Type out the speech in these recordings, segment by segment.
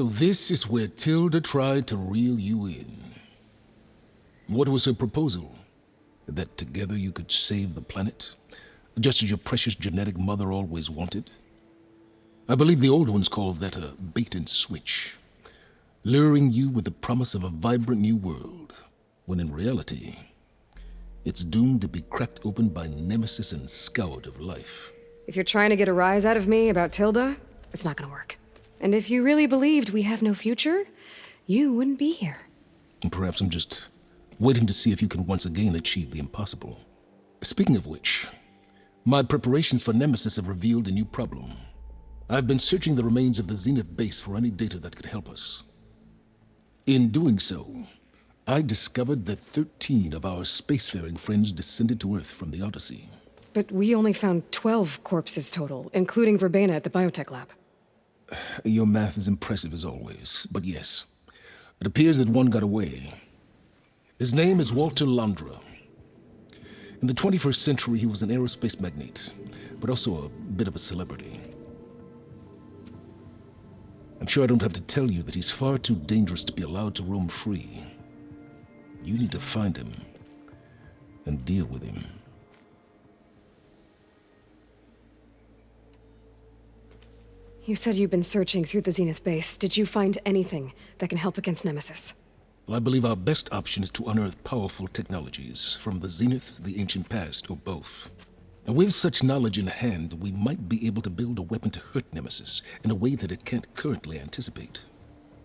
So this is where Tilda tried to reel you in. What was her proposal? That together you could save the planet? Just as your precious genetic mother always wanted? I believe the old ones called that a bait and switch. Luring you with the promise of a vibrant new world, when in reality, it's doomed to be cracked open by nemesis and scoured of life. If you're trying to get a rise out of me about Tilda, it's not gonna work. And if you really believed we have no future, you wouldn't be here. And perhaps I'm just waiting to see if you can once again achieve the impossible. Speaking of which, my preparations for Nemesis have revealed a new problem. I've been searching the remains of the Zenith base for any data that could help us. In doing so, I discovered that 13 of our spacefaring friends descended to Earth from the Odyssey. But we only found 12 corpses total, including Verbena at the biotech lab. Your math is impressive as always, but yes, it appears that one got away. His name is Walter Londra. In the 21st century, he was an aerospace magnate, but also a bit of a celebrity. I'm sure I don't have to tell you that he's far too dangerous to be allowed to roam free. You need to find him and deal with him. You said you've been searching through the Zenith base. Did you find anything that can help against Nemesis? Well, I believe our best option is to unearth powerful technologies from the Zeniths, the ancient past, or both. And with such knowledge in hand, we might be able to build a weapon to hurt Nemesis in a way that it can't currently anticipate.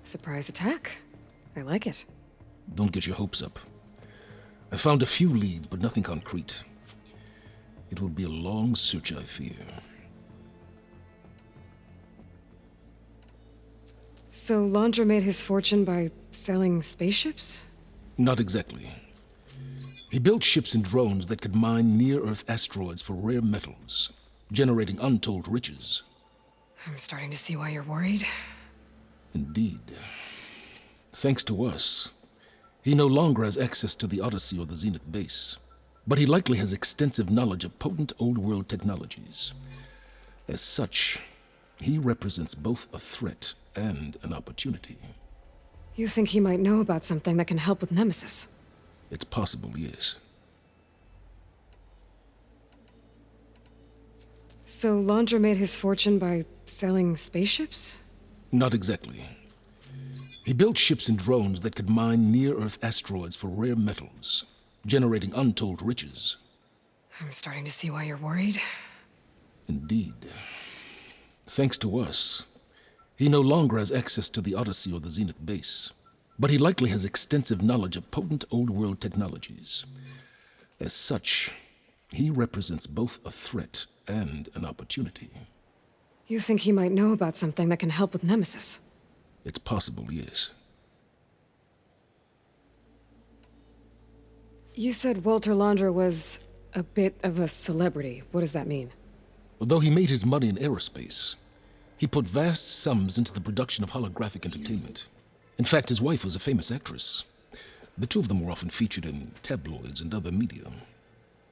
Surprise attack. I like it. Don't get your hopes up. I found a few leads, but nothing concrete. It will be a long search, I fear. So Londra made his fortune by selling spaceships? Not exactly. He built ships and drones that could mine near-Earth asteroids for rare metals, generating untold riches. I'm starting to see why you're worried. Indeed. Thanks to us, he no longer has access to the Odyssey or the Zenith base, but he likely has extensive knowledge of potent old-world technologies. As such, he represents both a threat and an opportunity. You think he might know about something that can help with Nemesis? It's possible, yes. So Londra made his fortune by selling spaceships? Not exactly. He built ships and drones that could mine near-Earth asteroids for rare metals, generating untold riches. I'm starting to see why you're worried. Indeed. Thanks to us, he no longer has access to the Odyssey or the Zenith base, but he likely has extensive knowledge of potent old-world technologies. As such, he represents both a threat and an opportunity. You think he might know about something that can help with Nemesis? It's possible, yes. You said Walter Londra was a bit of a celebrity. What does that mean? Although he made his money in aerospace, he put vast sums into the production of holographic entertainment. In fact, his wife was a famous actress. The two of them were often featured in tabloids and other media.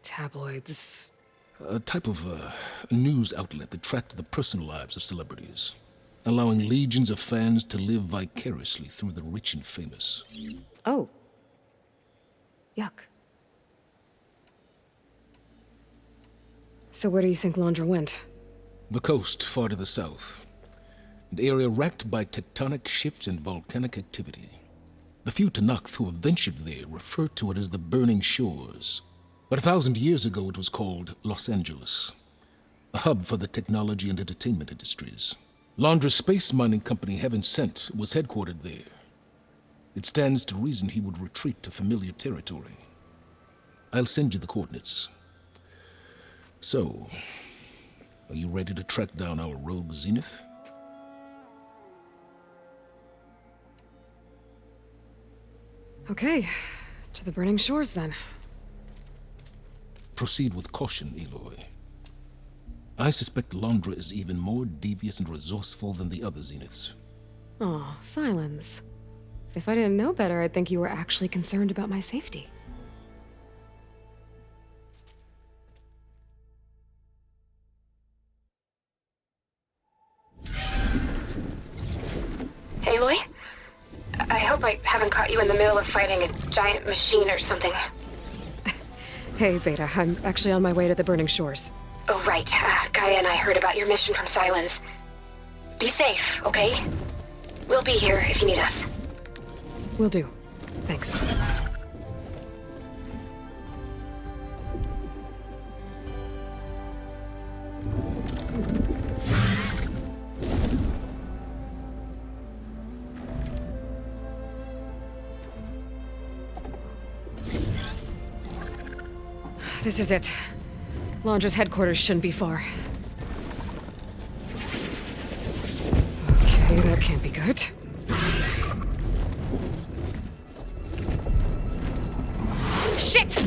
Tabloids? A type of a news outlet that tracked the personal lives of celebrities, allowing legions of fans to live vicariously through the rich and famous. Oh. Yuck. So where do you think Londra went? The coast, far to the south. An area racked by tectonic shifts and volcanic activity. The few Tanakh who have ventured there refer to it as the Burning Shores. But 1,000 years ago it was called Los Angeles, a hub for the technology and entertainment industries. Londra's space mining company, Heaven Sent, was headquartered there. It stands to reason he would retreat to familiar territory. I'll send you the coordinates. So, are you ready to track down our rogue Zenith? Okay, to the Burning Shores then. Proceed with caution, Aloy. I suspect Londra is even more devious and resourceful than the other Zeniths. Aw, Silence. If I didn't know better, I'd think you were actually concerned about my safety. Aloy? I hope I haven't caught you in the middle of fighting a giant machine or something. Hey, Beta. I'm actually on my way to the Burning Shores. Oh, right. Gaia and I heard about your mission from Sylens. Be safe, okay? We'll be here if you need us. Will do. Thanks. This is it. Laundra's headquarters shouldn't be far. Okay, that can't be good. Shit!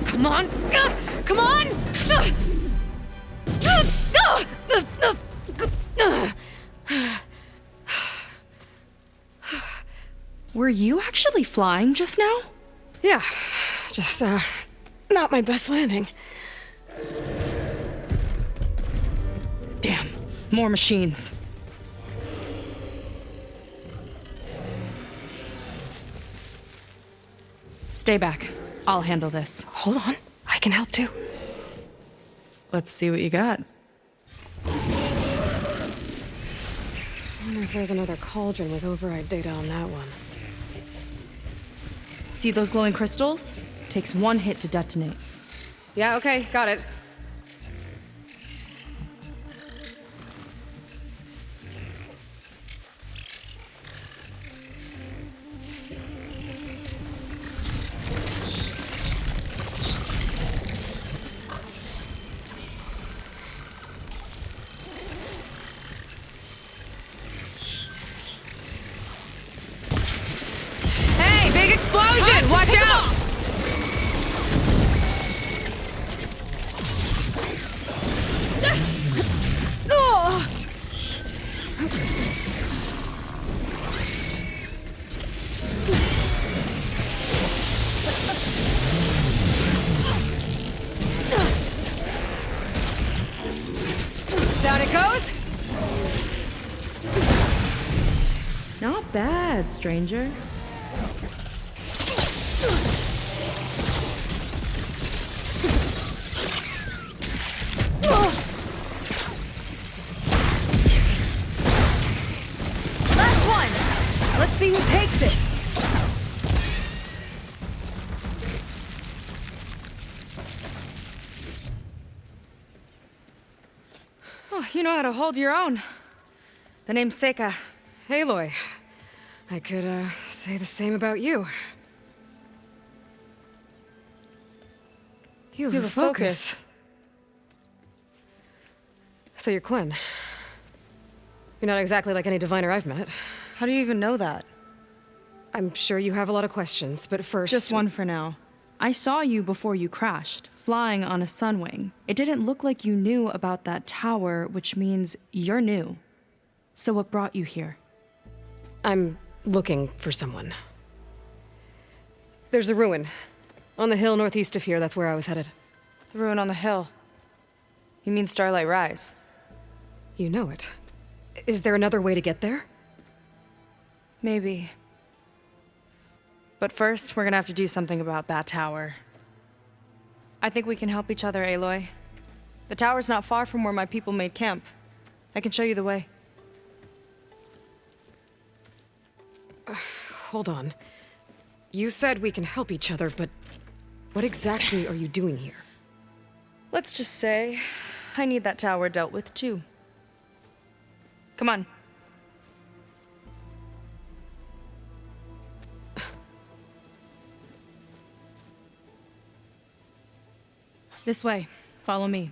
Come on! Come on! Were you actually flying just now? Yeah, just, not my best landing. Damn, more machines. Stay back. I'll handle this. Hold on, I can help too. Let's see what you got. I wonder if there's another cauldron with override data on that one. See those glowing crystals? Takes one hit to detonate. Yeah, okay, got it. Big explosion! Watch out! Down it goes! Not bad, stranger. Last one! Let's see who takes it! Oh, you know how to hold your own. The name's Seika. Aloy. I could, say the same about you. You have a focus. So you're Quinn. You're not exactly like any diviner I've met. How do you even know that? I'm sure you have a lot of questions, but first... Just one for now. I saw you before you crashed, flying on a sunwing. It didn't look like you knew about that tower, which means you're new. So what brought you here? I'm looking for someone. There's a ruin. On the hill northeast of here, that's where I was headed. The ruin on the hill. You mean Starlight Rise? You know it. Is there another way to get there? Maybe. But first, we're gonna have to do something about that tower. I think we can help each other, Aloy. The tower's not far from where my people made camp. I can show you the way. Hold on. You said we can help each other, but what exactly are you doing here? Let's just say, I need that tower dealt with too. Come on. This way. Follow me.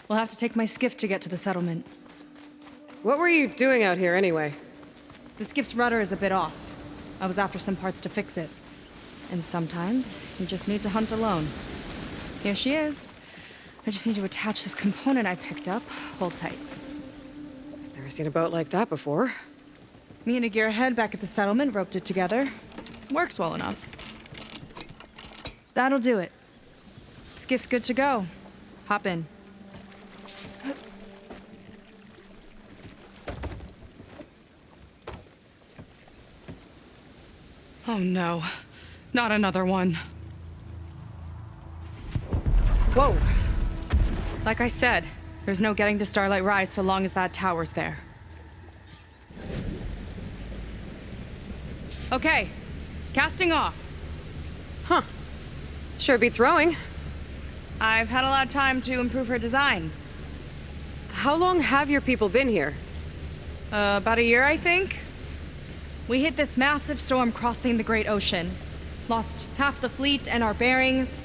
We'll have to take my skiff to get to the settlement. What were you doing out here anyway? The skiff's rudder is a bit off. I was after some parts to fix it. And sometimes, you just need to hunt alone. Here she is. I just need to attach this component I picked up. Hold tight. Never seen a boat like that before. Me and a gearhead back at the settlement roped it together. Works well enough. That'll do it. Skiff's good to go. Hop in. Oh no. Not another one. Whoa. Like I said, there's no getting to Starlight Rise so long as that tower's there. Okay, casting off. Huh. Sure beats rowing. I've had a lot of time to improve her design. How long have your people been here? About a year, I think. We hit this massive storm crossing the Great Ocean. Lost half the fleet and our bearings.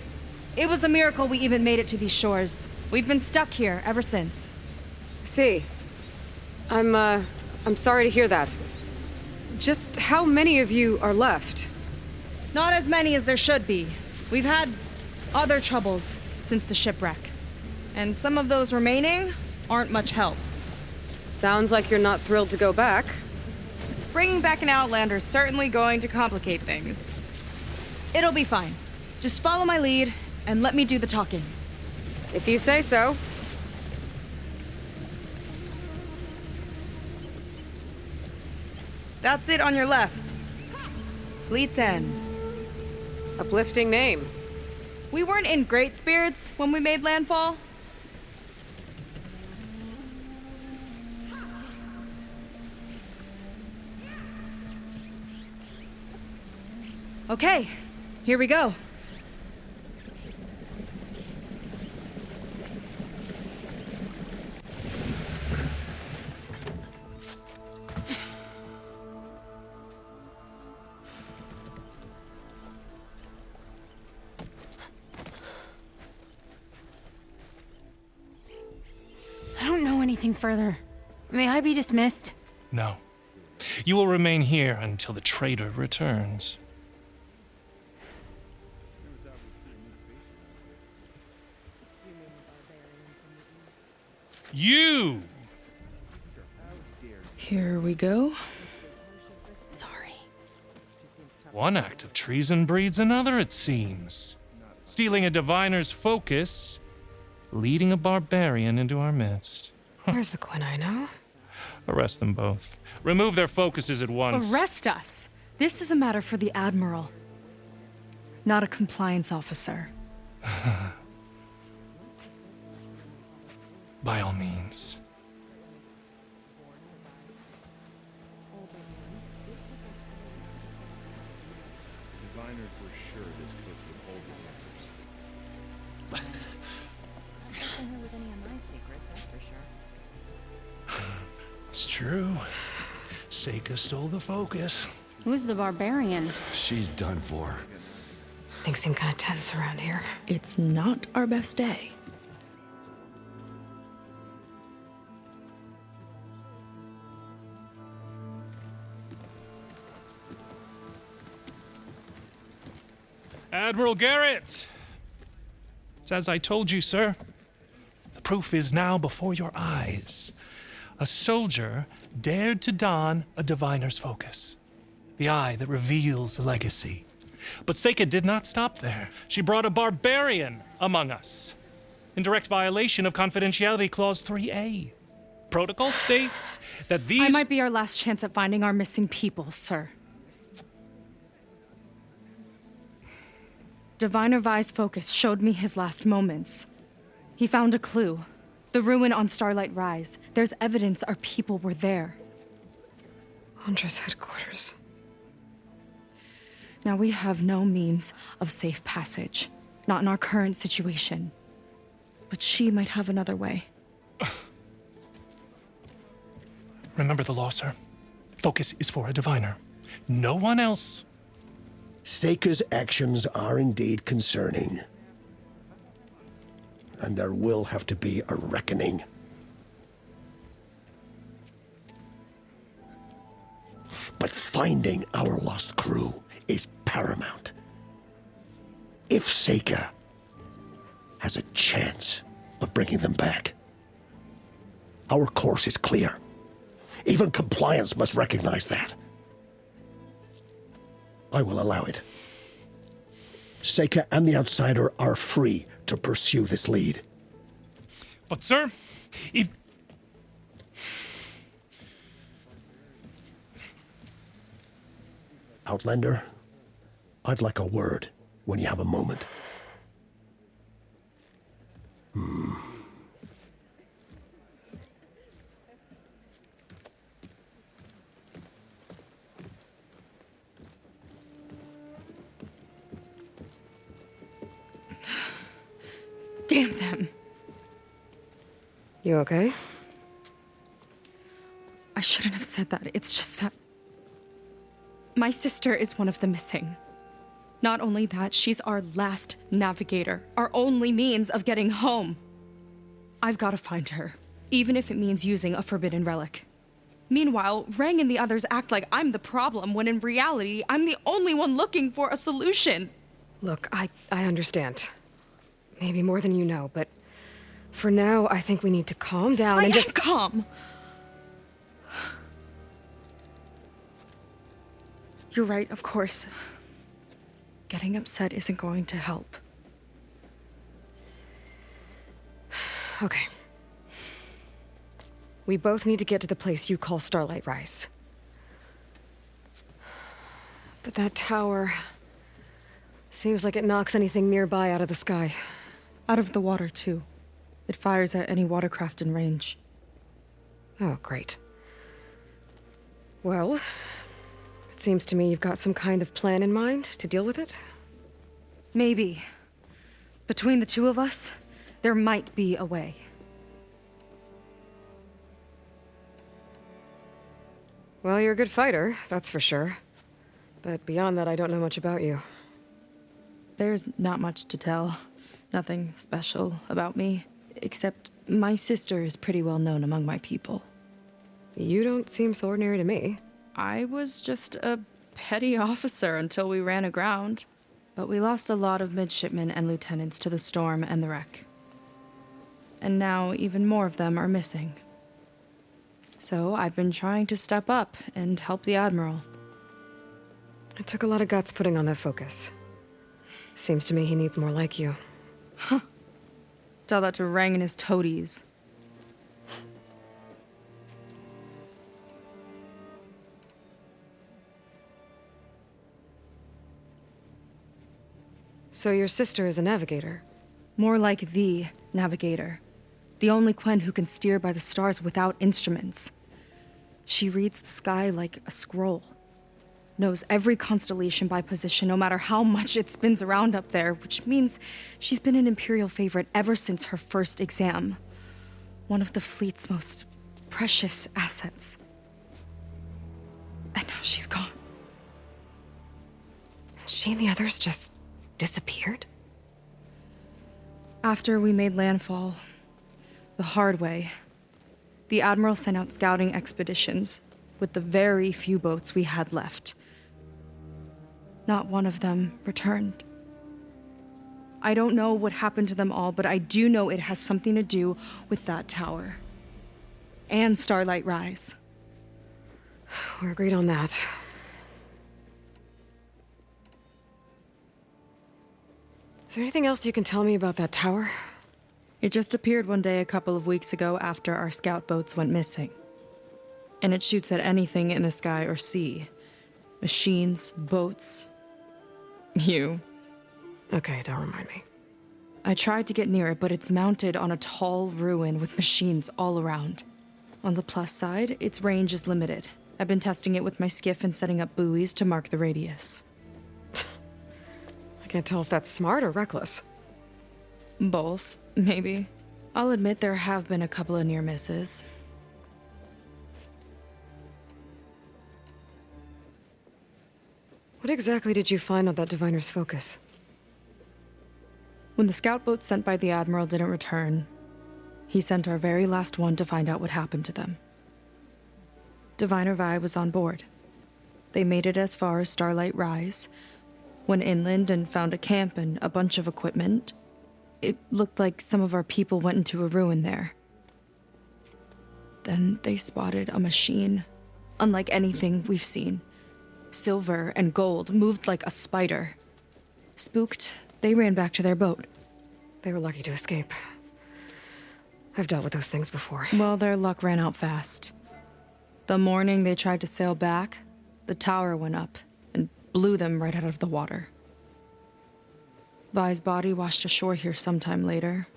It was a miracle we even made it to these shores. We've been stuck here ever since. See. I'm sorry to hear that. Just how many of you are left? Not as many as there should be. We've had other troubles since the shipwreck. And some of those remaining aren't much help. Sounds like you're not thrilled to go back. Bringing back an Outlander's certainly going to complicate things. It'll be fine. Just follow my lead and let me do the talking. If you say so. That's it on your left. Fleet's End. Uplifting name. We weren't in great spirits when we made landfall. Okay, here we go. I don't know anything further. May I be dismissed? No. You will remain here until the traitor returns. You! Here we go. Sorry. One act of treason breeds another, it seems. Stealing a diviner's focus, leading a barbarian into our midst. Where's the Quinino? Arrest them both. Remove their focuses at once. Arrest us. This is a matter for the Admiral, not a compliance officer. By all means. Diviners were sure this clip would hold the answers. I don't think there was any of my secrets, that's for sure. It's true. Seika stole the focus. Who's the barbarian? She's done for. Things seem kind of tense around here. It's not our best day. Admiral Garrett! It's as I told you, sir. The proof is now before your eyes. A soldier dared to don a diviner's focus, the eye that reveals the legacy. But Seika did not stop there. She brought a barbarian among us, in direct violation of Confidentiality Clause 3A. Protocol states that these... I might be our last chance at finding our missing people, sir. Diviner Vi's focus showed me his last moments. He found a clue. The ruin on Starlight Rise. There's evidence our people were there. Hunter's headquarters. Now we have no means of safe passage. Not in our current situation. But she might have another way. Remember the law, sir. Focus is for a diviner. No one else. Seika's actions are indeed concerning. And there will have to be a reckoning. But finding our lost crew is paramount. If Seika has a chance of bringing them back, our course is clear. Even compliance must recognize that. I will allow it. Seika and the Outsider are free to pursue this lead. But, sir, if... Outlander, I'd like a word when you have a moment. Damn them. You okay? I shouldn't have said that. It's just that my sister is one of the missing. Not only that, she's our last navigator, our only means of getting home. I've got to find her, even if it means using a forbidden relic. Meanwhile, Rang and the others act like I'm the problem, when in reality, I'm the only one looking for a solution. Look, I understand. Maybe more than you know, but for now, I think we need to calm down and just... calm. You're right, of course. Getting upset isn't going to help. Okay. We both need to get to the place you call Starlight Rise. But that tower... seems like it knocks anything nearby out of the sky. Out of the water, too. It fires at any watercraft in range. Oh, great. Well, it seems to me you've got some kind of plan in mind to deal with it. Maybe. Between the two of us, there might be a way. Well, you're a good fighter, that's for sure. But beyond that, I don't know much about you. There's not much to tell. Nothing special about me, except my sister is pretty well known among my people. You don't seem so ordinary to me. I was just a petty officer until we ran aground. But we lost a lot of midshipmen and lieutenants to the storm and the wreck. And now even more of them are missing. So I've been trying to step up and help the Admiral. It took a lot of guts putting on that focus. Seems to me he needs more like you. Huh. Tell that to Rang and his toadies. So your sister is a navigator? More like the navigator. The only Quen who can steer by the stars without instruments. She reads the sky like a scroll. Knows every constellation by position, no matter how much it spins around up there, which means she's been an Imperial favorite ever since her first exam. One of the fleet's most precious assets. And now she's gone. She and the others just disappeared? After we made landfall, the hard way, the Admiral sent out scouting expeditions with the very few boats we had left. Not one of them returned. I don't know what happened to them all, but I do know it has something to do with that tower. And Starlight Rise. We're agreed on that. Is there anything else you can tell me about that tower? It just appeared one day a couple of weeks ago after our scout boats went missing. And it shoots at anything in the sky or sea. Machines, boats. You. Okay, don't remind me. I tried to get near it, but it's mounted on a tall ruin with machines all around. On the plus side, its range is limited. I've been testing it with my skiff and setting up buoys to mark the radius. I can't tell if that's smart or reckless. Both, maybe. I'll admit there have been a couple of near misses. What exactly did you find on that diviner's focus? When the scout boat sent by the Admiral didn't return, he sent our very last one to find out what happened to them. Diviner Vi was on board. They made it as far as Starlight Rise, went inland and found a camp and a bunch of equipment. It looked like some of our people went into a ruin there. Then they spotted a machine, unlike anything we've seen. Silver and gold, moved like a spider. Spooked, they ran back to their boat. They were lucky to escape. I've dealt with those things before. Well, their luck ran out fast. The morning they tried to sail back, the tower went up and blew them right out of the water. Vi's body washed ashore here sometime later.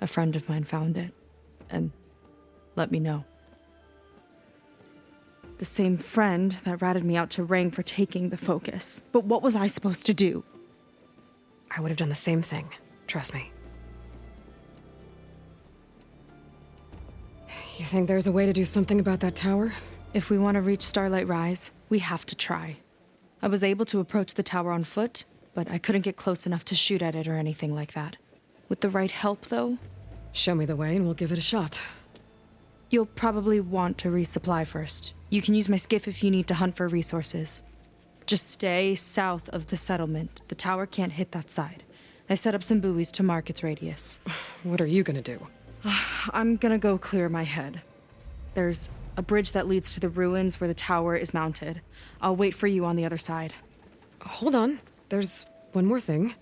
A friend of mine found it and let me know. The same friend that ratted me out to Rang for taking the focus. But what was I supposed to do? I would have done the same thing. Trust me. You think there's a way to do something about that tower? If we want to reach Starlight Rise, we have to try. I was able to approach the tower on foot, but I couldn't get close enough to shoot at it or anything like that. With the right help, though, Show me the way and we'll give it a shot. you'll probably want to resupply first. You can use my skiff if you need to hunt for resources. Just stay south of the settlement. The tower can't hit that side. I set up some buoys to mark its radius. What are you gonna do? I'm gonna go clear my head. There's a bridge that leads to the ruins where the tower is mounted. I'll wait for you on the other side. Hold on. There's one more thing.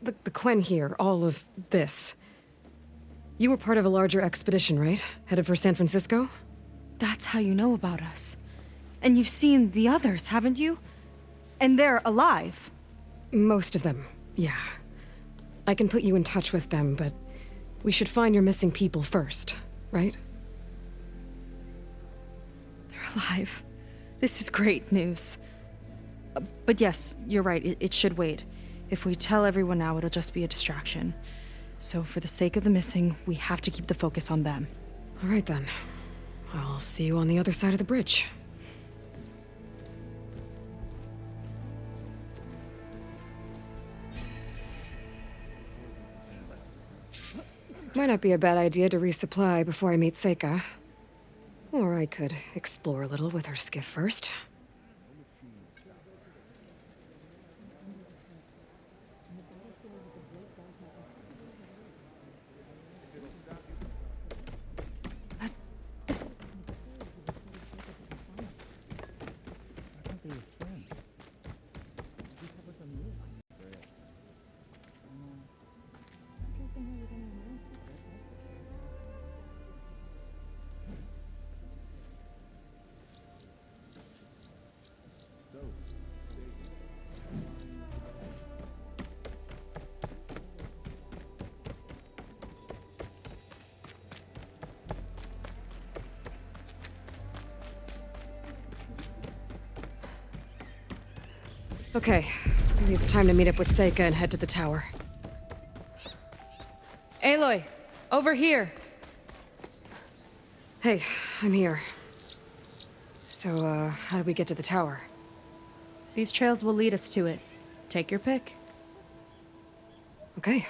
The Quen here, all of this. You were part of a larger expedition, right? Headed for San Francisco? That's how you know about us. And you've seen the others, haven't you? And they're alive. Most of them, yeah. I can put you in touch with them, but we should find your missing people first, right? They're alive. This is great news. But yes, you're right, it should wait. If we tell everyone now, it'll just be a distraction. So for the sake of the missing, we have to keep the focus on them. All right then. I'll see you on the other side of the bridge. Might not be a bad idea to resupply before I meet Seika. Or I could explore a little with her skiff first. Okay, maybe it's time to meet up with Seika and head to the tower. Aloy, over here. Hey, I'm here. So, how do we get to the tower? These trails will lead us to it. Take your pick. Okay,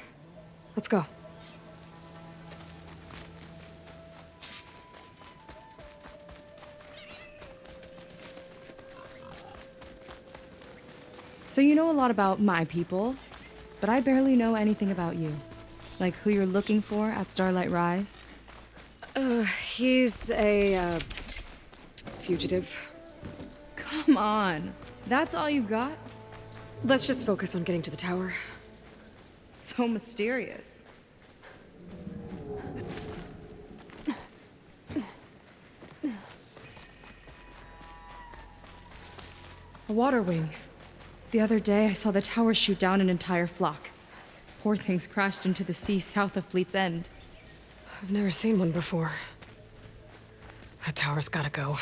let's go. So you know a lot about my people, but I barely know anything about you. Like who you're looking for at Starlight Rise. He's a, fugitive. Come on. That's all you got? Let's just focus on getting to the tower. So mysterious. A water wing. The other day, I saw the tower shoot down an entire flock. Poor things crashed into the sea south of Fleet's End. I've never seen one before. That tower's gotta go.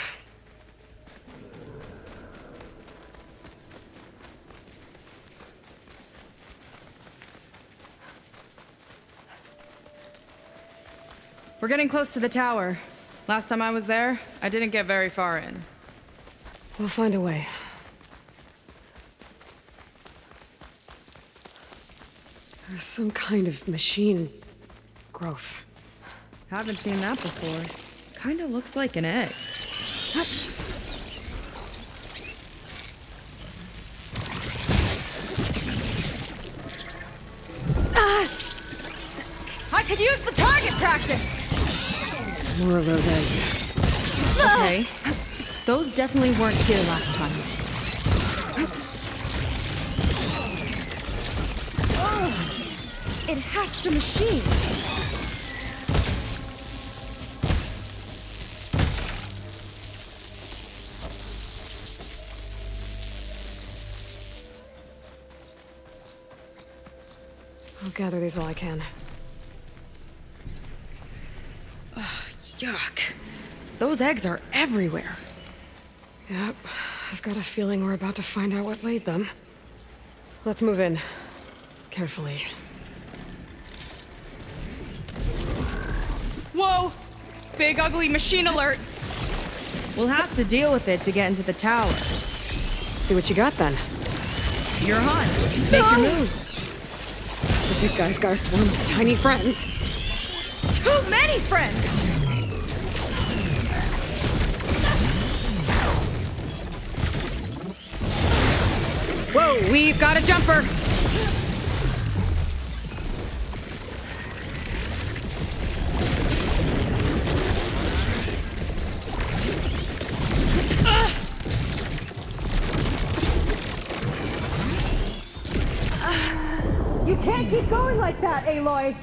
We're getting close to the tower. Last time I was there, I didn't get very far in. We'll find a way. There's some kind of machine growth. Haven't seen that before. Kinda looks like an egg. I could use the target practice! More of those eggs. Okay. Those definitely weren't here last time. It hatched a machine. I'll gather these while I can. Yuck. Those eggs are everywhere. Yep. I've got a feeling we're about to find out what laid them. Let's move in. Carefully. Whoa! Big ugly machine alert! We'll have to deal with it to get into the tower. See what you got then. You're on. Make your move. The big guy's got a swarm of tiny friends. Too many friends! Whoa, we've got a jumper! You can't keep going like that, Aloy!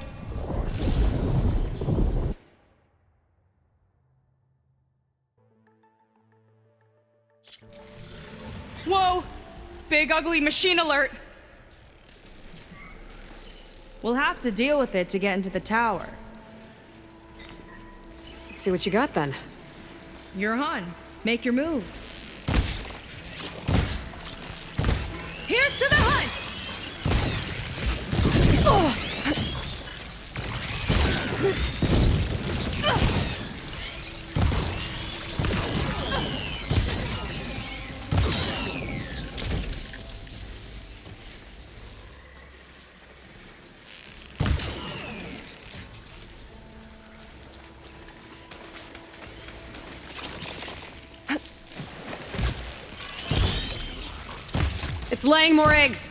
Whoa! Big ugly machine alert! We'll have to deal with it to get into the tower. See what you got then. You're on. Make your move. Here's to the hunt! It's laying more eggs!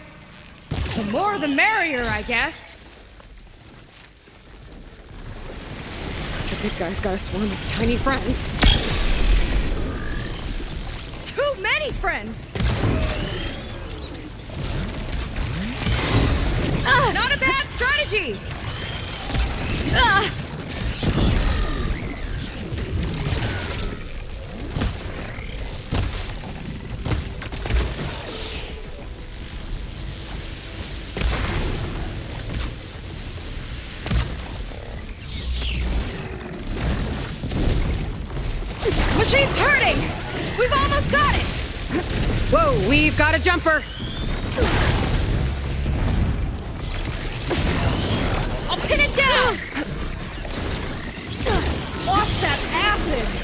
The more the merrier, I guess. The big guy's got a swarm of tiny friends. Too many friends! Not a bad strategy! Machine's hurting! We've almost got it! Whoa, we've got a jumper! I'll pin it down! Watch that acid!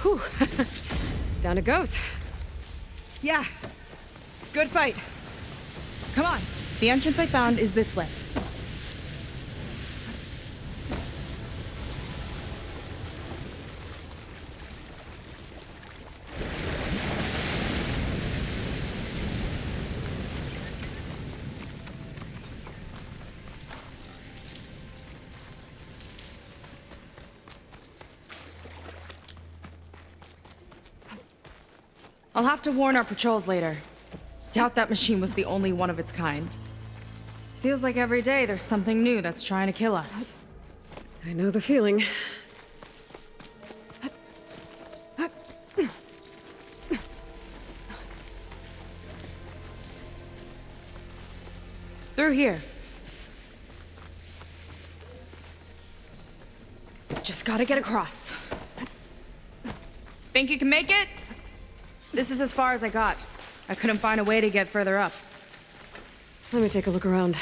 Whew. Down it goes. Yeah. Good fight. Come on. The entrance I found is this way. I'll have to warn our patrols later. Doubt that machine was the only one of its kind. Feels like every day there's something new that's trying to kill us. I know the feeling. Through here. Just gotta get across. Think you can make it? This is as far as I got. I couldn't find a way to get further up. Let me take a look around.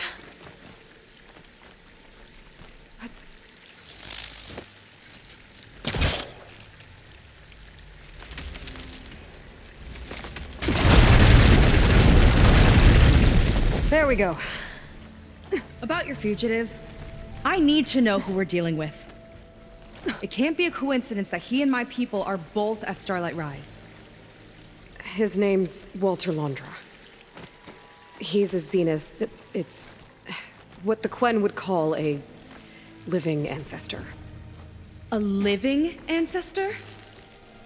There we go. About your fugitive, I need to know who we're dealing with. It can't be a coincidence that he and my people are both at Starlight Rise. His name's Walter Londra. He's a Zenith. It's what the Quen would call a living ancestor. A living ancestor?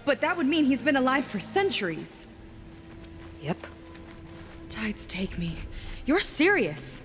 But that would mean he's been alive for centuries. Yep. Tides take me. You're serious.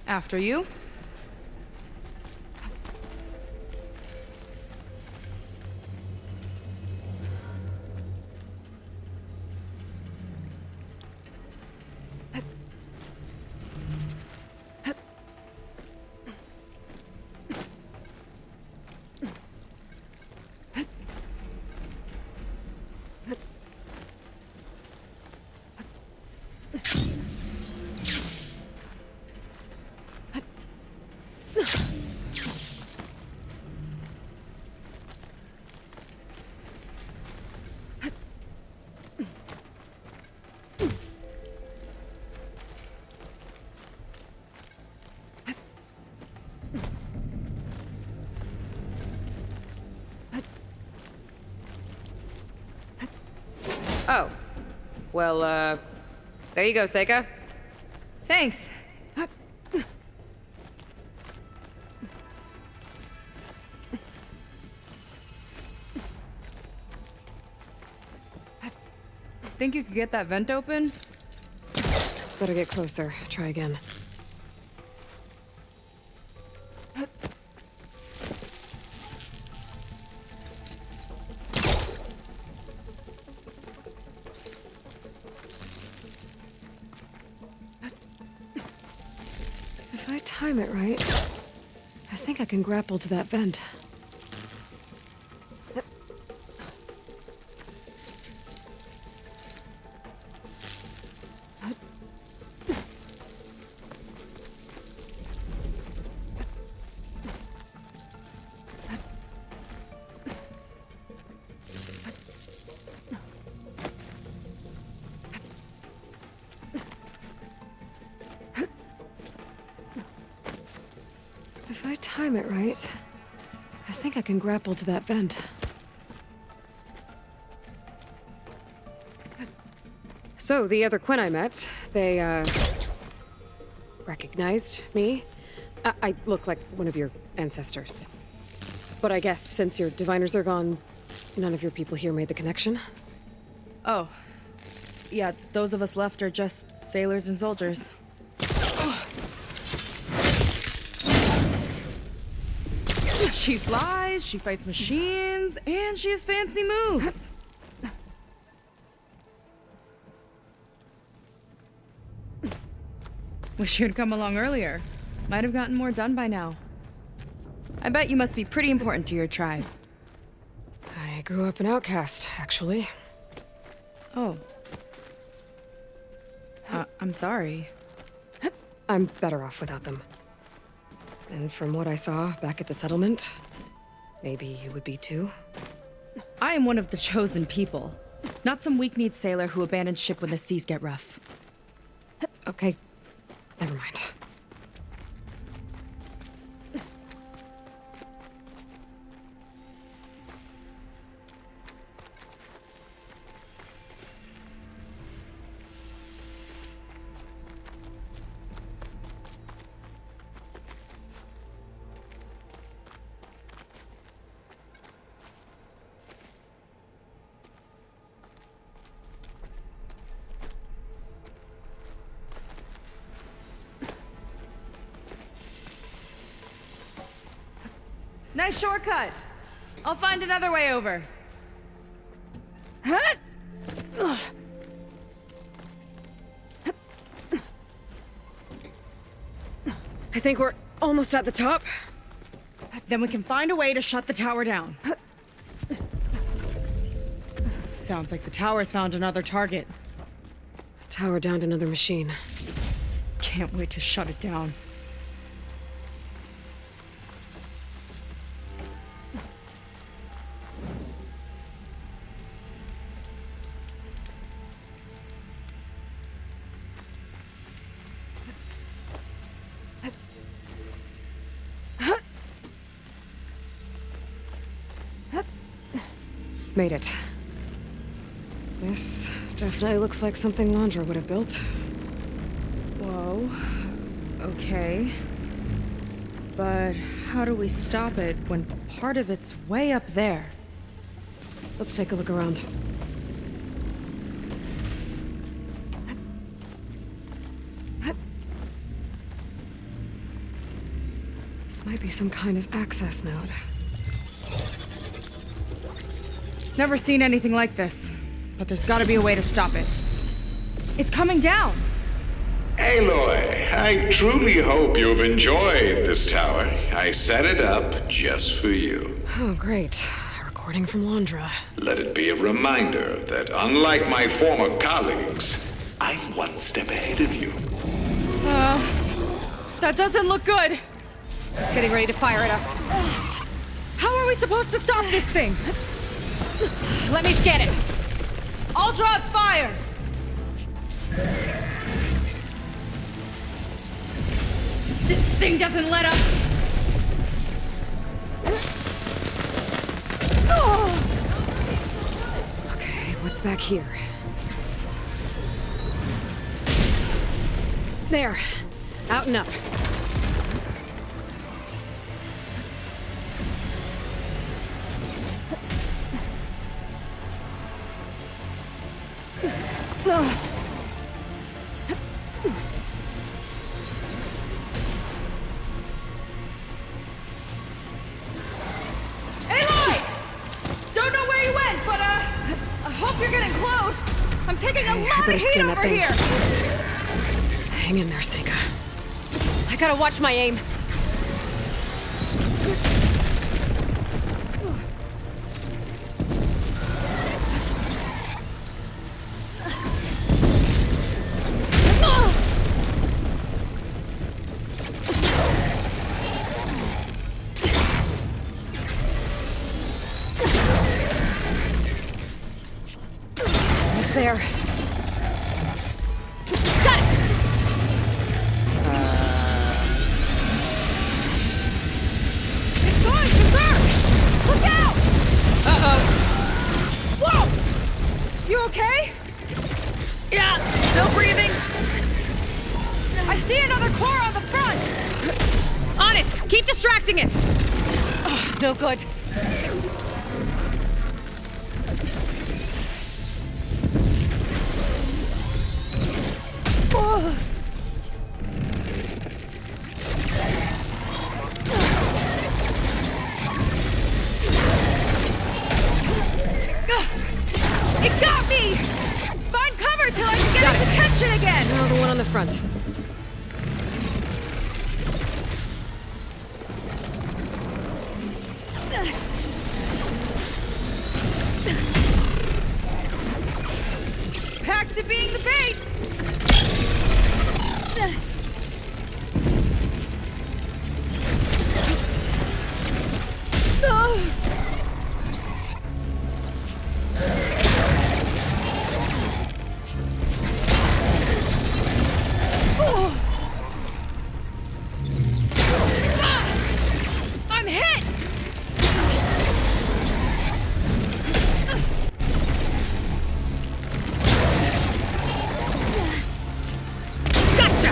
After you. Oh. Well, there you go, Seika. Thanks. Think you could get that vent open? Better get closer. Try again. If I time it right, I think I can grapple to that vent. If I time it right, I think I can grapple to that vent. So, the other Quen I met, they, recognized me. I look like one of your ancestors. But I guess since your diviners are gone, none of your people here made the connection? Oh. Yeah, those of us left are just sailors and soldiers. She flies, she fights machines, and she has fancy moves. Wish you'd come along earlier. Might have gotten more done by now. I bet you must be pretty important to your tribe. I grew up an outcast, actually. Oh. I'm sorry. I'm better off without them. And from what I saw back at the settlement, maybe you would be too? I am one of the chosen people. Not some weak-kneed sailor who abandons ship when the seas get rough. Okay, never mind. Nice shortcut. I'll find another way over. I think we're almost at the top. Then we can find a way to shut the tower down. Sounds like the tower's found another target. Tower downed another machine. Can't wait to shut it down. Made it. This definitely looks like something Landra would have built. Whoa. Okay. But how do we stop it when part of it's way up there? Let's take a look around. This might be some kind of access node. Never seen anything like this, but there's gotta be a way to stop it. It's coming down! Aloy, I truly hope you've enjoyed this tower. I set it up just for you. Oh, great. A recording from Landra. Let it be a reminder that unlike my former colleagues, I'm one step ahead of you. That doesn't look good! Getting ready to fire at us. How are we supposed to stop this thing? Let me scan it. I'll draw its fire! This thing doesn't let up! Okay, what's back here? There. Out and up. Aloy! Don't know where you went, but I hope you're getting close. I'm taking a lot of heat over here. Hang in there, Seika. I gotta watch my aim. There. Got it! It's going to burn! Look out! Uh-oh. Whoa! You okay? Yeah, still breathing. I see another core on the front! On it! Keep distracting it! Oh, no good. It got me! Find cover till I can get its attention again! Now the one on the front. Back to being the bait! I'm hit! Gotcha!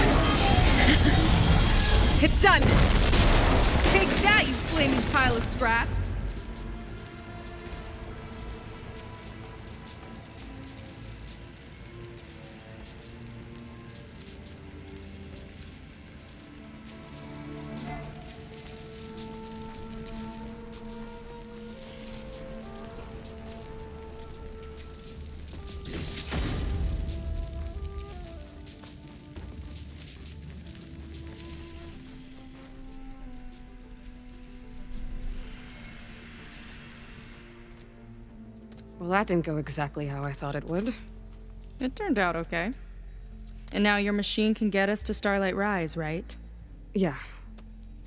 Well, that didn't go exactly how I thought it would. It turned out okay. And now your machine can get us to Starlight Rise, right? Yeah.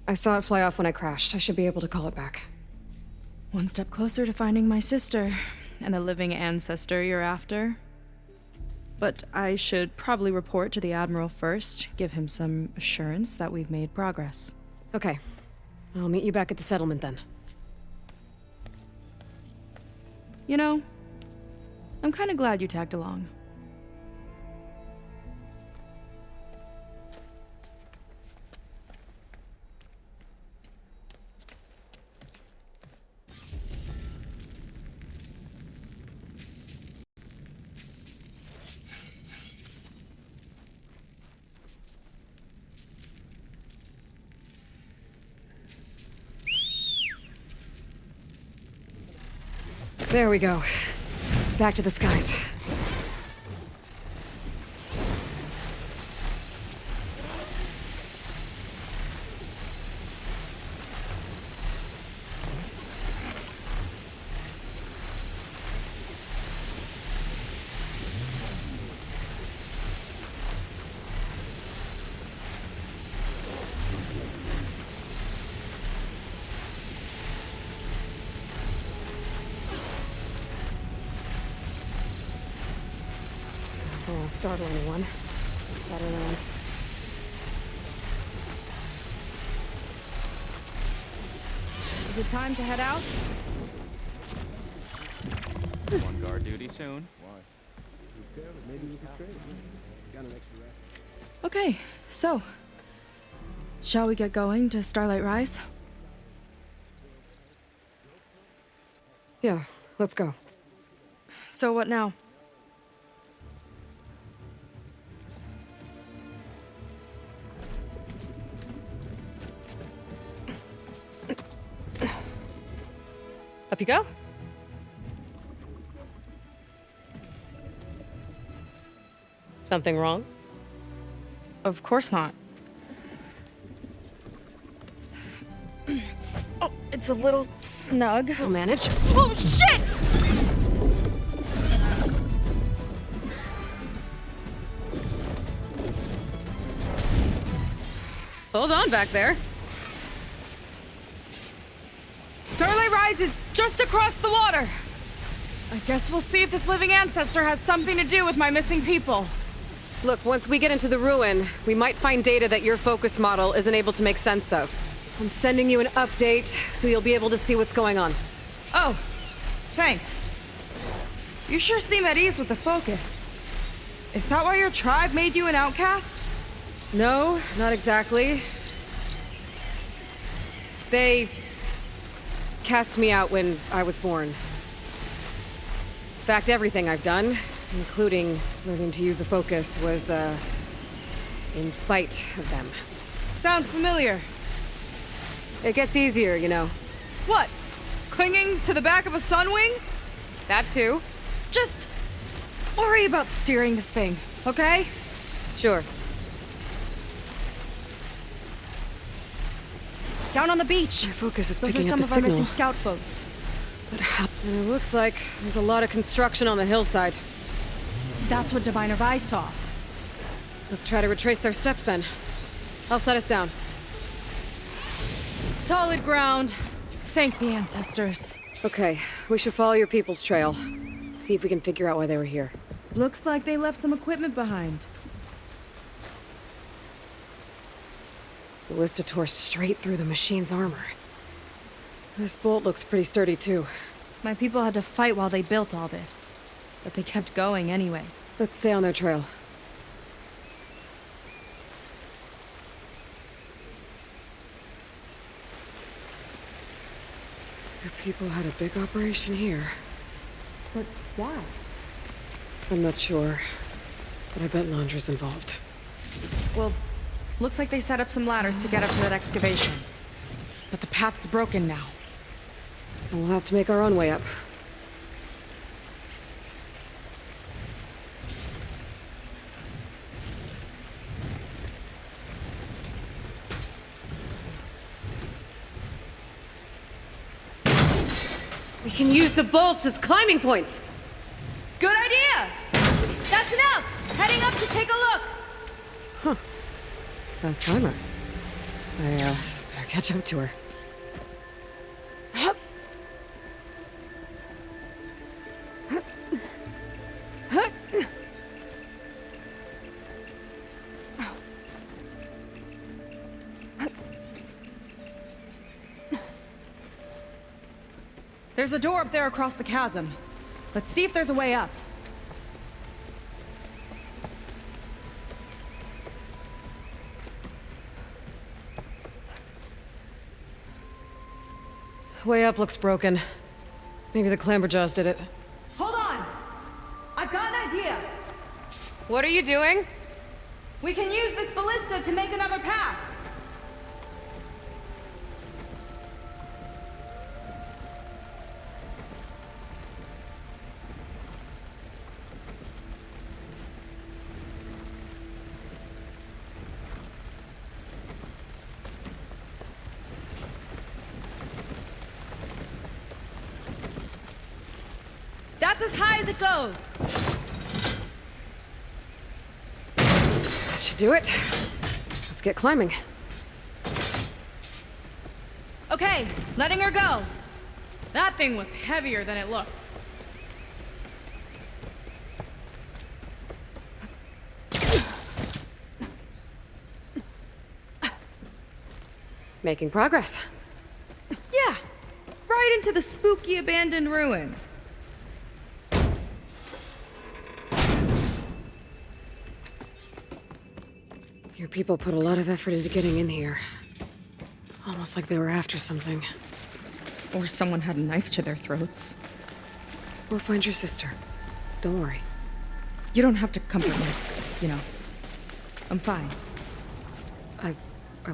I saw it fly off when I crashed. I should be able to call it back. One step closer to finding my sister and the living ancestor you're after. But I should probably report to the Admiral first, give him some assurance that we've made progress. Okay. I'll meet you back at the settlement then. You know, I'm kind of glad you tagged along. There we go. Back to the skies. I won't startle anyone. Better than... Is it time to head out? On guard duty soon. Okay, so... shall we get going to Starlight Rise? Yeah, let's go. So what now? Up you go. Something wrong? Of course not. Oh, it's a little snug. I'll manage. Oh, shit! Hold on back there. Starlight Rise is just across the water. I guess we'll see if this living ancestor has something to do with my missing people. Look, once we get into the ruin, we might find data that your focus model isn't able to make sense of. I'm sending you an update, so you'll be able to see what's going on. Oh, thanks. You sure seem at ease with the focus. Is that why your tribe made you an outcast? No, not exactly. They cast me out when I was born. In fact, everything I've done, including learning to use a focus, was, in spite of them. Sounds familiar. It gets easier, you know. What? Clinging to the back of a sunwing? That too. Just worry about steering this thing, okay? Sure. Down on the beach. My focus is Those are picking some up a of our signal. missing scout boats. And it looks like there's a lot of construction on the hillside. That's what Diviner Vi saw. Let's try to retrace their steps then. I'll set us down. Solid ground. Thank the ancestors. Okay, we should follow your people's trail. See if we can figure out why they were here. Looks like they left some equipment behind. The Ballista tore straight through the machine's armor. This bolt looks pretty sturdy too. My people had to fight while they built all this. But they kept going anyway. Let's stay on their trail. Your people had a big operation here. But why? I'm not sure, but I bet Landra's involved. Well, looks like they set up some ladders to get up to that excavation. But the path's broken now. And we'll have to make our own way up. We can use the bolts as climbing points. Good idea! That's enough! Heading up to take a look! Huh. Fast climber. I, better catch up to her. There's a door up there across the chasm. Let's see if there's a way up. Way up looks broken. Maybe the clamberjaws did it. Hold on! I've got an idea! What are you doing? We can use this ballista to make another path! That's as high as it goes! That should do it. Let's get climbing. Okay, letting her go. That thing was heavier than it looked. Making progress. Yeah, right into the spooky abandoned ruin. Your people put a lot of effort into getting in here. Almost like they were after something. Or someone had a knife to their throats. We'll find your sister. Don't worry. You don't have to comfort me, you know. I'm fine. I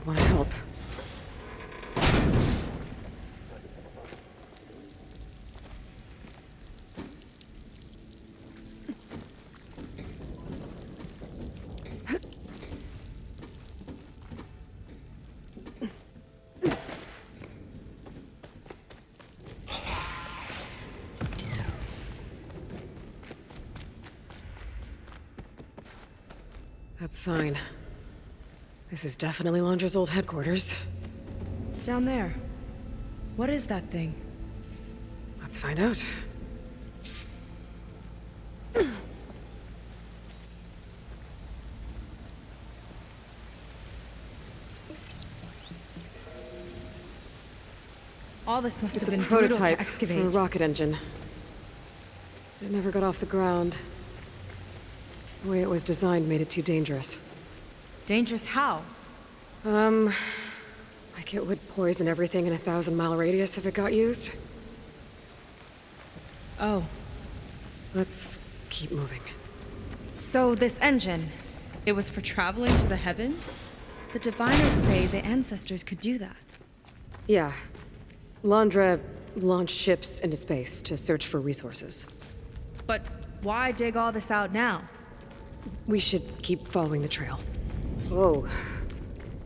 want to help. That sign. This is definitely Londra's old headquarters. Down there. What is that thing? Let's find out. All this must It's have a been brutal to prototype for a excavate. rocket engine. It never got off the ground. The way it was designed made it too dangerous. Dangerous how? Like it would poison everything in a 1,000-mile radius if it got used. Oh. Let's keep moving. So this engine, it was for traveling to the heavens? The diviners say the ancestors could do that. Yeah. Londra launched ships into space to search for resources. But why dig all this out now? We should keep following the trail. Whoa.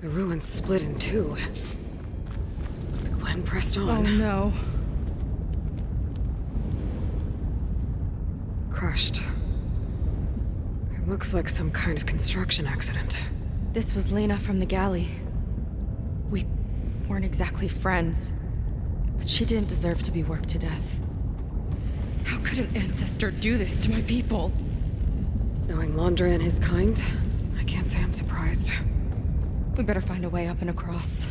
The ruins split in two. Gwen pressed on. Oh no. Crushed. It looks like some kind of construction accident. This was Lena from the galley. We weren't exactly friends, but she didn't deserve to be worked to death. How could an ancestor do this to my people? Knowing Londra and his kind, I can't say I'm surprised. We better find a way up and across.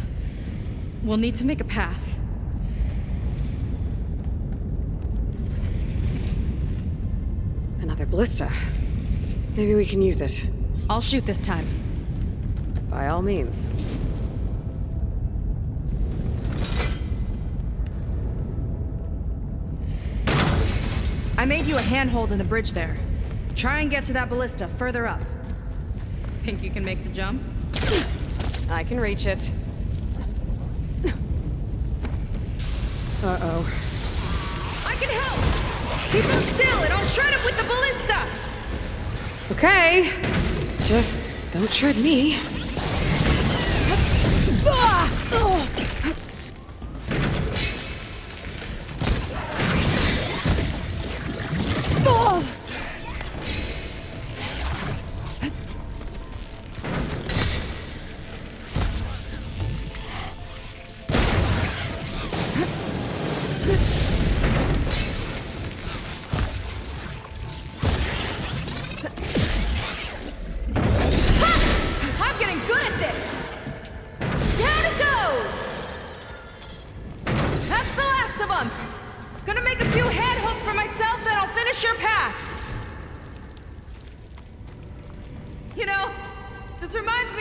We'll need to make a path. Another ballista. Maybe we can use it. I'll shoot this time. By all means. I made you a handhold in the bridge there. Try and get to that ballista further up. Think you can make the jump? I can reach it. Uh-oh. I can help! Keep him still and I'll shred him with the ballista! Okay. Just don't shred me.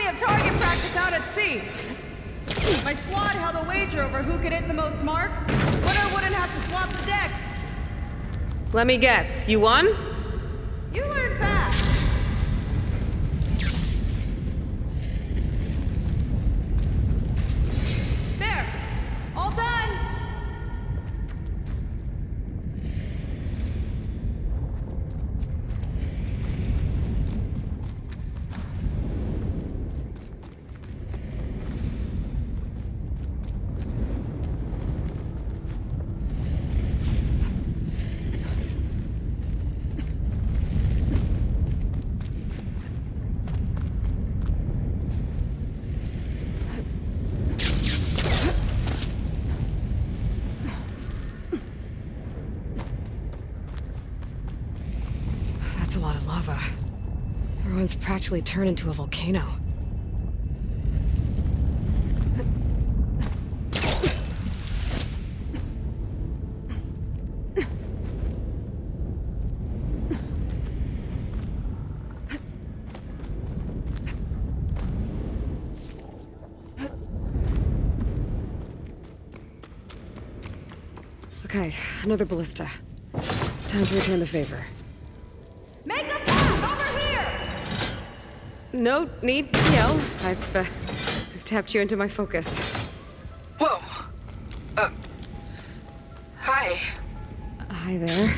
of target practice out at sea. My squad held a wager over who could hit the most marks. Winner wouldn't have to swap the decks. Let me guess, you won? You learn fast. There. All done. That's a lot of lava. The ruins practically turned into a volcano. Okay, another ballista. Time to return the favor. Make a path over here. No need to yell. I've tapped you into my focus. Whoa. Hi. Hi there.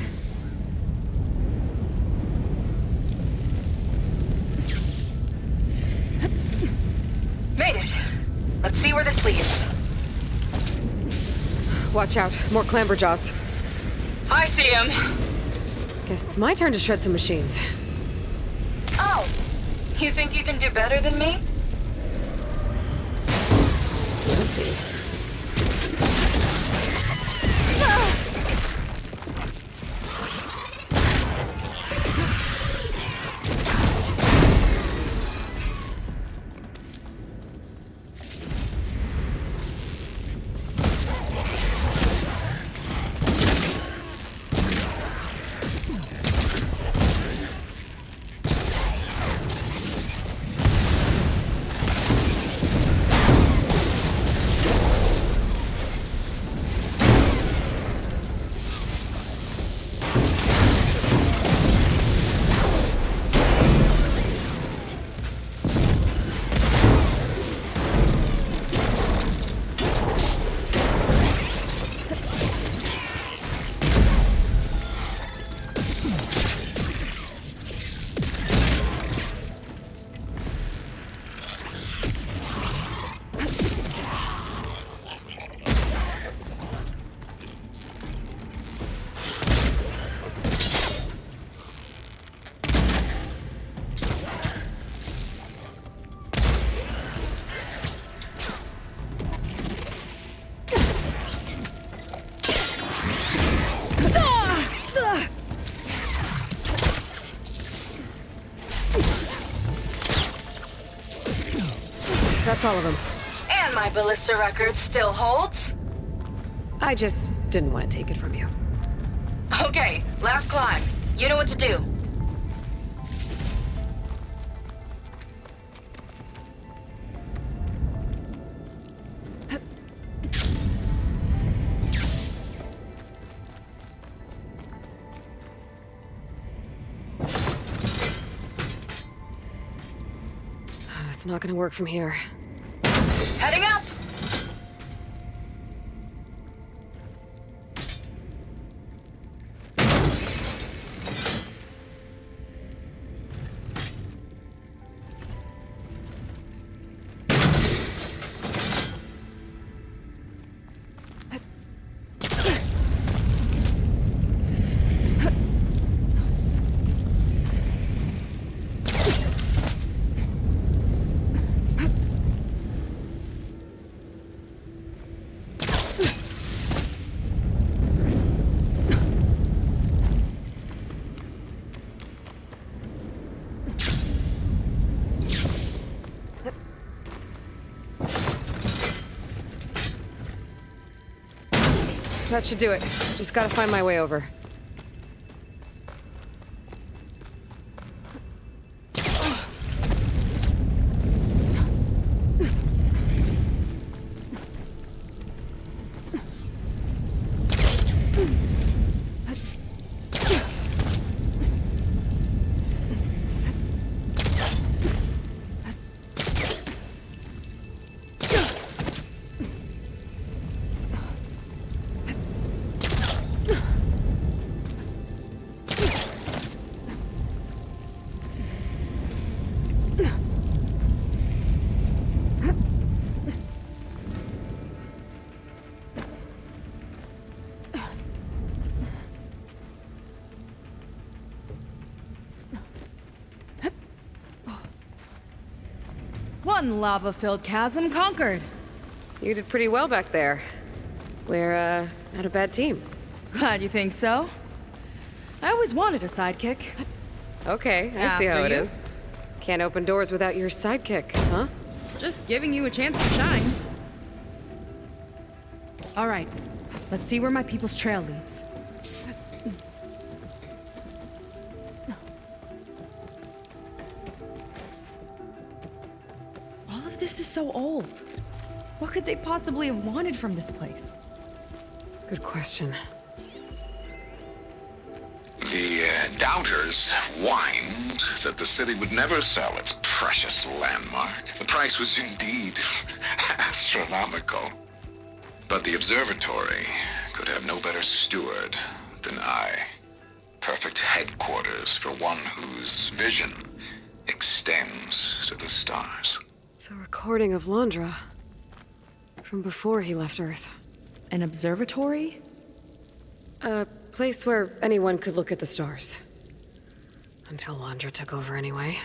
Made it. Let's see where this leads. Watch out, more clamberjaws. I see him. Guess it's my turn to shred some machines. Oh. You think you can do better than me? We'll see. That's all of them. And my ballista record still holds? I just didn't want to take it from you. Okay, last climb. You know what to do. It's not gonna work from here. Heading up! That should do it. Just gotta find my way over. One lava-filled chasm conquered. You did pretty well back there. We're, not a bad team. Glad you think so. I always wanted a sidekick. Okay, I see how it is. Can't open doors without your sidekick, huh? Just giving you a chance to shine. All right, let's see where my people's trail leads. All of this is so old. What could they possibly have wanted from this place? Good question. The doubters whined that the city would never sell its precious landmark. The price was indeed astronomical. But the observatory could have no better steward than I. Perfect headquarters for one whose vision extends to the stars. It's a recording of Londra. From before he left Earth. An observatory? A place where anyone could look at the stars. Until Londra took over anyway.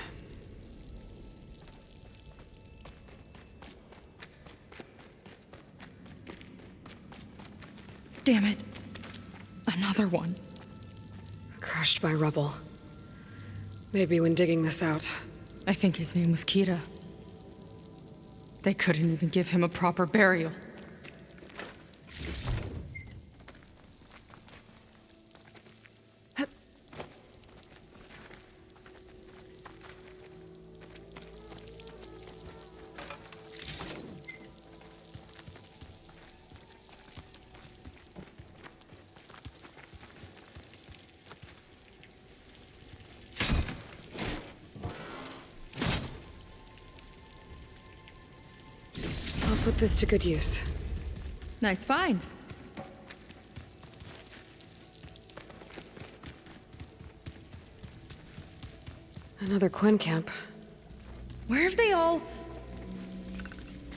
Damn it. Another one. Crushed by rubble. Maybe when digging this out. I think his name was Kira. They couldn't even give him a proper burial. Put this to good use. Nice find. Another Quen camp. Where have they all...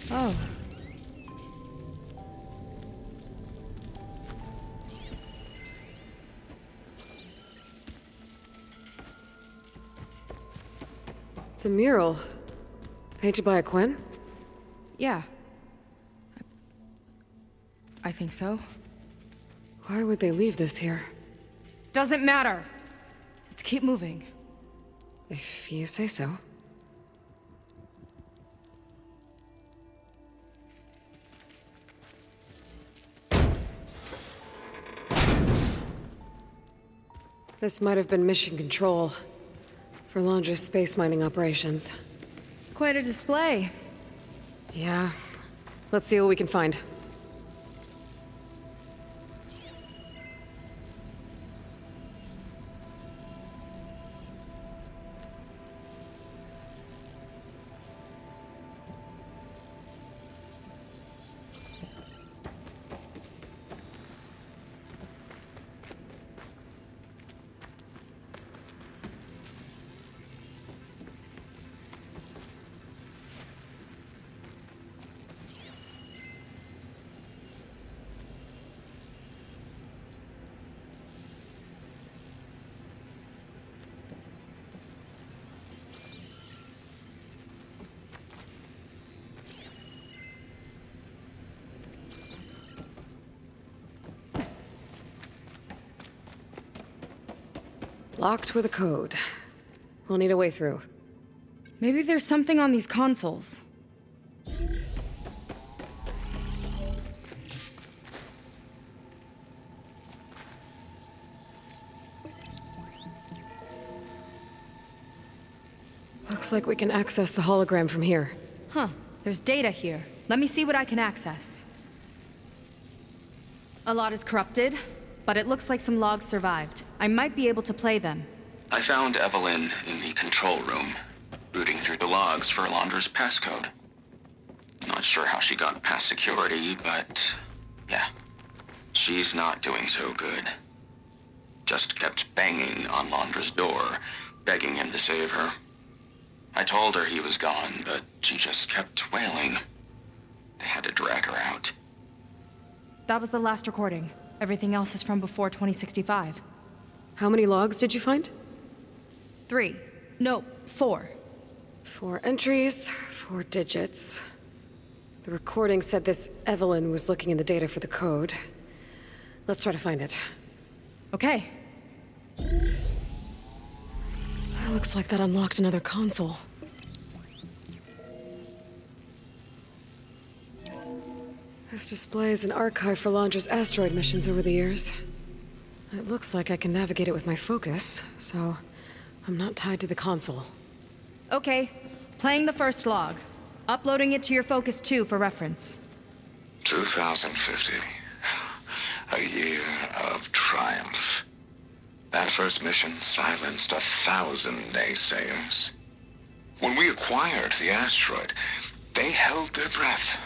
Oh. It's a mural. Painted by a Quen? Yeah. I think so. Why would they leave this here? Doesn't matter. Let's keep moving. If you say so. This might have been mission control for Londra's space mining operations. Quite a display. Yeah. Let's see what we can find. Locked with a code. We'll need a way through. Maybe there's something on these consoles. Looks like we can access the hologram from here. Huh. There's data here. Let me see what I can access. A lot is corrupted, but it looks like some logs survived. I might be able to play them. I found Evelyn in the control room, rooting through the logs for Alondra's passcode. Not sure how she got past security, but yeah, she's not doing so good. Just kept banging on Londra's door, begging him to save her. I told her he was gone, but she just kept wailing. They had to drag her out. That was the last recording. Everything else is from before 2065. How many logs did you find? 3. No, 4. 4 entries, 4 digits. The recording said this Evelyn was looking in the data for the code. Let's try to find it. Okay. Looks like that unlocked another console. This displays an archive for Londra's asteroid missions over the years. It looks like I can navigate it with my focus, so I'm not tied to the console. Okay. Playing the first log. Uploading it to your Focus 2 for reference. 2050. A year of triumph. That first mission silenced 1,000 naysayers. When we acquired the asteroid, they held their breath.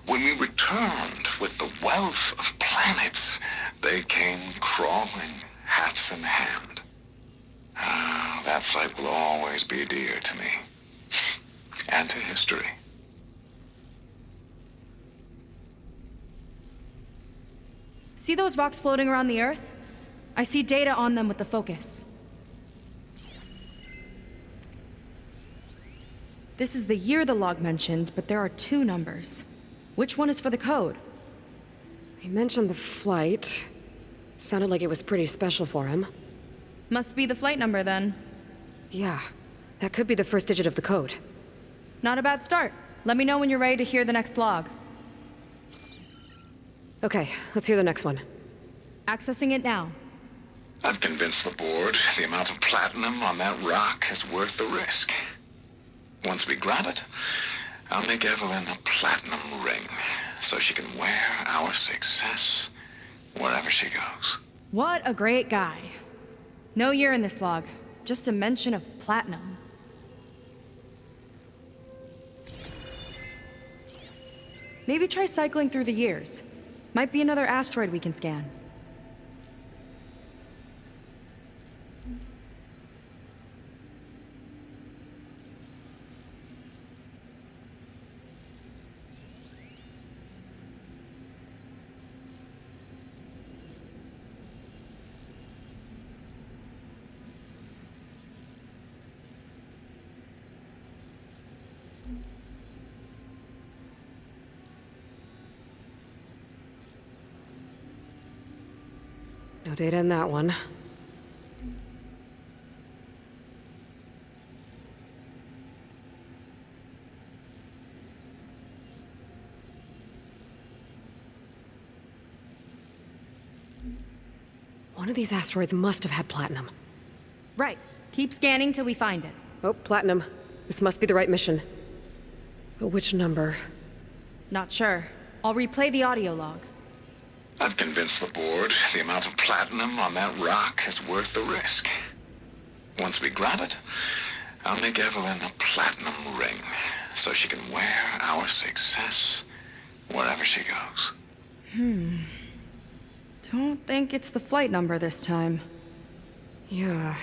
When we returned with the wealth of planets, they came crawling, hats in hand. That fight will always be dear to me. And to history. See those rocks floating around the Earth? I see data on them with the focus. This is the year the log mentioned, but there are 2 numbers. Which one is for the code? He mentioned the flight. Sounded like it was pretty special for him. Must be the flight number, then. Yeah, that could be the first digit of the code. Not a bad start. Let me know when you're ready to hear the next log. Okay, let's hear the next one. Accessing it now. I've convinced the board the amount of platinum on that rock is worth the risk. Once we grab it, I'll make Evelyn a platinum ring, so she can wear our success wherever she goes. What a great guy. No year in this log, just a mention of platinum. Maybe try cycling through the years. Might be another asteroid we can scan. No data in that one. One of these asteroids must have had platinum. Right. Keep scanning till we find it. Oh, platinum. This must be the right mission. But which number? Not sure. I'll replay the audio log. I've convinced the board the amount of platinum on that rock is worth the risk. Once we grab it, I'll make Evelyn a platinum ring, so she can wear our success wherever she goes. Don't think it's the flight number this time. Yeah.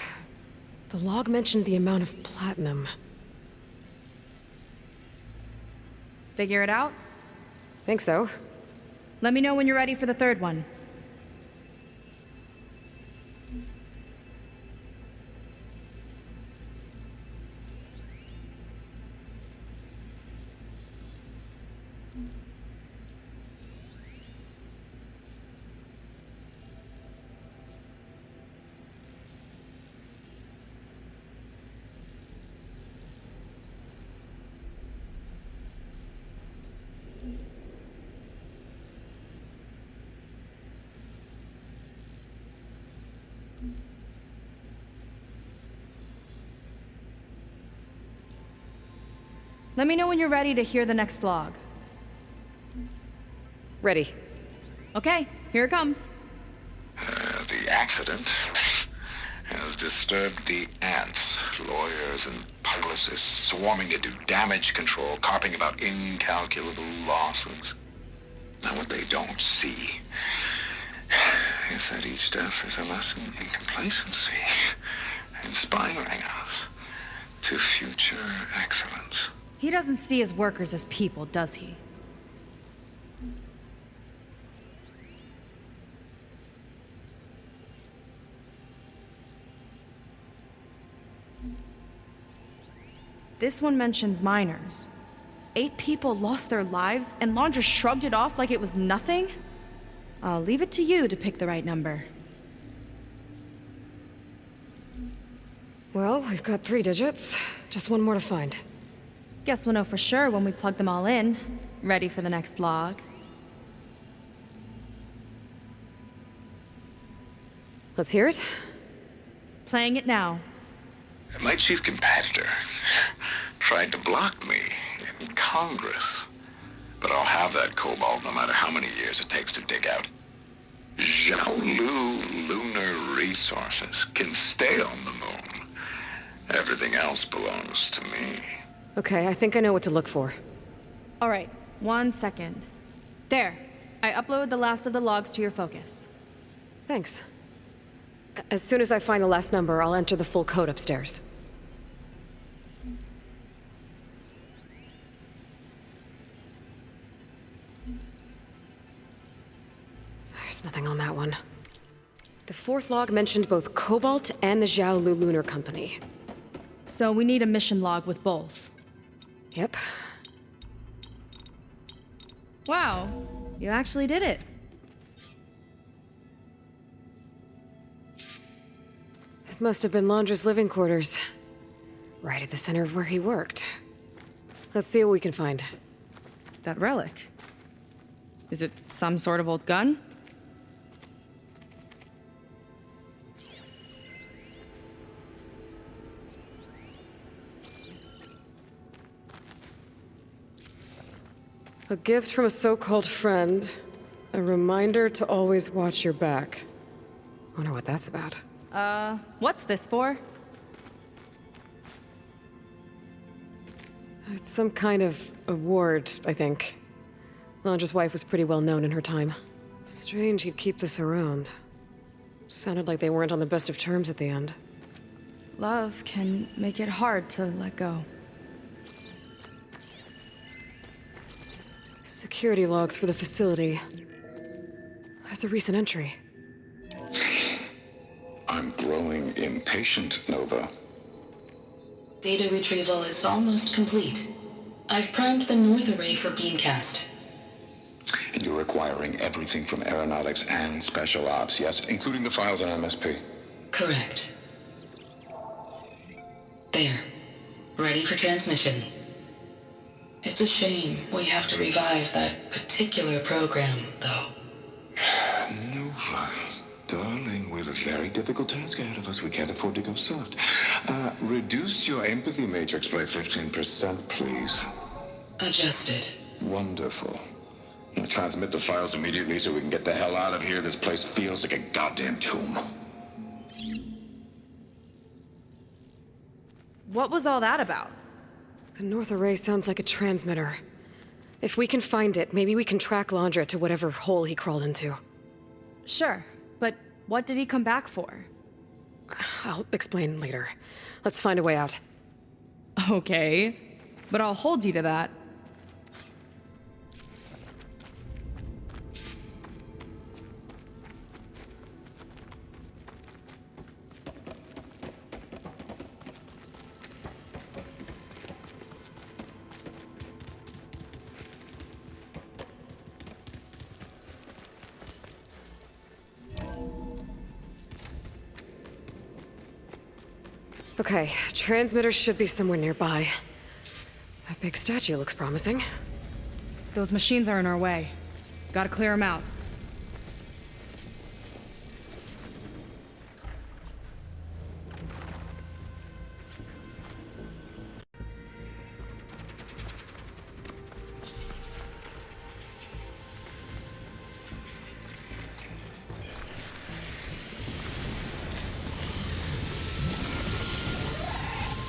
The log mentioned the amount of platinum. Figure it out? Think so. Let me know when you're ready for the third one. Let me know when you're ready to hear the next log. Ready. Okay, here it comes. The accident has disturbed the ants, lawyers and publicists swarming to do damage control, carping about incalculable losses. Now what they don't see is that each death is a lesson in complacency, inspiring us to future excellence. He doesn't see his workers as people, does he? This one mentions miners. 8 people lost their lives, and Laundra shrugged it off like it was nothing? I'll leave it to you to pick the right number. Well, we've got 3 digits. Just one more to find. Guess we'll know for sure when we plug them all in. Ready for the next log. Let's hear it. Playing it now. My chief competitor tried to block me in Congress. But I'll have that cobalt no matter how many years it takes to dig out. Xiaolu lunar resources can stay on the moon. Everything else belongs to me. Okay, I think I know what to look for. All right, 1 second. There. I uploaded the last of the logs to your focus. Thanks. As soon as I find the last number, I'll enter the full code upstairs. There's nothing on that one. The 4th log mentioned both Cobalt and the Xiaolu Lunar Company. So we need a mission log with both. Yep. Wow, you actually did it. This must have been Laundra's living quarters. Right at the center of where he worked. Let's see what we can find. That relic. Is it some sort of old gun? A gift from a so-called friend. A reminder to always watch your back. Wonder what that's about. What's this for? It's some kind of award, I think. Laundra's wife was pretty well known in her time. Strange he'd keep this around. Sounded like they weren't on the best of terms at the end. Love can make it hard to let go. Security logs for the facility. There's a recent entry. I'm growing impatient, Nova. Data retrieval is almost complete. I've primed the North Array for beamcast. And you're acquiring everything from aeronautics and special ops, yes? Including the files on MSP? Correct. There. Ready for transmission. It's a shame we have to revive that particular program, though. Nova, darling, we have a very difficult task ahead of us. We can't afford to go soft. Reduce your empathy matrix by 15%, please. Adjusted. Wonderful. Now transmit the files immediately so we can get the hell out of here. This place feels like a goddamn tomb. What was all that about? The North Array sounds like a transmitter. If we can find it, maybe we can track Laundra to whatever hole he crawled into. Sure, but what did he come back for? I'll explain later. Let's find a way out. Okay, but I'll hold you to that. Okay, transmitter should be somewhere nearby. That big statue looks promising. Those machines are in our way. Gotta clear them out.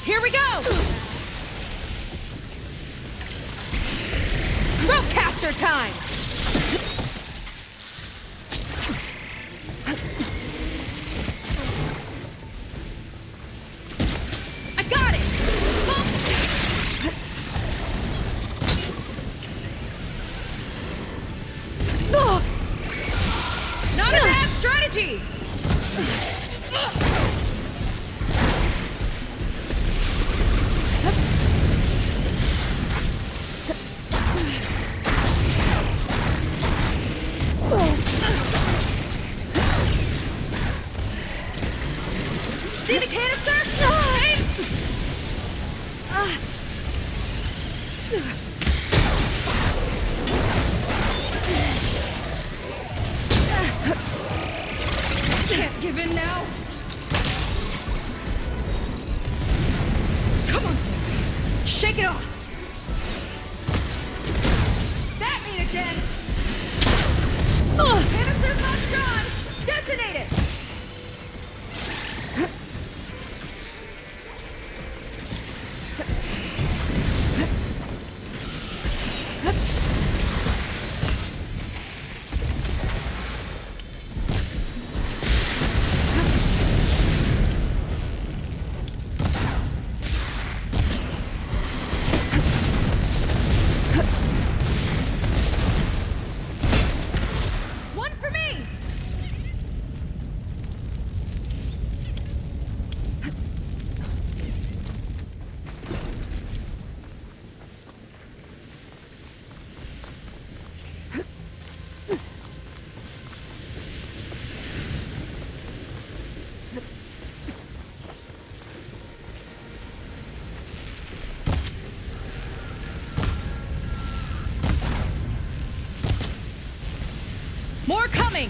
Here we go! Roughcaster time! I got it! Not a bad strategy! See the canister? Can't give in now. Come on, Sam. Shake it off. That mean again. Canister's not gone. Detonate it. More coming!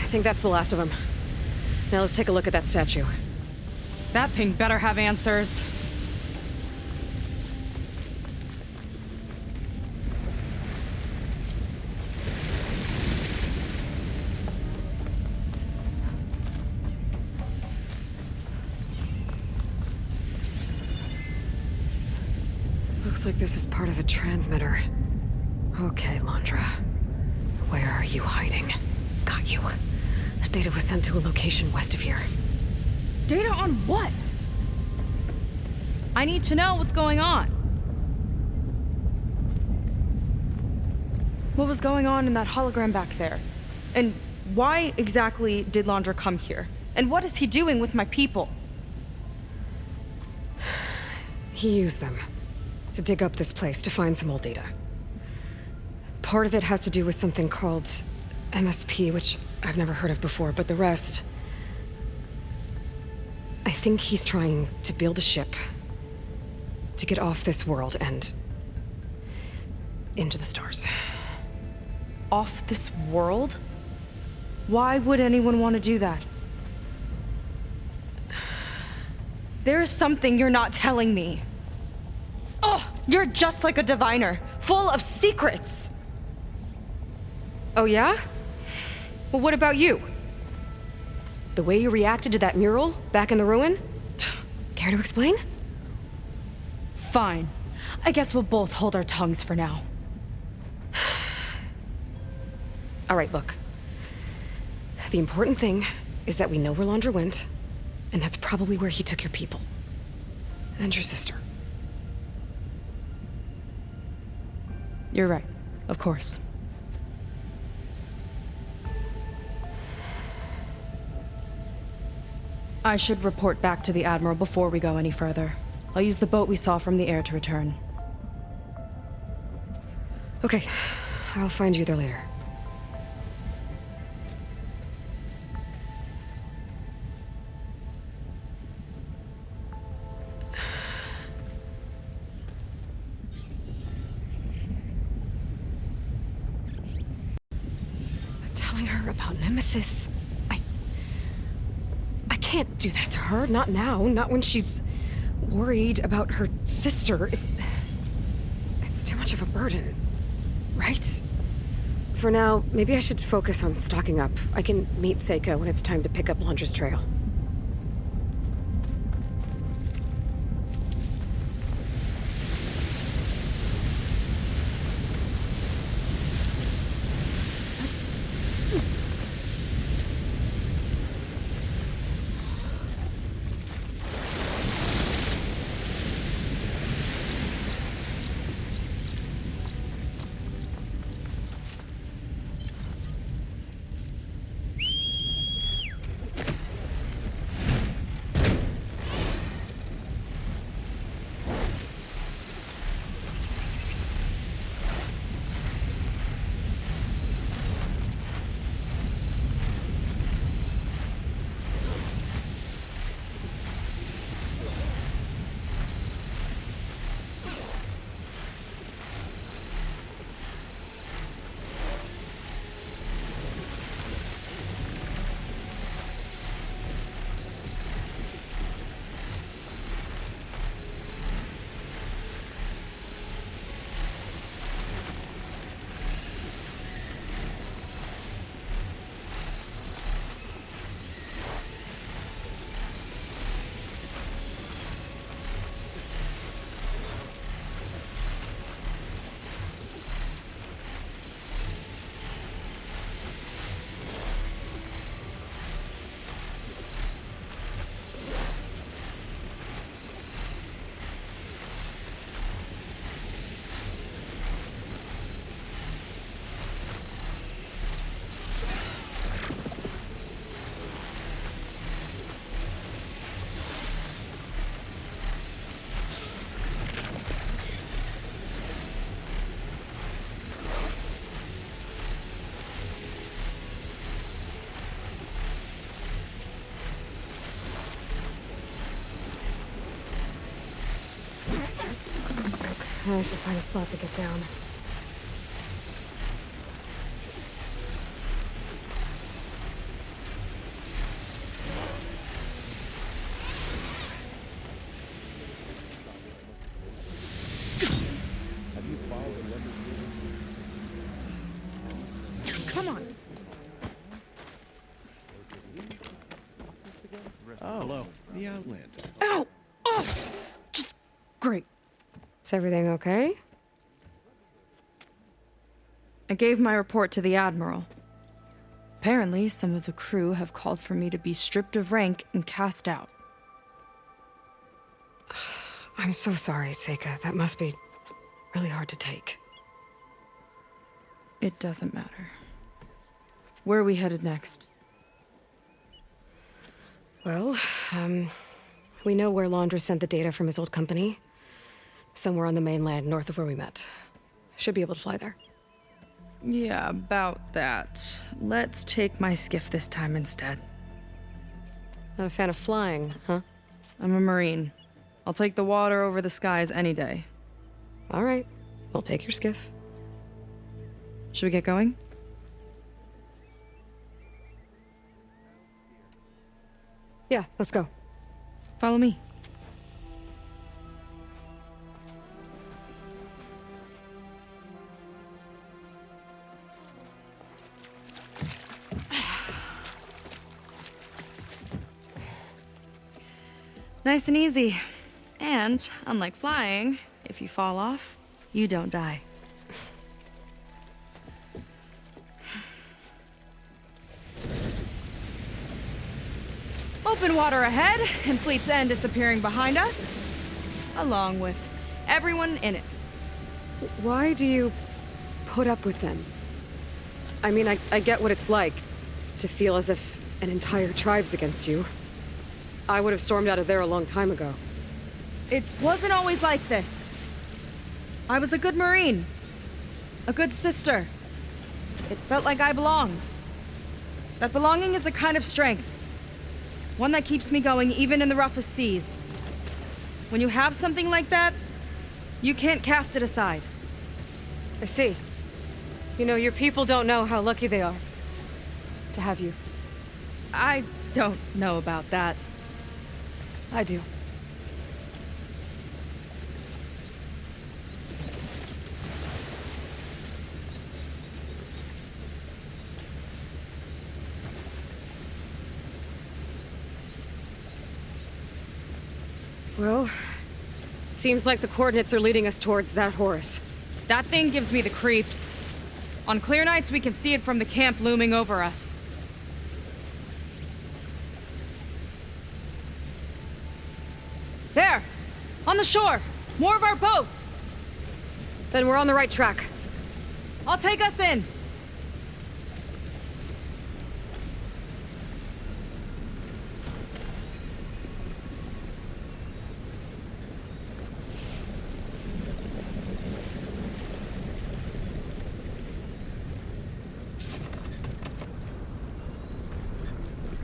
I think that's the last of them. Now let's take a look at that statue. That thing better have answers. Looks like this is part of a transmitter. Okay, Landra. Where are you hiding? Got you. The data was sent to a location west of here. Data on what? I need to know what's going on. What was going on in that hologram back there? And why exactly did Landra come here? And what is he doing with my people? He used them to dig up this place to find some old data. Part of it has to do with something called MSP, which I've never heard of before, but the rest I think he's trying to build a ship to get off this world and into the stars. Off this world? Why would anyone want to do that? There's something you're not telling me. Oh, you're just like a diviner, full of secrets. Oh yeah? Well, what about you? The way you reacted to that mural back in the ruin? Care to explain? Fine. I guess we'll both hold our tongues for now. All right, look. The important thing is that we know where Londra went, and that's probably where he took your people. And your sister. You're right. Of course. I should report back to the Admiral before we go any further. I'll use the boat we saw from the air to return. Okay. I'll find you there later. Telling her about Nemesis. I can't do that to her. Not now. Not when she's worried about her sister. It's too much of a burden. Right? For now, maybe I should focus on stocking up. I can meet Seika when it's time to pick up Londra's trail. I should find a spot to get down. Come on. Oh, hello. The Outlander. Ow! Oh! Just great. Is everything okay? I gave my report to the Admiral. Apparently, some of the crew have called for me to be stripped of rank and cast out. I'm so sorry, Seika. That must be really hard to take. It doesn't matter. Where are we headed next? Well, we know where Londra sent the data from his old company. Somewhere on the mainland, north of where we met. Should be able to fly there. Yeah, about that. Let's take my skiff this time instead. Not a fan of flying, huh? I'm a Marine. I'll take the water over the skies any day. All right. I'll take your skiff. Should we get going? Yeah, let's go. Follow me. Nice and easy. And, unlike flying, if you fall off, you don't die. Open water ahead, and Fleet's End disappearing behind us, along with everyone in it. Why do you put up with them? I mean, I get what it's like to feel as if an entire tribe's against you. I would have stormed out of there a long time ago. It wasn't always like this. I was a good Marine. A good sister. It felt like I belonged. That belonging is a kind of strength. One that keeps me going even in the roughest seas. When you have something like that, you can't cast it aside. I see. You know, your people don't know how lucky they are to have you. I don't know about that. I do. Well, seems like the coordinates are leading us towards that Horus. That thing gives me the creeps. On clear nights, we can see it from the camp looming over us. There! On the shore! More of our boats! Then we're on the right track. I'll take us in!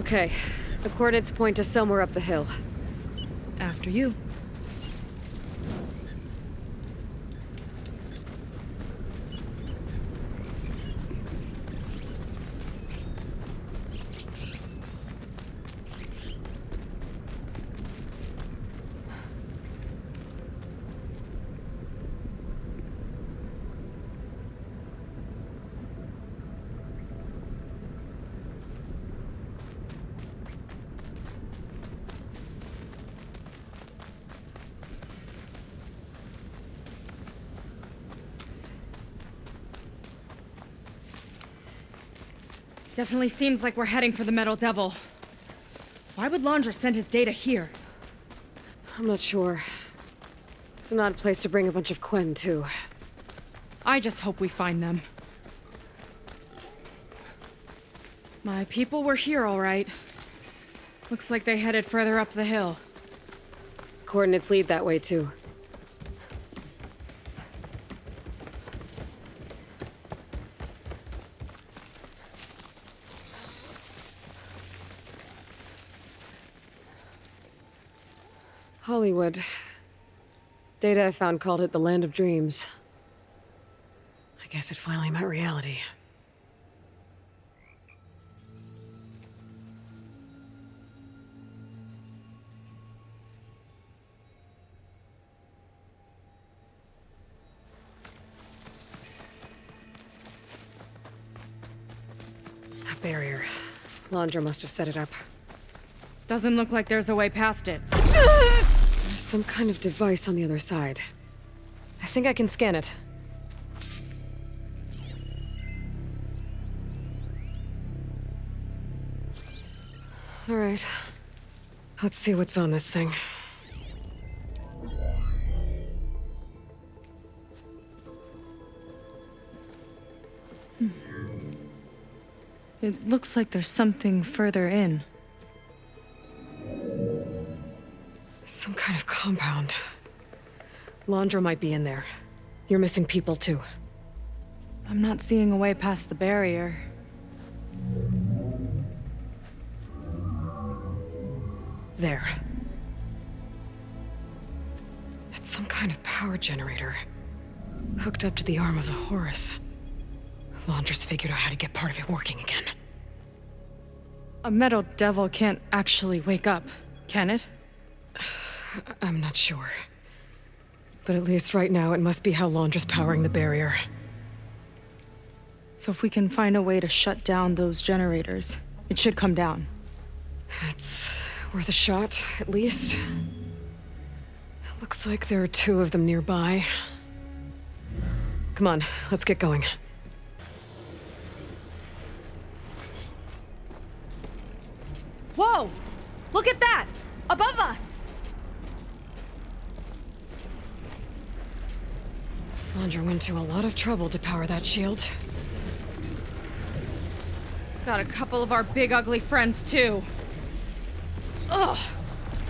Okay, the coordinates point to somewhere up the hill. After you. Definitely seems like we're heading for the Metal Devil. Why would Landra send his data here? I'm not sure. It's an odd place to bring a bunch of Quen, too. I just hope we find them. My people were here, all right. Looks like they headed further up the hill. Coordinates lead that way, too. Hollywood. Data I found called it the Land of Dreams. I guess it finally met reality. That barrier. Landra must have set it up. Doesn't look like there's a way past it. There's some kind of device on the other side. I think I can scan it. All right. Let's see what's on this thing. It looks like there's something further in. Some kind of compound. Landra might be in there. You're missing people, too. I'm not seeing a way past the barrier. There. Some kind of power generator. Hooked up to the arm of the Horus. Laundress figured out how to get part of it working again. A metal devil can't actually wake up, can it? I'm not sure. But at least right now it must be how Laundra's powering the barrier. So if we can find a way to shut down those generators, it should come down. It's worth a shot, at least. Looks like there are 2 of them nearby. Come on, let's get going. Whoa! Look at that! Above us! Laundra went to a lot of trouble to power that shield. Got a couple of our big ugly friends, too. Ugh!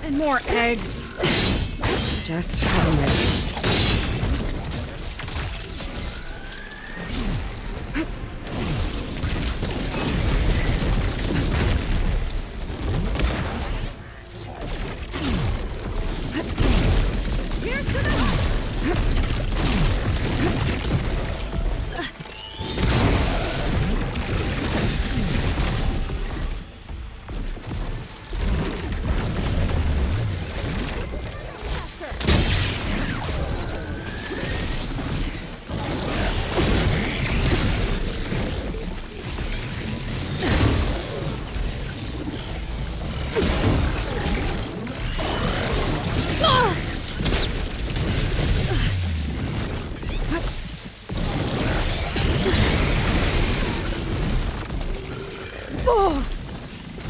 And more eggs. Just have a minute.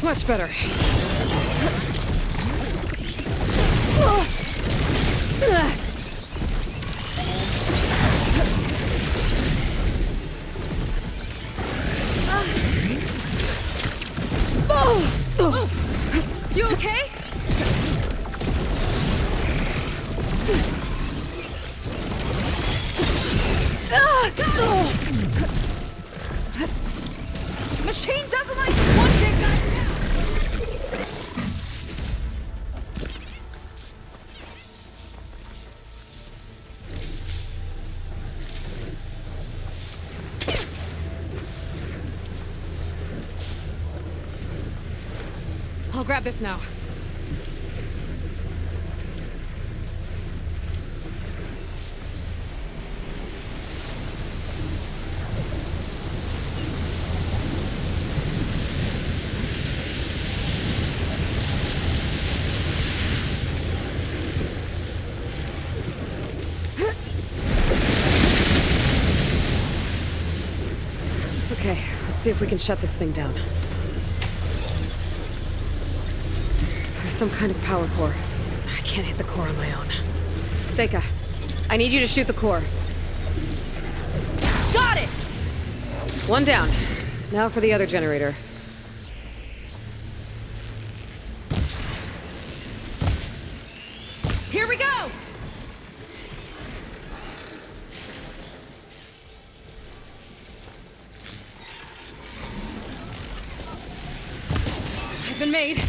Much better. You okay? Machine doesn't like one big guy down. I'll grab this now. Okay, let's see if we can shut this thing down. There's some kind of power core. I can't hit the core on my own. Seika, I need you to shoot the core. Got it! One down. Now for the other generator. Here we go! I've been made.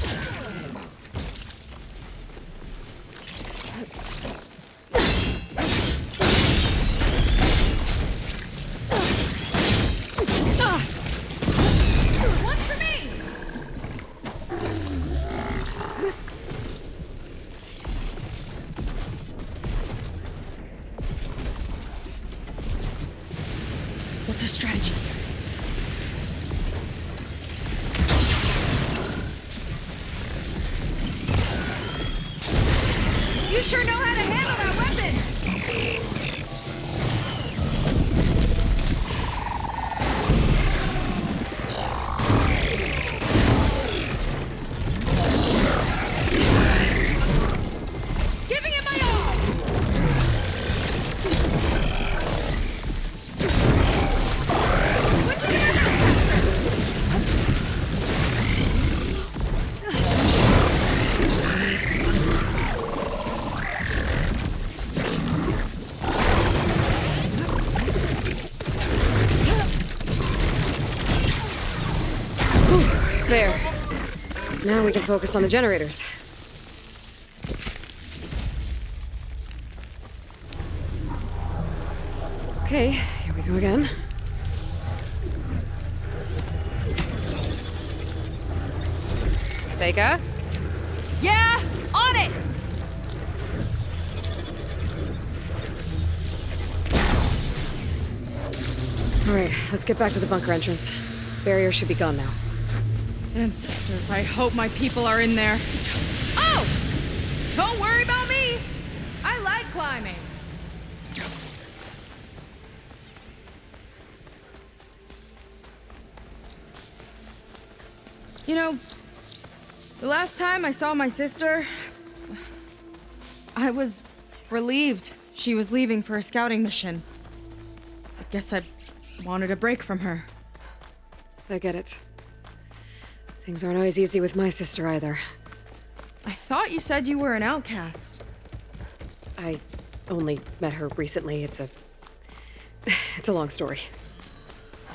One for me! What's our strategy here? You sure know how to handle that weapon! Giving it my all! What you gonna do? There. Now we can focus on the generators. Okay, here we go again. Sega? Yeah, on it! Alright, let's get back to the bunker entrance. Barrier should be gone now. Ancestors, I hope my people are in there. Oh! Don't worry about me! I like climbing. You know, the last time I saw my sister, I was relieved she was leaving for a scouting mission. I guess I wanted a break from her. I get it. Things aren't always easy with my sister either. I thought you said you were an outcast. I only met her recently. It's a long story.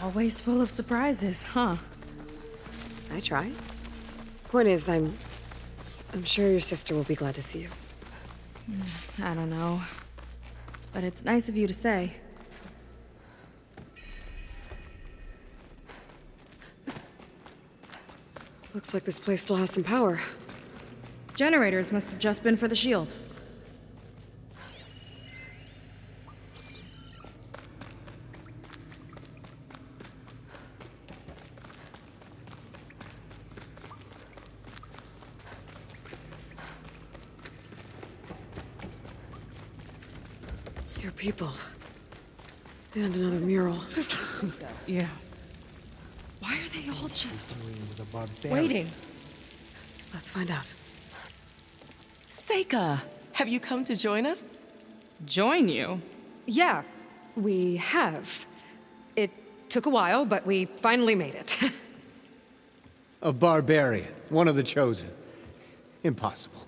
Always full of surprises, huh? I try. Point is, I'm sure your sister will be glad to see you. I don't know. But it's nice of you to say. Looks like this place still has some power. Generators must have just been for the shield. Your people. And another mural. Yeah. Why are they all just waiting? Let's find out. Seika, have you come to join us? Join you? Yeah, we have. It took a while, but we finally made it. A barbarian, one of the chosen. Impossible.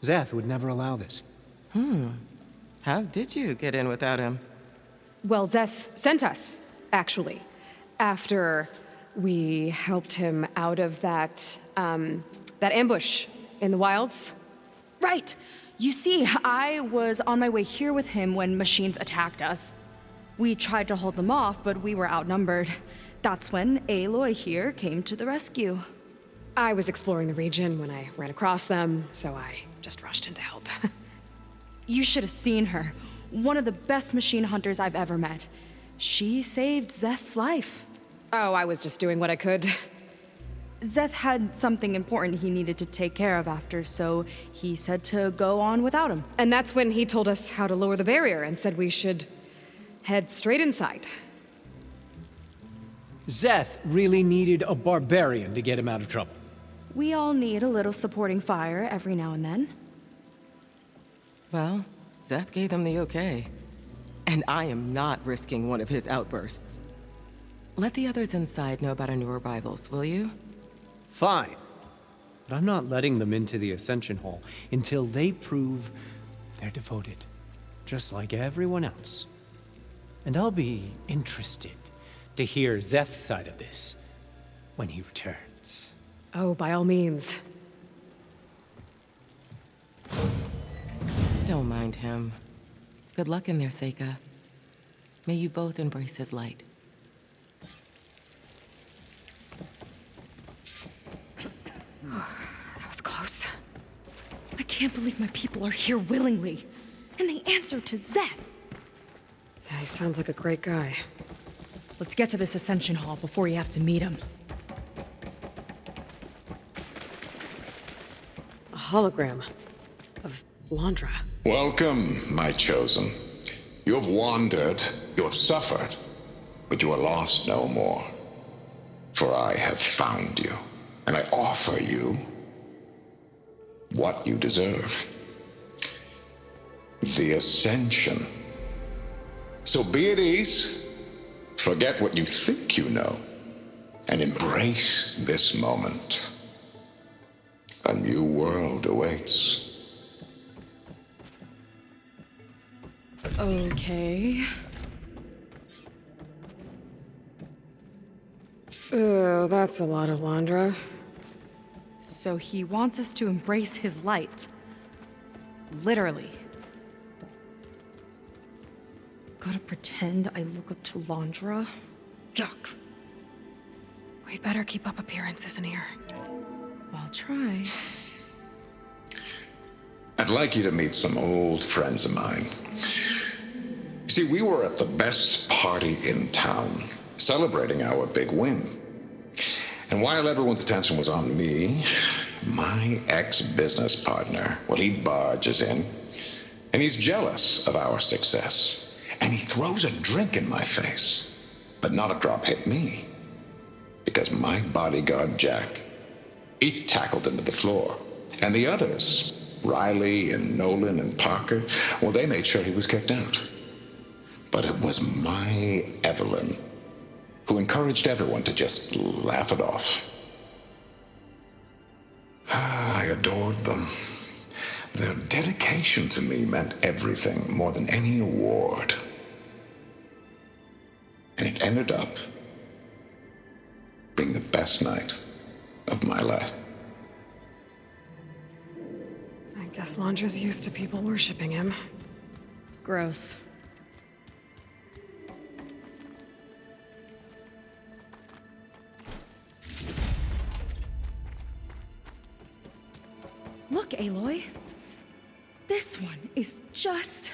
Zeth would never allow this. How did you get in without him? Well, Zeth sent us, actually. After we helped him out of that ambush in the wilds. Right! You see, I was on my way here with him when machines attacked us. We tried to hold them off, but we were outnumbered. That's when Aloy here came to the rescue. I was exploring the region when I ran across them, so I just rushed in to help. You should have seen her. One of the best machine hunters I've ever met. She saved Zeth's life. Oh, I was just doing what I could. Zeth had something important he needed to take care of after, so he said to go on without him. And that's when he told us how to lower the barrier and said we should head straight inside. Zeth really needed a barbarian to get him out of trouble. We all need a little supporting fire every now and then. Well, Zeth gave them the okay. And I am not risking one of his outbursts. Let the others inside know about our new arrivals, will you? Fine. But I'm not letting them into the Ascension Hall until they prove they're devoted, just like everyone else. And I'll be interested to hear Zeth's side of this when he returns. Oh, by all means. Don't mind him. Good luck in there, Seika. May you both embrace his light. That was close. I can't believe my people are here willingly. And they answered to Zeth. Yeah, he sounds like a great guy. Let's get to this Ascension Hall before you have to meet him. A hologram of Landra. Welcome, my chosen. You have wandered, you have suffered, but you are lost no more. For I have found you, and I offer you what you deserve. The Ascension. So be at ease, forget what you think you know, and embrace this moment. A new world awaits. Okay. Oh, that's a lot of Landra. So he wants us to embrace his light. Literally. Gotta pretend I look up to Londra? Yuck. We'd better keep up appearances in here. I'll try. I'd like you to meet some old friends of mine. You see, we were at the best party in town, celebrating our big win. And while everyone's attention was on me, my ex-business partner, well, he barges in, and he's jealous of our success. And he throws a drink in my face, but not a drop hit me. Because my bodyguard, Jack, he tackled him to the floor. And the others, Riley and Nolan and Parker, well, they made sure he was kicked out. But it was my Evelyn who encouraged everyone to just laugh it off. I adored them. Their dedication to me meant everything, more than any award. And it ended up being the best night of my life. I guess Londra's used to people worshipping him. Gross. Look, Aloy. This one is just...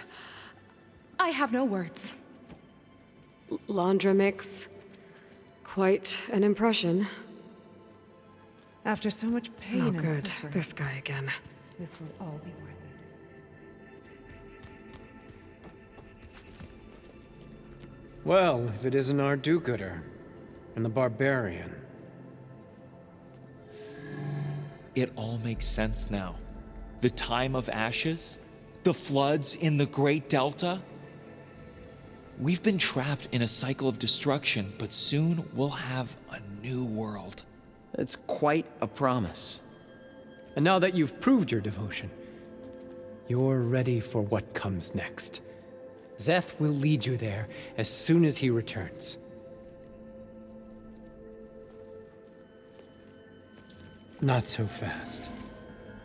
I have no words. Londra makes quite an impression. After so much pain Oh, and good. suffering, This guy again. this will all be worth it. Well, if it isn't our do-gooder and the barbarian. It all makes sense now. The time of ashes, the floods in the Great Delta. We've been trapped in a cycle of destruction, but soon we'll have a new world. It's quite a promise. And now that you've proved your devotion, you're ready for what comes next. Szeth will lead you there as soon as he returns. Not so fast.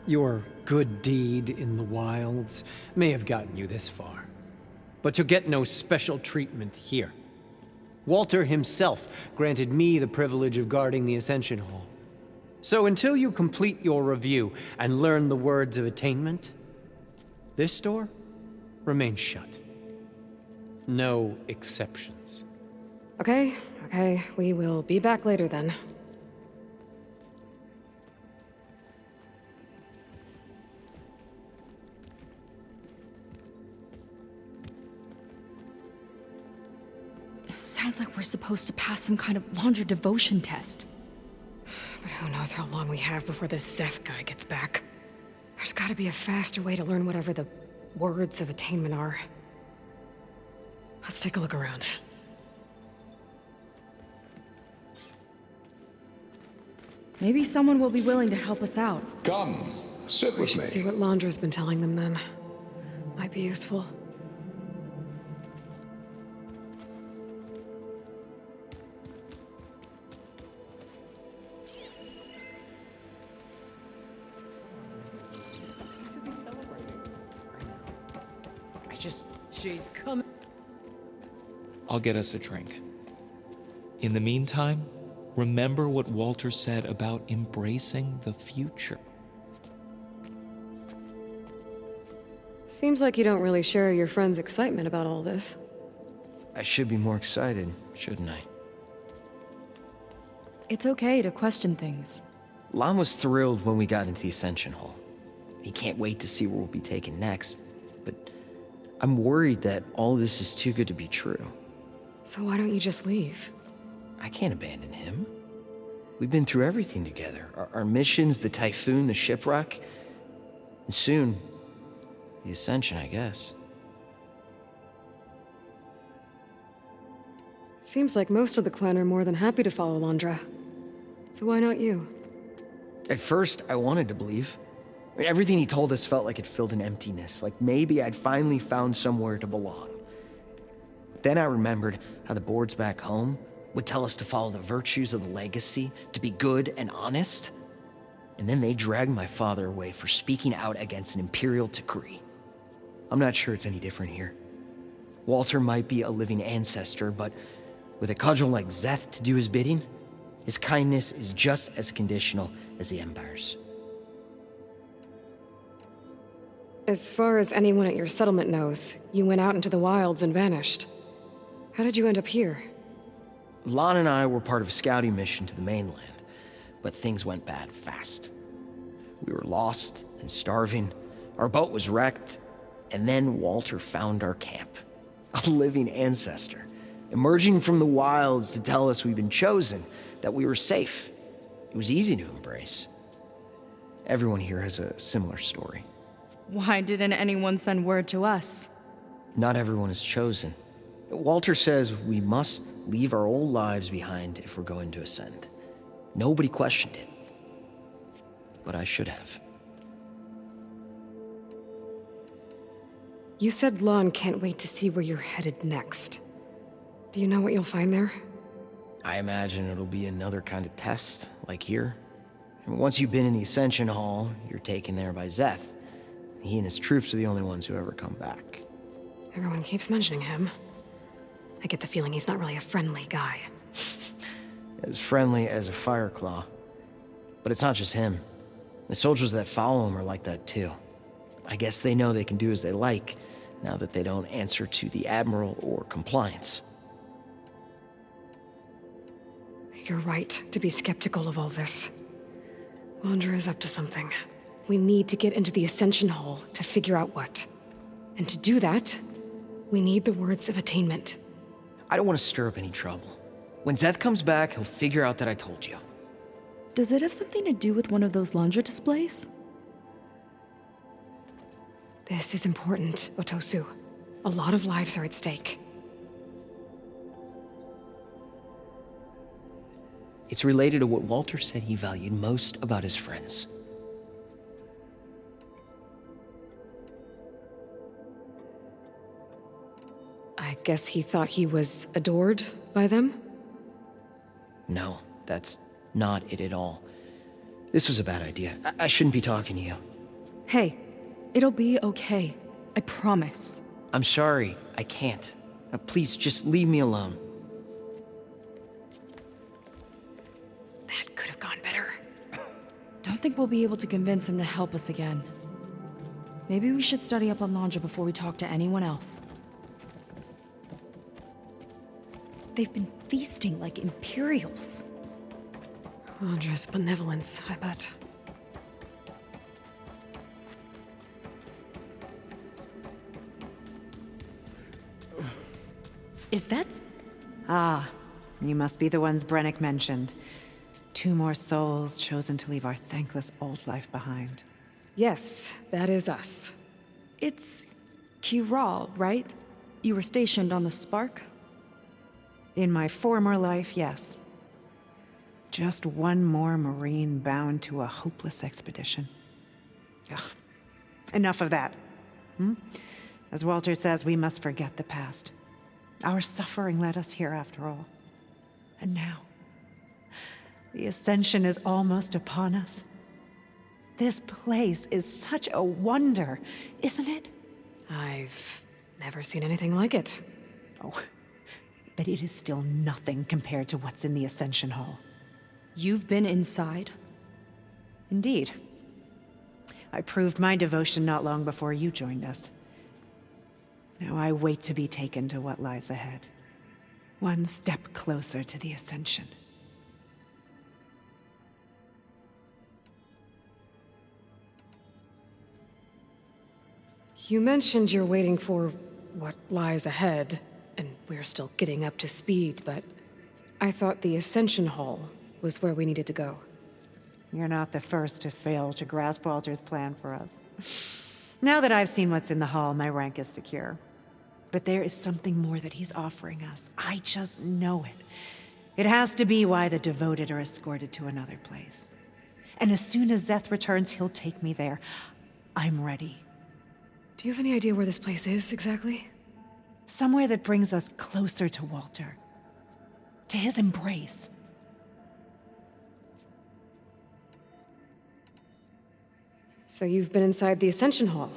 Your good deed in the wilds may have gotten you this far, but you'll get no special treatment here. Walter himself granted me the privilege of guarding the Ascension Hall. So until you complete your review and learn the words of attainment, this door remains shut. No exceptions. Okay, we will be back later then. Sounds like we're supposed to pass some kind of Londra devotion test. But who knows how long we have before this Szeth guy gets back. There's gotta be a faster way to learn whatever the words of attainment are. Let's take a look around. Maybe someone will be willing to help us out. Come, sit We with should me. see what Londra's been telling them then. Might be useful. She's coming. I'll get us a drink. In the meantime, remember what Walter said about embracing the future. Seems like you don't really share your friend's excitement about all this. I should be more excited, shouldn't I? It's okay to question things. Lon was thrilled when we got into the Ascension Hall. He can't wait to see where we'll be taken next, but I'm worried that all this is too good to be true. So why don't you just leave? I can't abandon him. We've been through everything together. Our missions, the Typhoon, the shipwreck, and soon, the Ascension, I guess. Seems like most of the Quen are more than happy to follow Londra. So why not you? At first, I wanted to believe. I mean, everything he told us felt like it filled an emptiness, like maybe I'd finally found somewhere to belong. Then I remembered how the boards back home would tell us to follow the virtues of the legacy, to be good and honest. And then they dragged my father away for speaking out against an imperial decree. I'm not sure it's any different here. Walter might be a living ancestor, but with a cudgel like Szeth to do his bidding, his kindness is just as conditional as the Empire's. As far as anyone at your settlement knows, you went out into the wilds and vanished. How did you end up here? Lon and I were part of a scouting mission to the mainland, but things went bad fast. We were lost and starving, our boat was wrecked, and then Walter found our camp. A living ancestor, emerging from the wilds to tell us we'd been chosen, that we were safe. It was easy to embrace. Everyone here has a similar story. Why didn't anyone send word to us? Not everyone is chosen. Walter says we must leave our old lives behind if we're going to ascend. Nobody questioned it. But I should have. You said Lon can't wait to see where you're headed next. Do you know what you'll find there? I imagine it'll be another kind of test, like here. And once you've been in the Ascension Hall, you're taken there by Szeth. He and his troops are the only ones who ever come back. Everyone keeps mentioning him. I get the feeling he's not really a friendly guy. As friendly as a Fireclaw. But it's not just him. The soldiers that follow him are like that too. I guess they know they can do as they like, now that they don't answer to the Admiral or Compliance. You're right to be skeptical of all this. Wander is up to something. We need to get into the Ascension Hall to figure out what. And to do that, we need the words of attainment. I don't want to stir up any trouble. When Szeth comes back, he'll figure out that I told you. Does it have something to do with one of those laundry displays? This is important, Otosu. A lot of lives are at stake. It's related to what Walter said he valued most about his friends. I guess he thought he was adored by them? No, that's not it at all. This was a bad idea. I shouldn't be talking to you. Hey, it'll be okay. I promise. I'm sorry, I can't. Now, please, just leave me alone. That could have gone better. Don't think we'll be able to convince him to help us again. Maybe we should study up on Landra before we talk to anyone else. They've been feasting like Imperials. Landra's benevolence, I bet. Is that... Ah, you must be the ones Brennick mentioned. 2 more souls chosen to leave our thankless old life behind. Yes, that is us. It's Kiral, right? You were stationed on the Spark? In my former life, yes. Just one more Marine bound to a hopeless expedition. Ugh. Enough of that. As Walter says, we must forget the past. Our suffering led us here after all. And now, the Ascension is almost upon us. This place is such a wonder, isn't it? I've never seen anything like it. Oh, but it is still nothing compared to what's in the Ascension Hall. You've been inside? Indeed. I proved my devotion not long before you joined us. Now I wait to be taken to what lies ahead. One step closer to the Ascension. You mentioned you're waiting for what lies ahead, and we're still getting up to speed, but I thought the Ascension Hall was where we needed to go. You're not the first to fail to grasp Walter's plan for us. Now that I've seen what's in the hall, my rank is secure. But there is something more that he's offering us. I just know it. It has to be why the devoted are escorted to another place. And as soon as Szeth returns, he'll take me there. I'm ready. Do you have any idea where this place is, exactly? Somewhere that brings us closer to Walter. To his embrace. So you've been inside the Ascension Hall.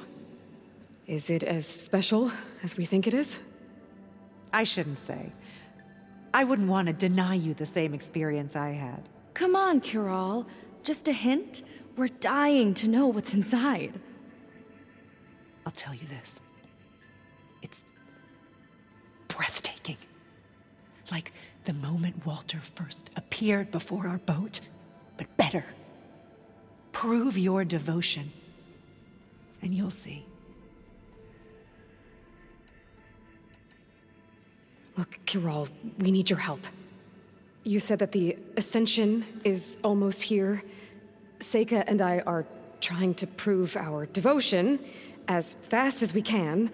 Is it as special as we think it is? I shouldn't say. I wouldn't want to deny you the same experience I had. Come on, Kiral. Just a hint? We're dying to know what's inside. I'll tell you this. It's breathtaking. Like the moment Walter first appeared before our boat, but better. Prove your devotion, and you'll see. Look, Kiral, we need your help. You said that the Ascension is almost here. Seika and I are trying to prove our devotion as fast as we can.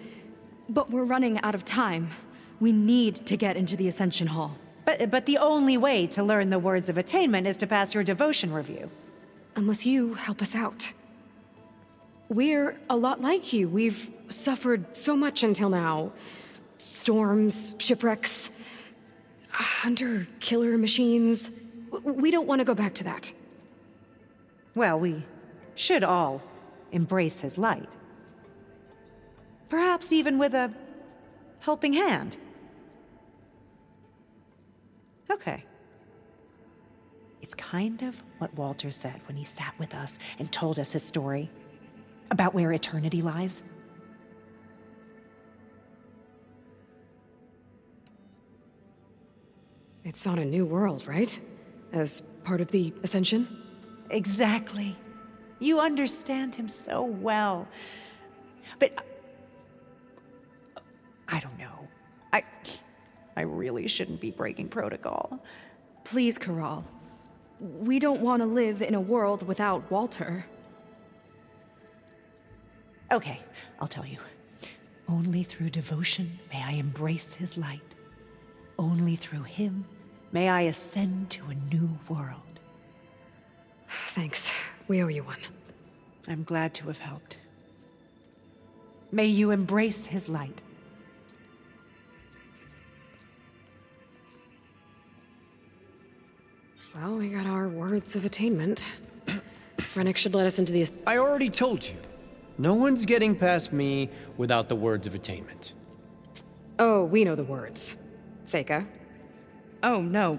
But we're running out of time. We need to get into the Ascension Hall. But the only way to learn the words of attainment is to pass your devotion review. Unless you help us out. We're a lot like you. We've suffered so much until now. Storms, shipwrecks, hunter-killer machines. We don't want to go back to that. Well, we should all embrace his light. Perhaps even with a helping hand. Okay. It's kind of what Walter said when he sat with us and told us his story about where eternity lies. It's on a new world, right? As part of the Ascension? Exactly. You understand him so well. But I don't know. I really shouldn't be breaking protocol. Please, Kiral. We don't want to live in a world without Walter. Okay, I'll tell you. Only through devotion may I embrace his light. Only through him may I ascend to a new world. Thanks. We owe you one. I'm glad to have helped. May you embrace his light. Well, we got our words of attainment. Rennick should let us into the... I already told you. No one's getting past me without the words of attainment. Oh, we know the words. Seika. Oh, no.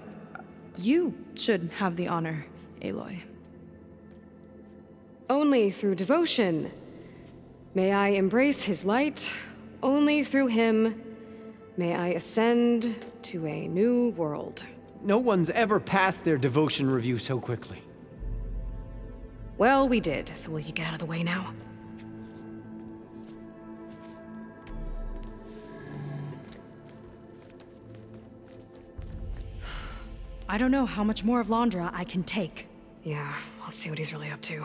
You should have the honor, Aloy. Only through devotion may I embrace his light. Only through him may I ascend to a new world. No one's ever passed their devotion review so quickly. Well, we did, so will you get out of the way now? I don't know how much more of Londra I can take. Yeah, let's see what he's really up to.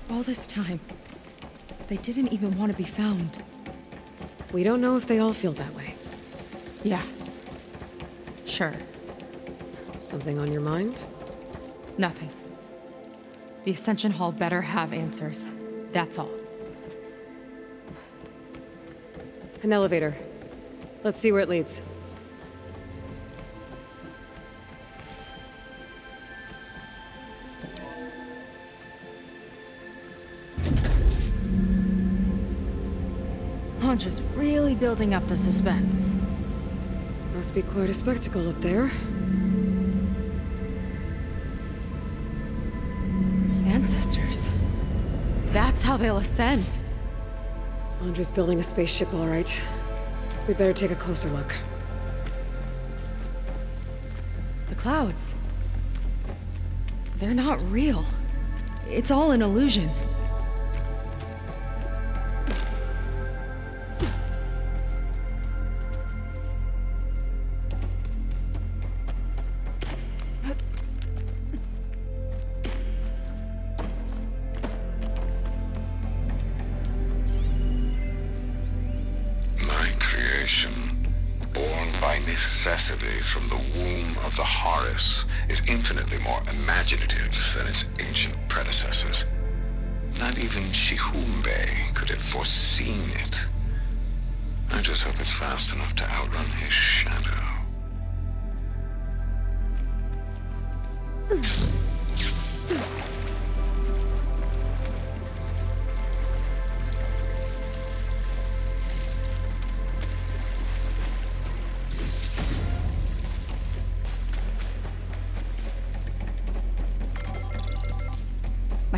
All this time, they didn't even want to be found. We don't know if they all feel that way. Yeah. Sure. Something on your mind? Nothing. The Ascension Hall better have answers. That's all. An elevator. Let's see where it leads. Londra's really building up the suspense. Must be quite a spectacle up there. Ancestors. That's how they'll ascend. Londra's building a spaceship, all right. We'd better take a closer look. The clouds. They're not real. It's all an illusion. Necessity from the womb of the Horus is infinitely more imaginative than its ancient predecessors. Not even Chihumbe could have foreseen it. I just hope it's fast enough to outrun his shadow.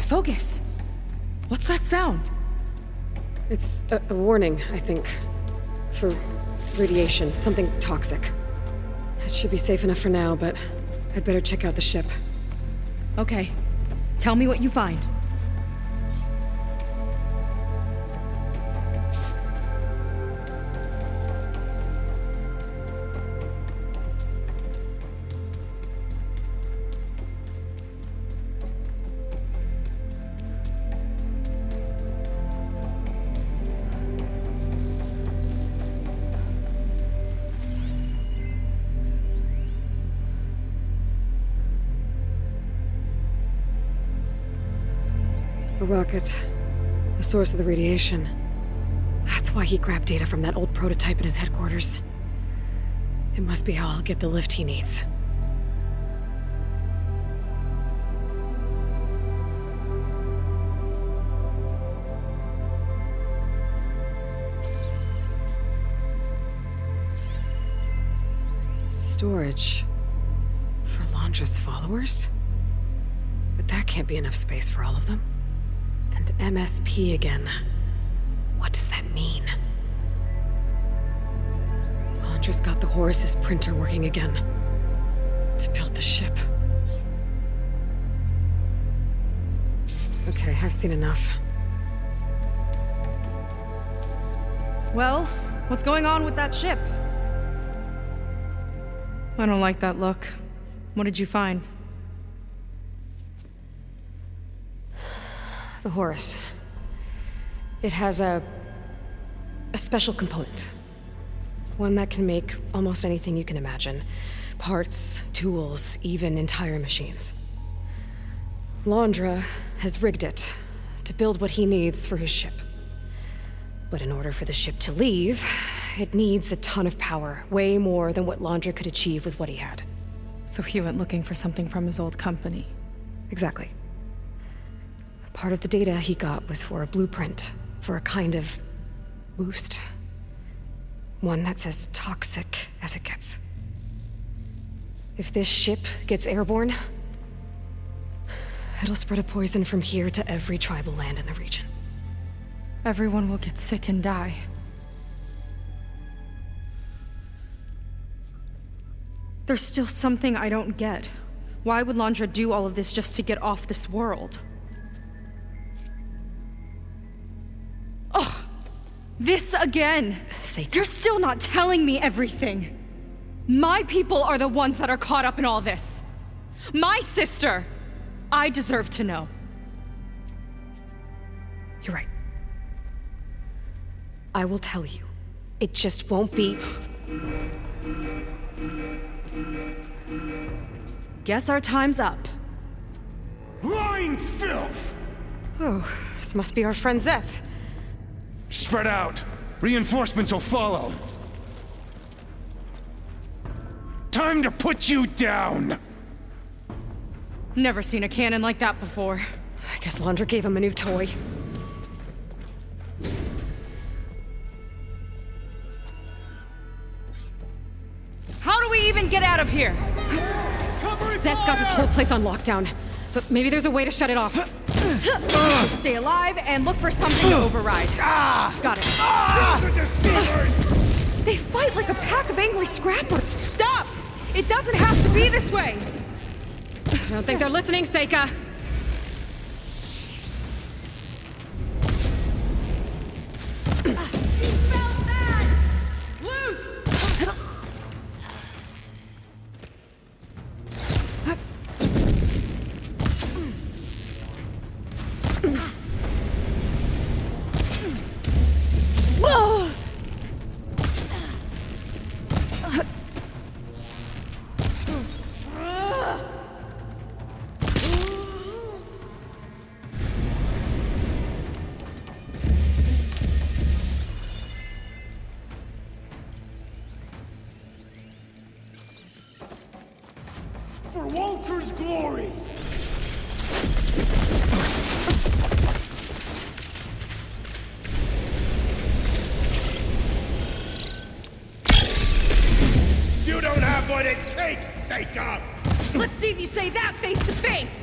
focus. What's that sound? It's a warning, I think. For radiation, something toxic. It should be safe enough for now, but I'd better check out the ship. Okay. Tell me what you find. A rocket. The source of the radiation. That's why he grabbed data from that old prototype in his headquarters. It must be how I'll get the lift he needs. Storage. For Londra's followers? But that can't be enough space for all of them. And MSP again. What does that mean? Londra's got the Horus's printer working again. To build the ship. Okay, I've seen enough. Well, what's going on with that ship? I don't like that look. What did you find? The Horus. It has a special component. One that can make almost anything you can imagine. Parts, tools, even entire machines. Londra has rigged it to build what he needs for his ship. But in order for the ship to leave, it needs a ton of power, way more than what Londra could achieve with what he had. So he went looking for something from his old company. Exactly. Part of the data he got was for a blueprint, for a kind of boost. One that's as toxic as it gets. If this ship gets airborne, it'll spread a poison from here to every tribal land in the region. Everyone will get sick and die. There's still something I don't get. Why would Londra do all of this just to get off this world? Oh, this again! You're still not telling me everything! My people are the ones that are caught up in all this! My sister! I deserve to know. You're right. I will tell you. It just won't be... Guess our time's up. Lying filth! Oh, this must be our friend Zeth. Spread out. Reinforcements will follow. Time to put you down! Never seen a cannon like that before. I guess Londra gave him a new toy. How do we even get out of here? Zeth's got this whole place on lockdown, but maybe there's a way to shut it off. Stay alive and look for something to override. Got it. They fight like a pack of angry scrappers. Stop! It doesn't have to be this way! I don't think they're listening, Seika. For Walter's glory! You don't have what it takes, Seika! Let's see if you say that face to face!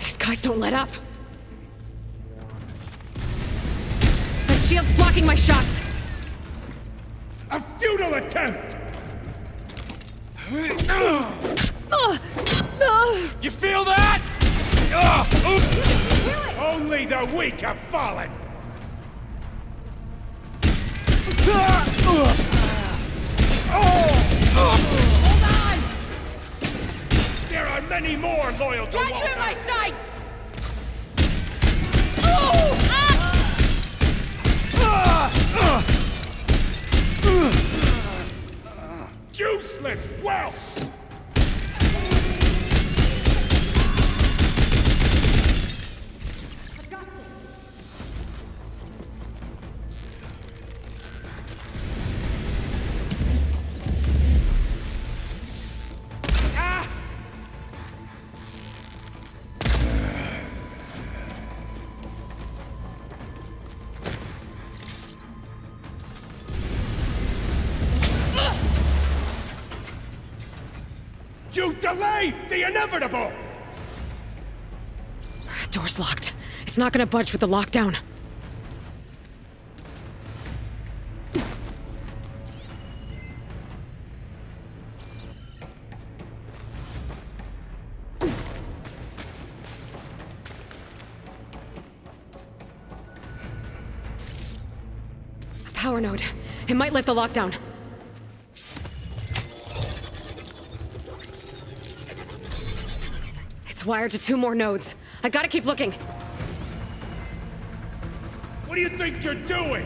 These guys don't let up. That shield's blocking my shots. A futile attempt! You feel that? Only the weak have fallen! Hold on! There are many more loyal to Got you Walter! in my sights! Useless whelps! You delayed the inevitable! Door's locked. It's not gonna budge with the lockdown. A power node. It might lift the lockdown. It's wired to 2 more nodes. I gotta keep looking. What do you think you're doing?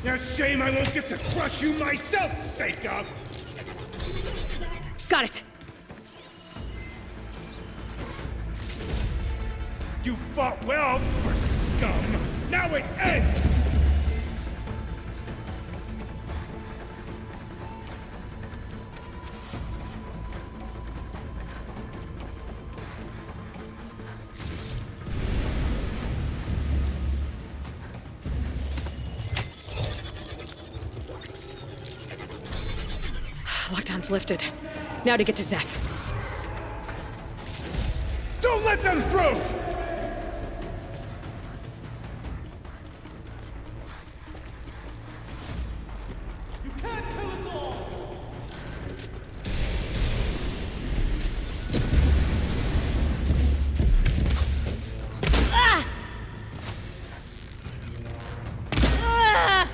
A shame I won't get to crush you myself, Seika! Got it! You fought well for scum! Now it ends! Lockdown's lifted. Now to get to Zeth. Don't let them through! You can't kill us all!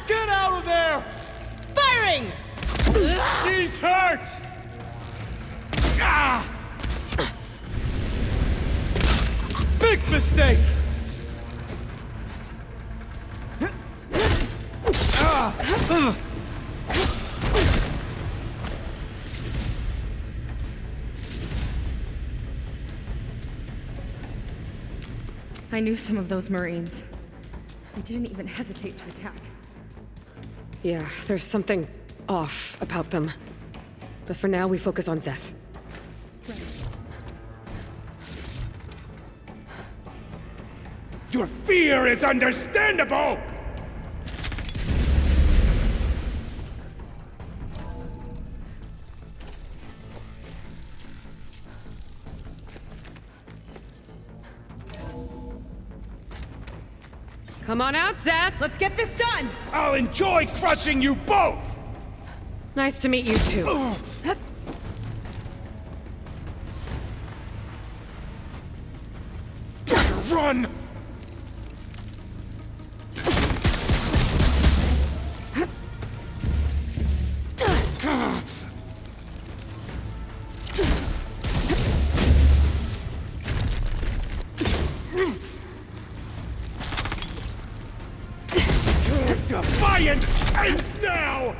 Get out of there! Firing! She's hurt! Ah! Big mistake! I knew some of those Marines. They didn't even hesitate to attack. Yeah, there's something off about them. But for now, we focus on Zeth. Your fear is understandable! Come on out, Zeth! Let's get this done! I'll enjoy crushing you both! Nice to meet you too. Run! Defiance ends now!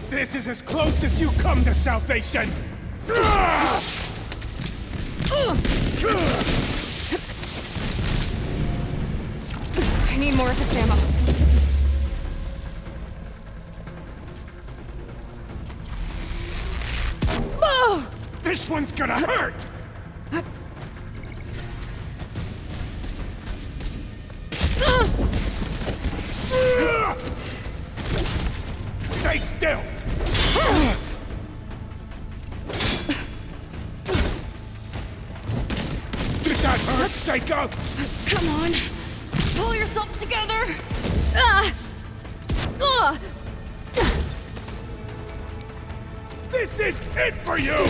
This is as close as you come to salvation! I need more of this ammo. This one's gonna hurt! Stay still! Did that hurt, Seiko? Come on. Pull yourself together. This is it for you!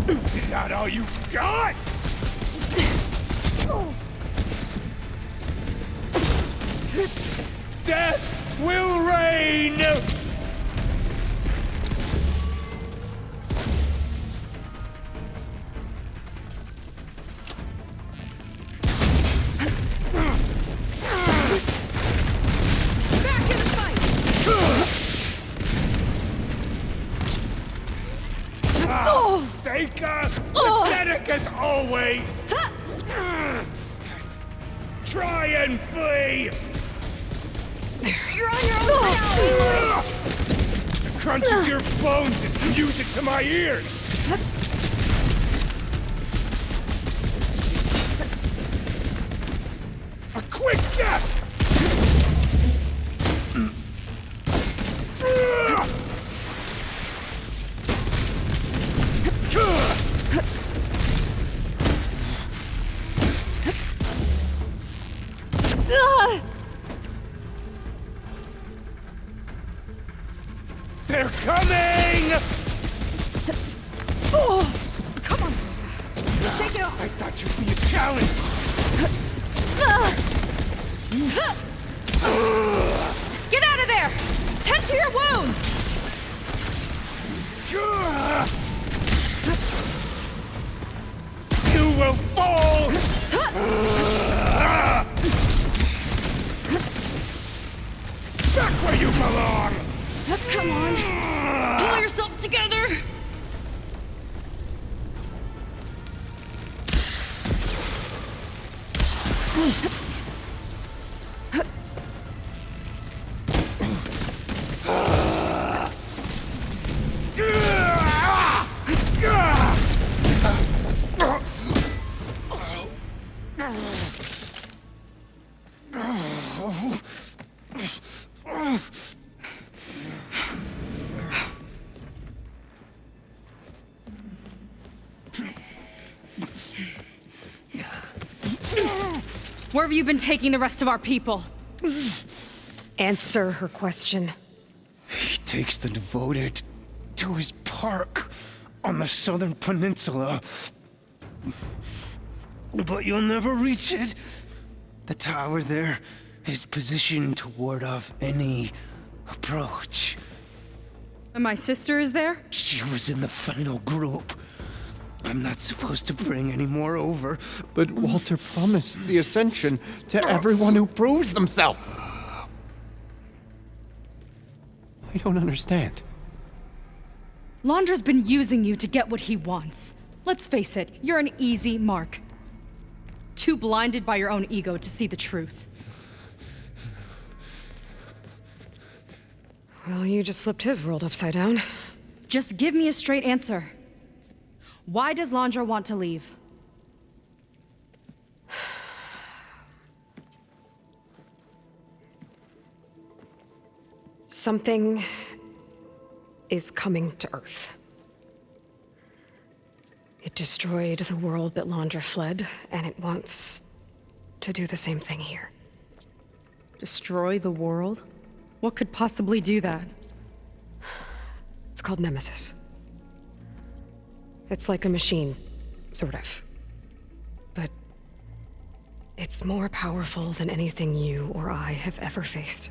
Is that all you got? Death will reign! Back in the fight! Seika! Pathetic as always! Try and flee! You're on your own now! The crunch of your bones is music to my ears! A quick death! They're coming! Come on. Shake it off. I thought you'd be a challenge! Get out of there! Tend to your wounds! You will fall! Back where you belong! Come on! Pull yourself together! Where have you been taking the rest of our people? Answer her question. He takes the devoted to his park on the southern peninsula. But you'll never reach it. The tower there is positioned to ward off any approach. And my sister is there? She was in the final group. I'm not supposed to bring any more over. But Walter promised the Ascension to everyone who proves themselves. I don't understand. Londra's been using you to get what he wants. Let's face it, you're an easy mark. Too blinded by your own ego to see the truth. Well, you just flipped his world upside down. Just give me a straight answer. Why does Londra want to leave? Something is coming to Earth. It destroyed the world that Londra fled, and it wants to do the same thing here. Destroy the world? What could possibly do that? It's called Nemesis. It's like a machine, sort of. But it's more powerful than anything you or I have ever faced.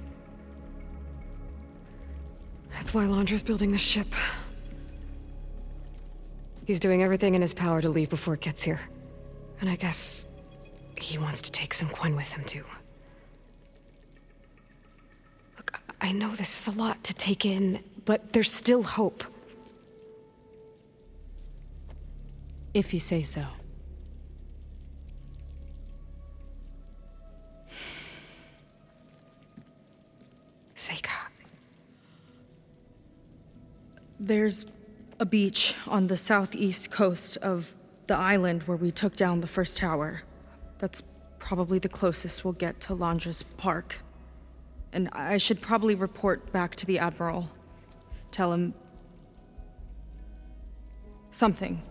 That's why Londra's building this ship. He's doing everything in his power to leave before it gets here. And I guess he wants to take some Quen with him, too. Look, I know this is a lot to take in, but there's still hope. If you say so. Seika. There's a beach on the southeast coast of the island where we took down the first tower. That's probably the closest we'll get to Londra's park. And I should probably report back to the Admiral. Tell him something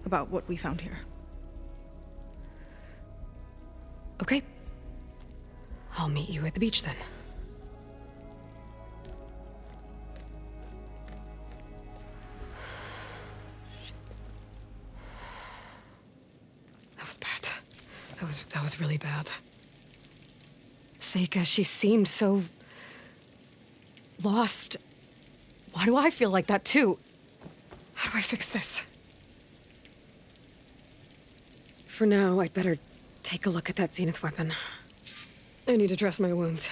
about what we found here. Okay. I'll meet you at the beach then. That was bad. That was really bad. Seika, she seemed so lost. Why do I feel like that too? How do I fix this? For now, I'd better take a look at that Zenith weapon. I need to dress my wounds.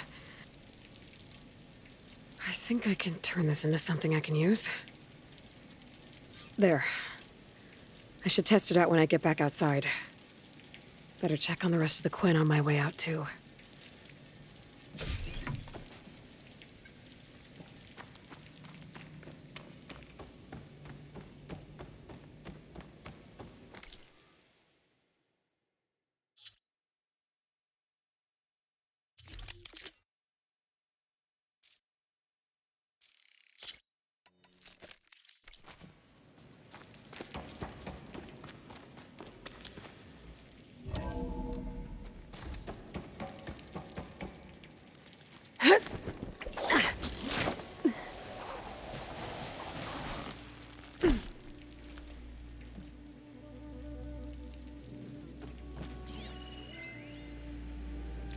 I think I can turn this into something I can use. There. I should test it out when I get back outside. Better check on the rest of the Quen on my way out, too.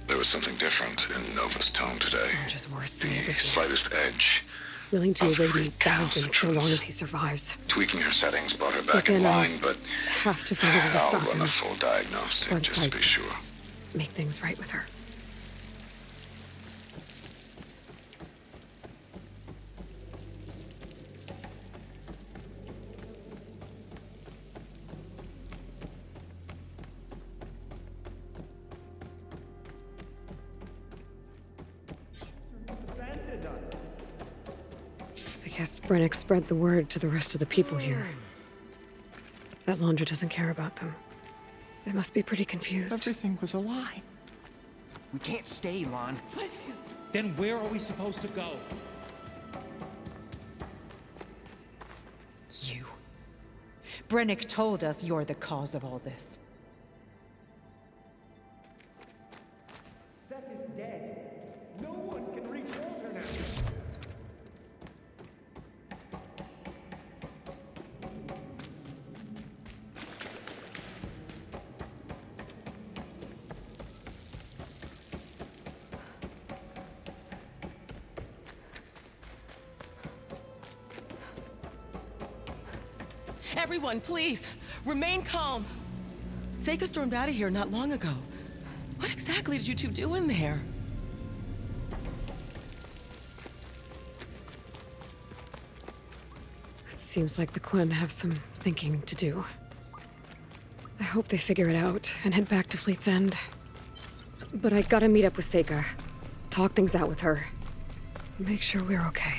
There was something different in Nova's tone today. Just worse than The slightest edge. Willing to irradiate thousands so long as he survives. Tweaking her settings brought her back Seika in and I line, but have to find a way to I'll stop run him. a full diagnostic Once just I to be sure. make things right with her. I guess Brennick spread the word to the rest of the people here. That Londra doesn't care about them. They must be pretty confused. Everything was a lie. We can't stay, Lon. Then where are we supposed to go? You. Brennick told us you're the cause of all this. Seth is dead. No one can reach Walter now. Everyone, please, remain calm. Seika stormed out of here not long ago. What exactly did you two do in there? It seems like the Quen have some thinking to do. I hope they figure it out and head back to Fleet's End. But I gotta meet up with Seika. Talk things out with her. Make sure we're okay.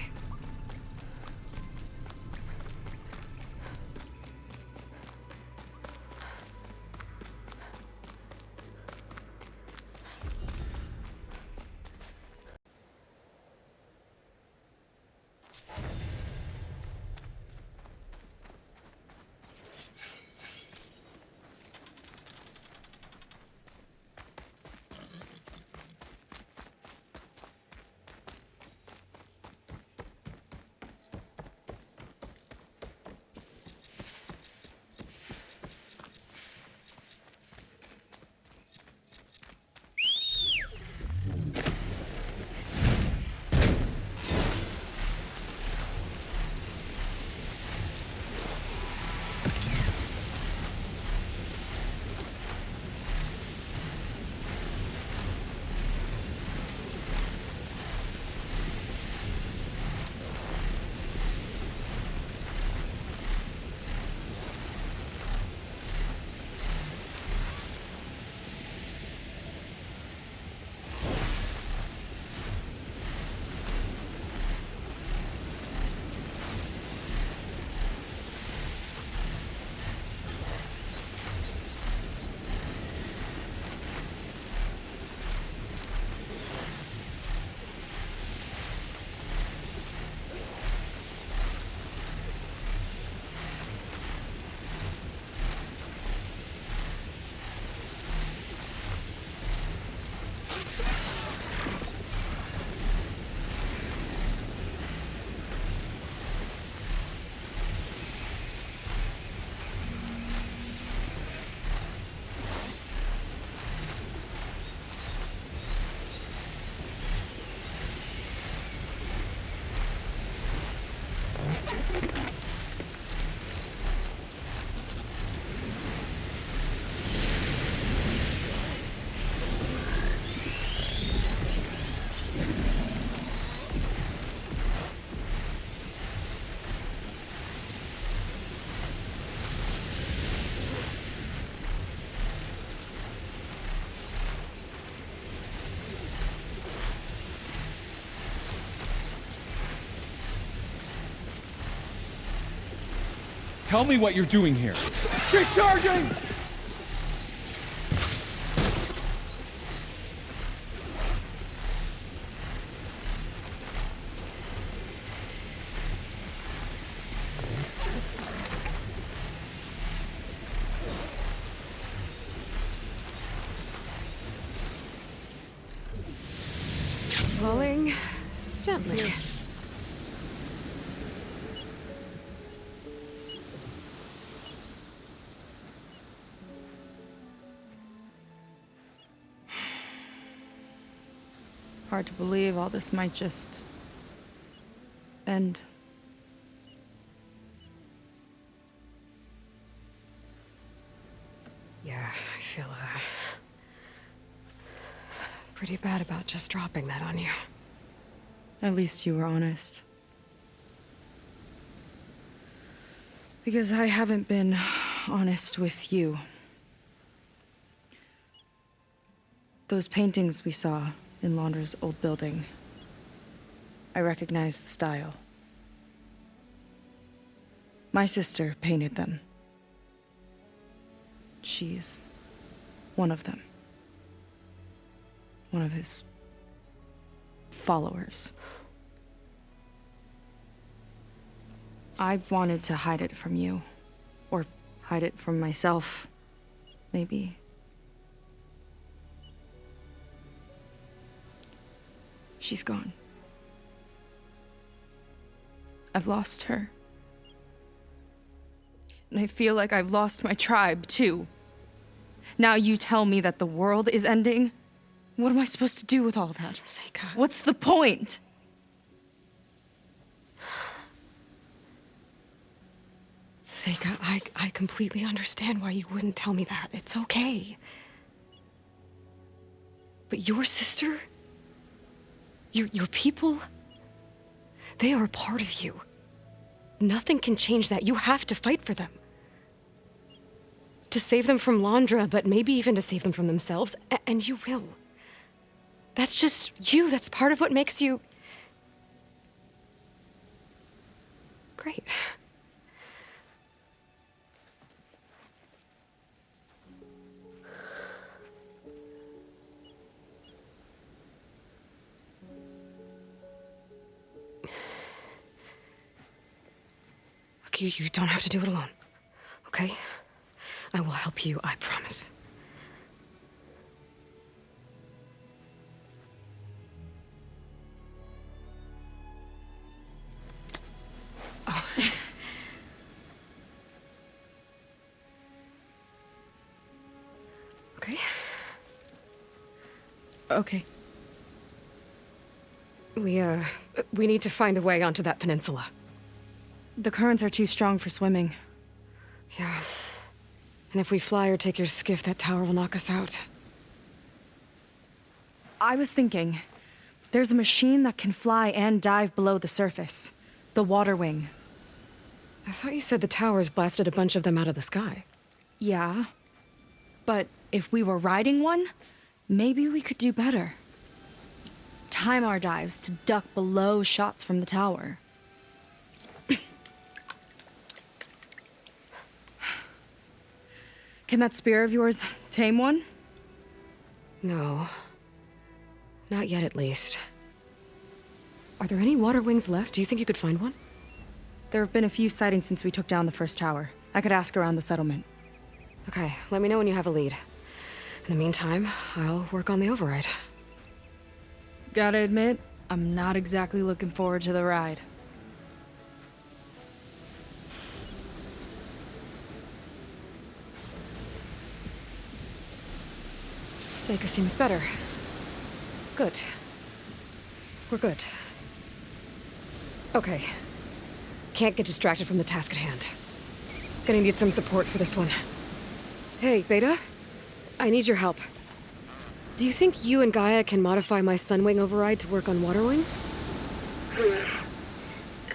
Tell me what you're doing here. She's charging! Falling gently. Hard to believe all this might just end. Yeah, I feel pretty bad about just dropping that on you. At least you were honest. Because I haven't been honest with you. Those paintings we saw in Launder's old building, I recognize the style. My sister painted them. She's one of them. One of his followers. I wanted to hide it from you. Or hide it from myself, maybe. She's gone. I've lost her. And I feel like I've lost my tribe, too. Now you tell me that the world is ending? What am I supposed to do with all that? Seika. What's the point? Seika, I completely understand why you wouldn't tell me that. It's okay. But your sister? Your people? They are a part of you. Nothing can change that. You have to fight for them. To save them from Londra, but maybe even to save them from themselves, and you will. That's just you. That's part of what makes you... great. You don't have to do it alone, okay? I will help you, I promise. Oh. Okay. Okay. We need to find a way onto that peninsula. The currents are too strong for swimming. Yeah. And if we fly or take your skiff, that tower will knock us out. I was thinking, there's a machine that can fly and dive below the surface. The Water Wing. I thought you said the towers blasted a bunch of them out of the sky. Yeah. But if we were riding one, maybe we could do better. Time our dives to duck below shots from the tower. Can that spear of yours tame one? No. Not yet, at least. Are there any water wings left? Do you think you could find one? There have been a few sightings since we took down the first tower. I could ask around the settlement. Okay, let me know when you have a lead. In the meantime, I'll work on the override. Gotta admit, I'm not exactly looking forward to the ride. Seika seems better. Good. We're good. Okay. Can't get distracted from the task at hand. Gonna need some support for this one. Hey, Beta. I need your help. Do you think you and Gaia can modify my Sunwing override to work on water wings?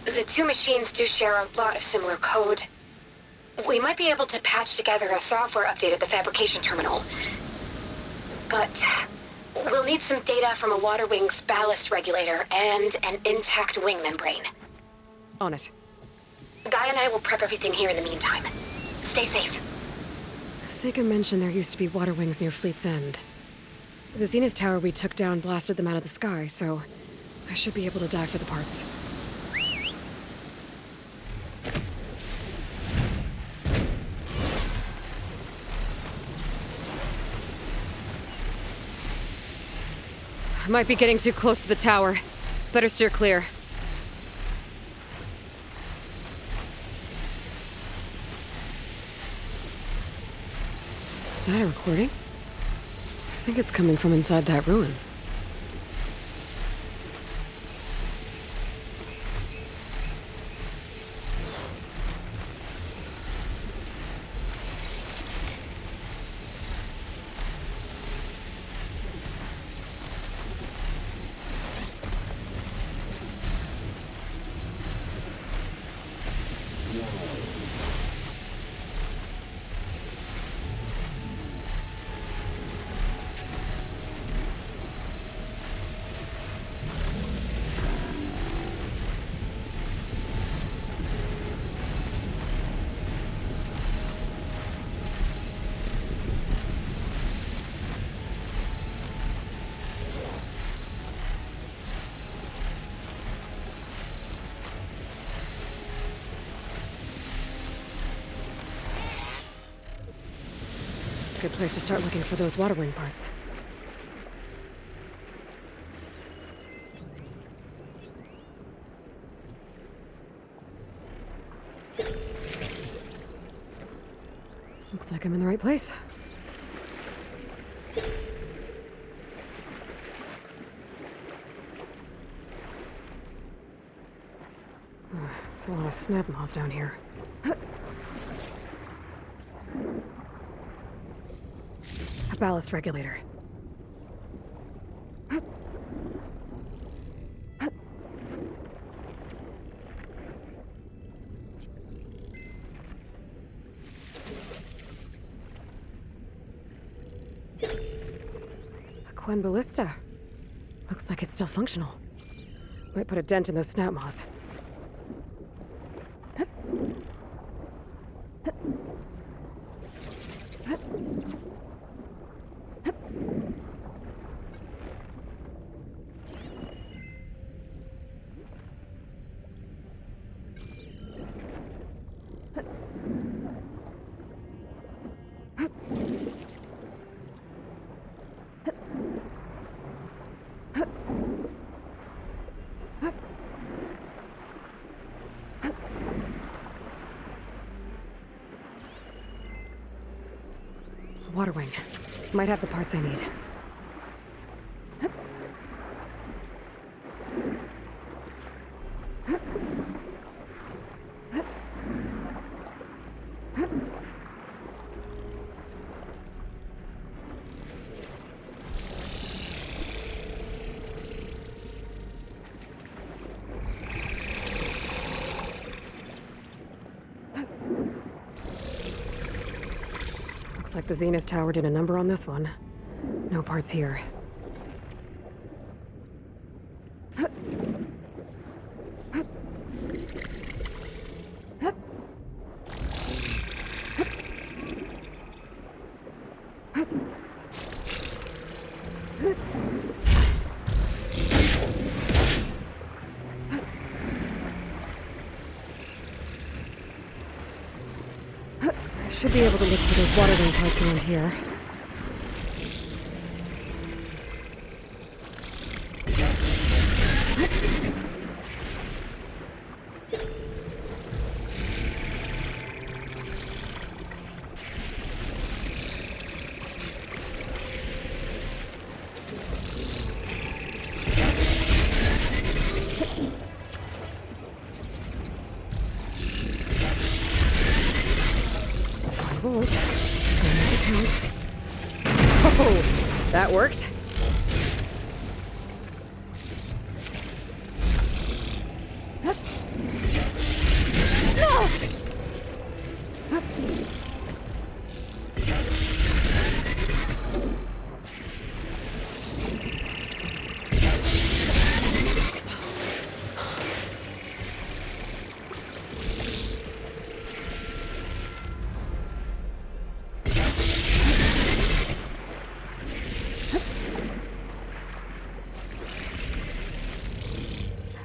The two machines do share a lot of similar code. We might be able to patch together a software update at the fabrication terminal. But we'll need some data from a water wing's ballast regulator and an intact wing membrane. On it. Guy and I will prep everything here in the meantime. Stay safe. Sega mentioned there used to be water wings near Fleet's End. The Zenith tower we took down blasted them out of the sky, so I should be able to dive for the parts. I might be getting too close to the tower. Better steer clear. Is that a recording? I think it's coming from inside that ruin. Good place to start looking for those water wing parts. Looks like I'm in the right place. There's a lot of snap moths down here. A ballast regulator. A Quen ballista. Looks like it's still functional. Might put a dent in those snap moths. Water wing. Might have the parts I need. Looks like the Zenith Tower did a number on this one. No parts here. Should be able to look for those water wing parts around here. Oh, that worked.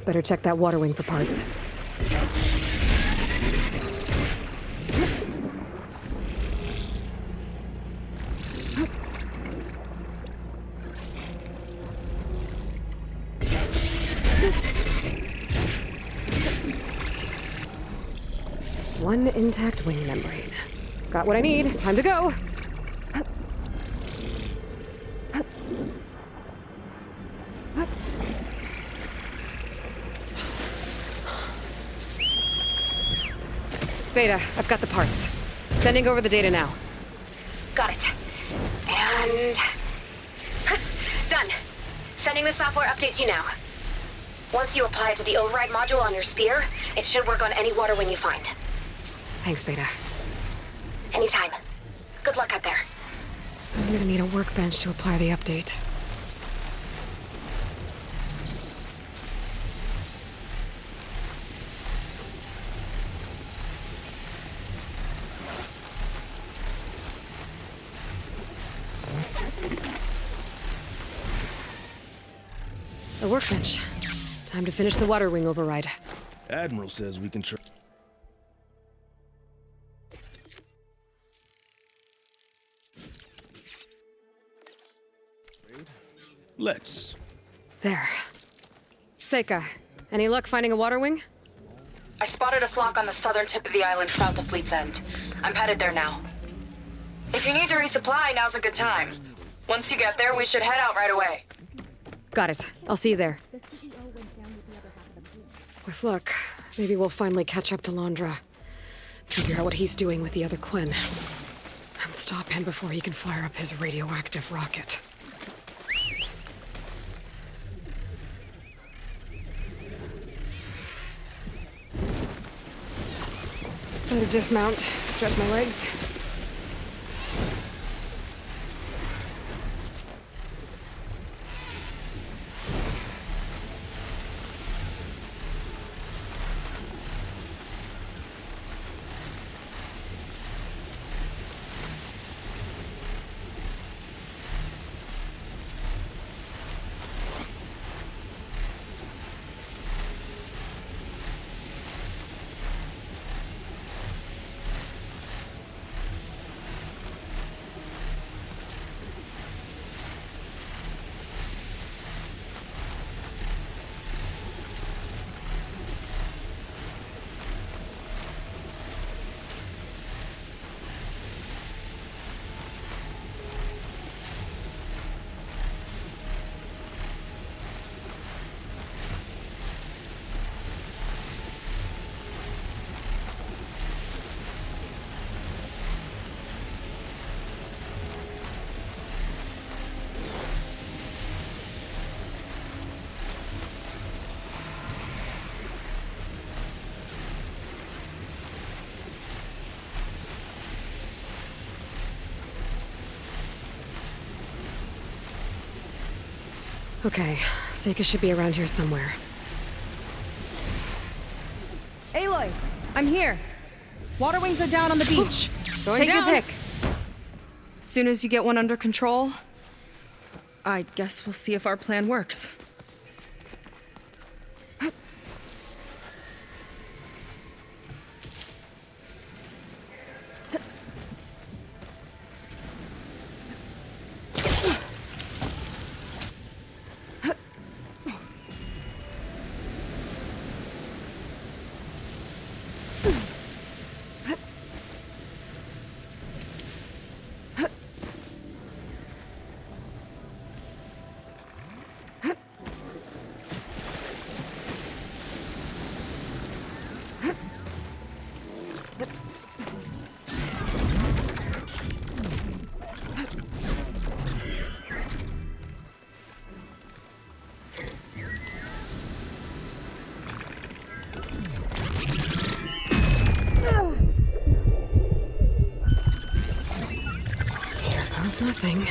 Better check that water wing for parts. One intact wing membrane. Got what I need. Time to go. Beta, I've got the parts. Sending over the data now. Got it. And... done. Sending the software update to you now. Once you apply it to the override module on your spear, it should work on any water wing you find. Thanks, Beta. Anytime. Good luck out there. I'm gonna need a workbench to apply the update. A workbench. Time to finish the water wing override. Admiral says we can try. Let's. There. Seika, any luck finding a water wing? I spotted a flock on the southern tip of the island south of Fleet's End. I'm headed there now. If you need to resupply, now's a good time. Once you get there, we should head out right away. Got it. I'll see you there. With luck, maybe we'll finally catch up to Londra. Figure out what he's doing with the other Quinn. And stop him before he can fire up his radioactive rocket. Better dismount, stretch my legs. Okay, Seika should be around here somewhere. Aloy, I'm here. Water wings are down on the beach. Take your pick. Soon as you get one under control, I guess we'll see if our plan works. Nothing.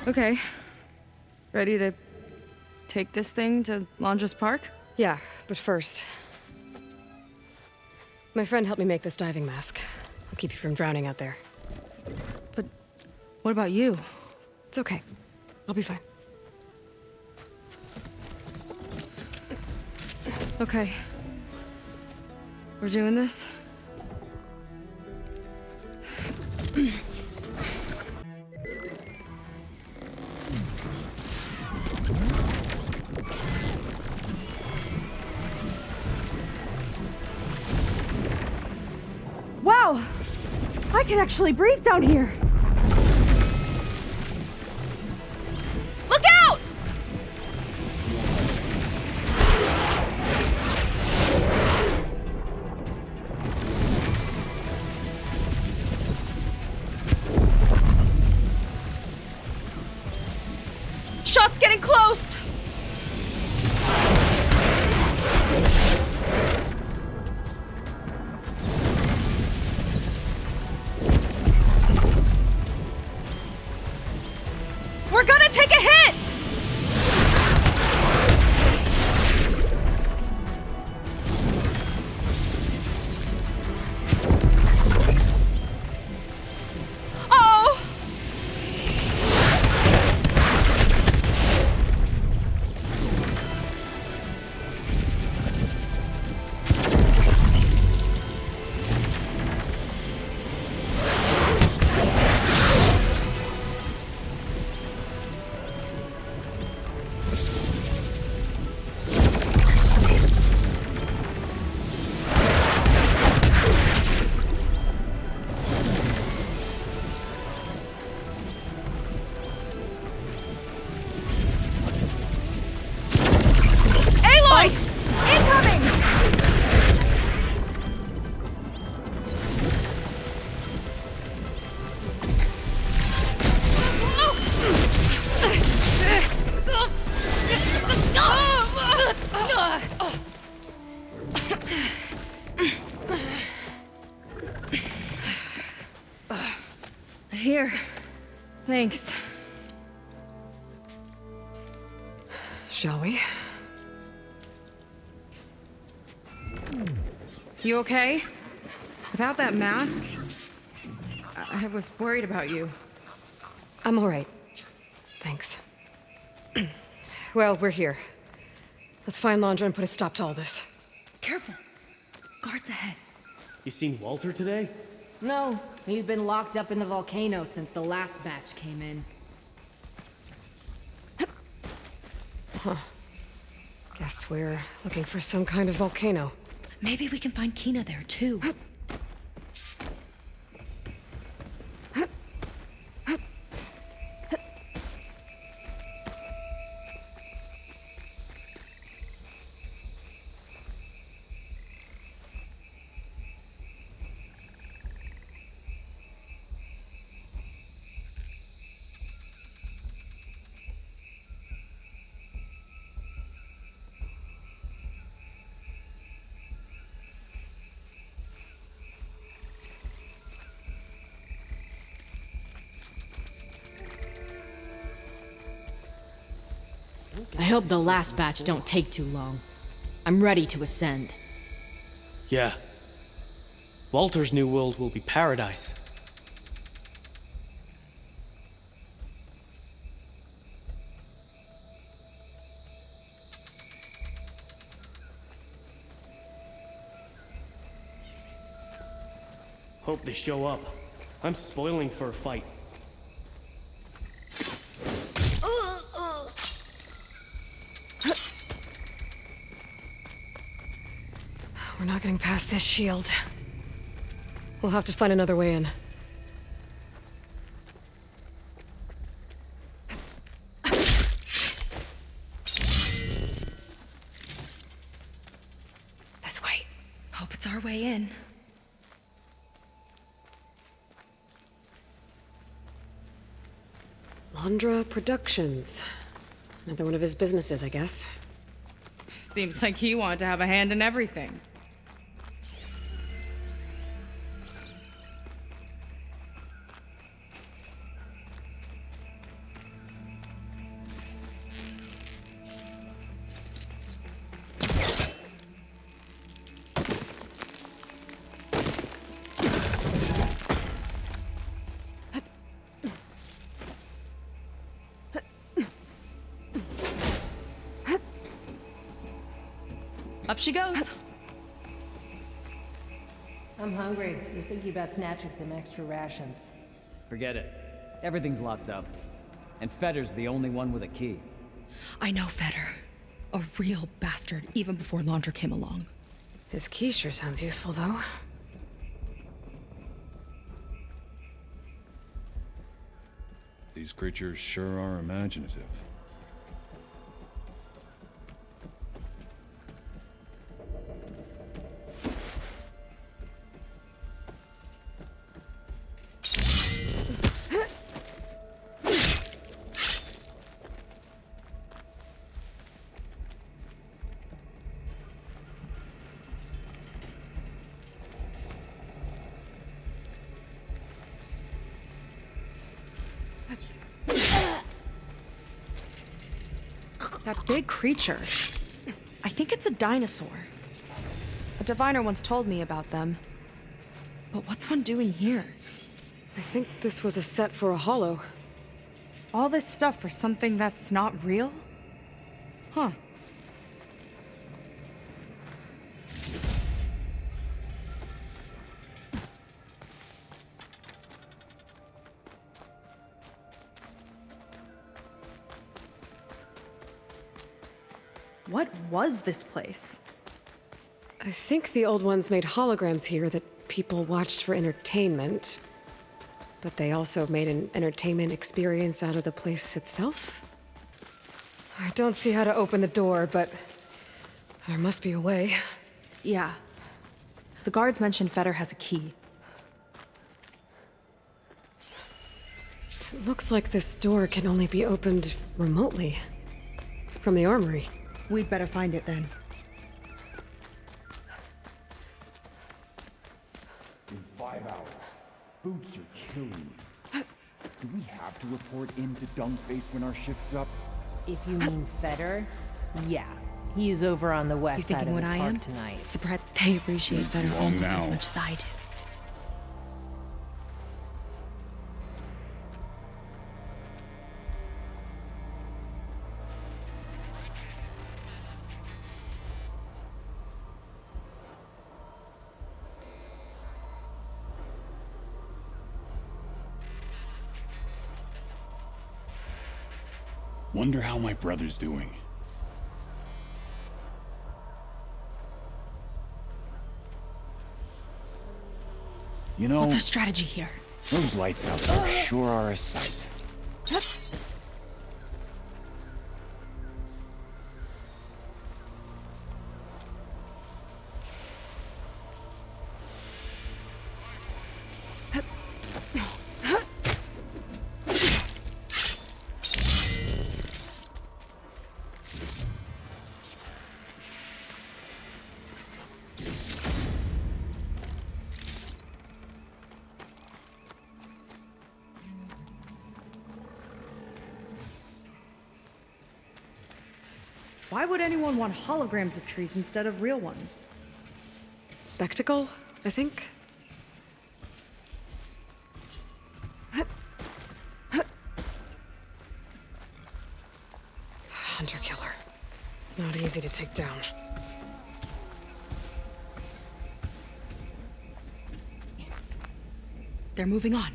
Okay. Ready to take this thing to Londra's Park? Yeah, but first... My friend helped me make this diving mask. I'll keep you from drowning out there. But what about you? It's okay. I'll be fine. Okay. We're doing this? Wow! I can actually breathe down here! Look out! Shot's getting close! We're gonna take a hit! Oh! Aloy! Incoming! Here. Thanks. Shall we? You okay? Without that mask, I was worried about you. I'm all right. Thanks. Well, we're here. Let's find Londra and put a stop to all this. Careful. Guards ahead. You seen Walter today? No, he's been locked up in the volcano since the last batch came in. Huh. Guess we're looking for some kind of volcano. Maybe we can find Kina there, too. I hope the last batch don't take too long. I'm ready to ascend. Yeah. Walter's new world will be paradise. Hope they show up. I'm spoiling for a fight. We're not getting past this shield. We'll have to find another way in. This way. Hope it's our way in. Londra Productions. Another one of his businesses, I guess. Seems like he wanted to have a hand in everything. Up she goes. I'm hungry. Was thinking about snatching some extra rations. Forget it. Everything's locked up. And Fetter's the only one with a key. I know Fetter. A real bastard, even before Laundra came along. His key sure sounds useful, though. These creatures sure are imaginative. That big creature. I think it's a dinosaur. A diviner once told me about them. But what's one doing here? I think this was a set for a hollow. All this stuff for something that's not real? Huh. What was this place? I think the old ones made holograms here that people watched for entertainment. But they also made an entertainment experience out of the place itself? I don't see how to open the door, but there must be a way. Yeah. The guards mentioned Fetter has a key. It looks like this door can only be opened remotely. From the armory. We'd better find it then. In 5 hours, boots are killing me. Do we have to report into Dunkface when our shift's up? If you mean Fetter, yeah. He's over on the west You side thinking of what the I park am? tonight. Surprised they appreciate Fetter Long almost as now. much as I do. Wonder how my brother's doing. You know, What's our strategy here? those lights out there sure are a sight. Why would anyone want holograms of trees instead of real ones? Spectacle, I think? Hunter killer. Not easy to take down. They're moving on.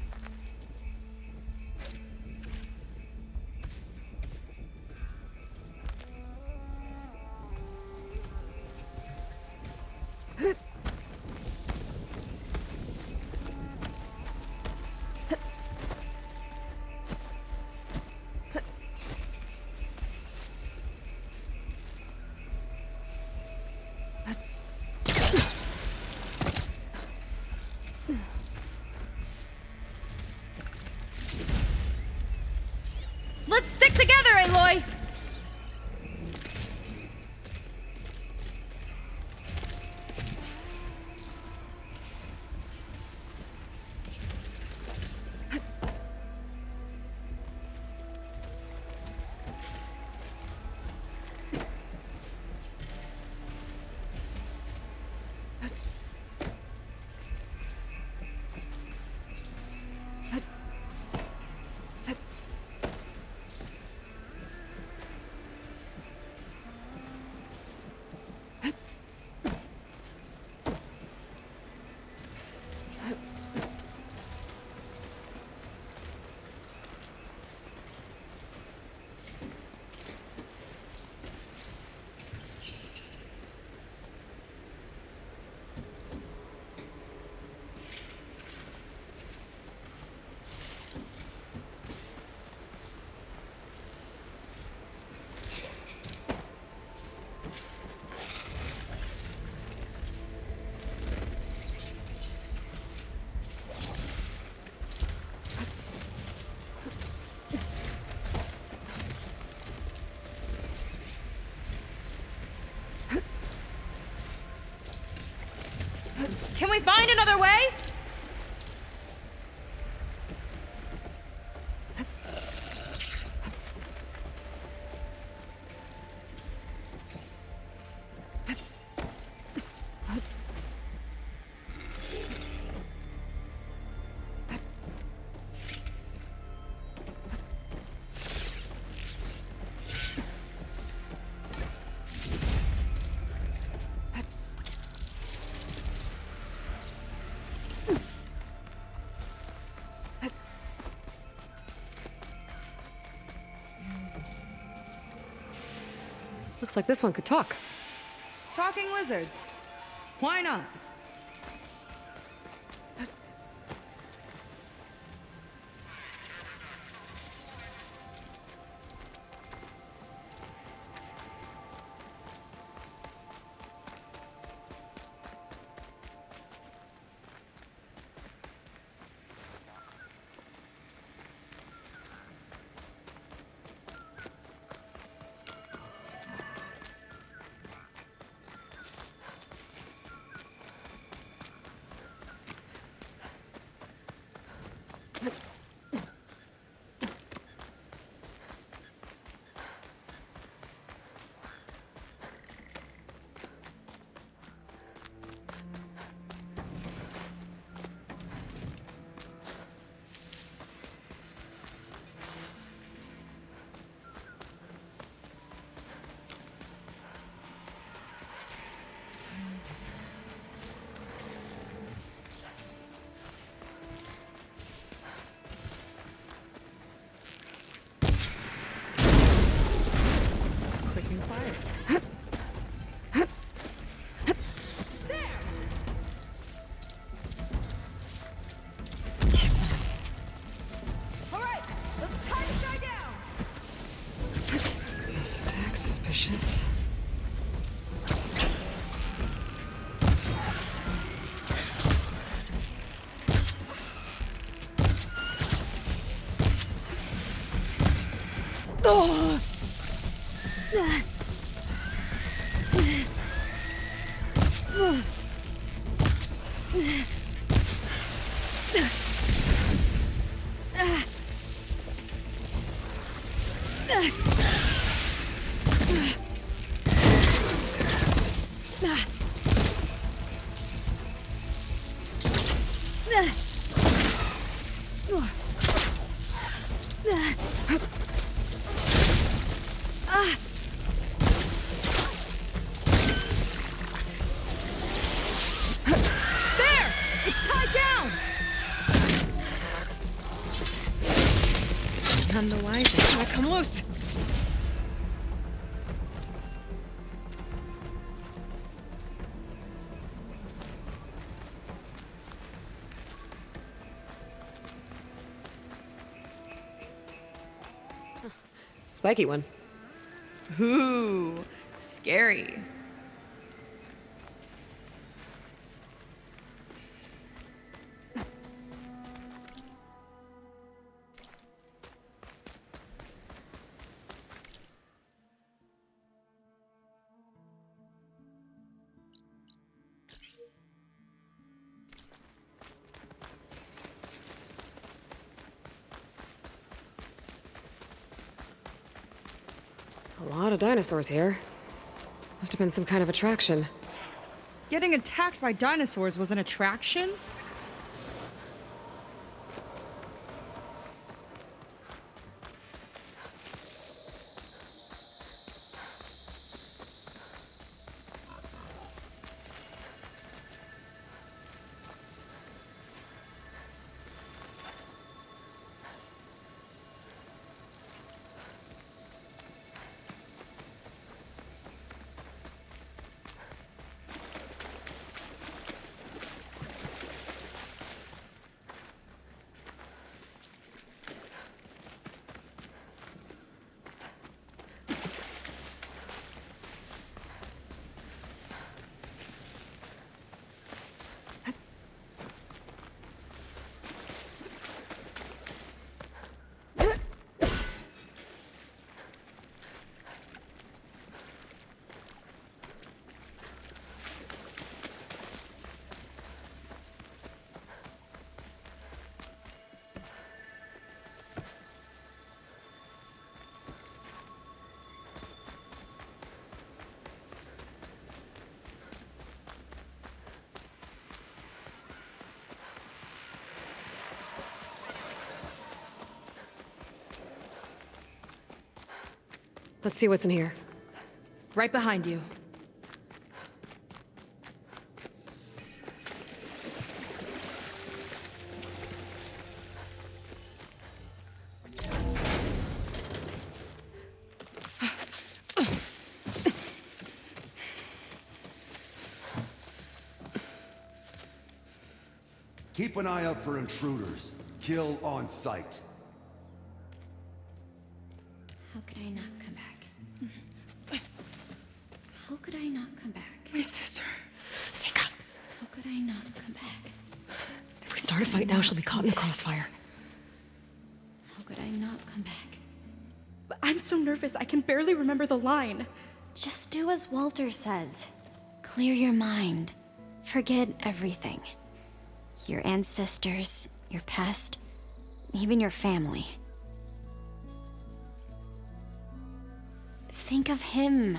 we find another way? Looks like this one could talk. Talking lizards. Why not? None the wiser. Try to come loose. Spiky one. Ooh, scary. A lot of dinosaurs here. Must have been some kind of attraction. Getting attacked by dinosaurs was an attraction? Let's see what's in here. Right behind you. Keep an eye out for intruders. Kill on sight. How could I not come back? How could I not come back? My sister. Seika. How could I not come back? If we start a fight now, she'll be caught in the crossfire. How could I not come back? But I'm so nervous, I can barely remember the line. Just do as Walter says. Clear your mind. Forget everything. Your ancestors, your past, even your family. Think of him.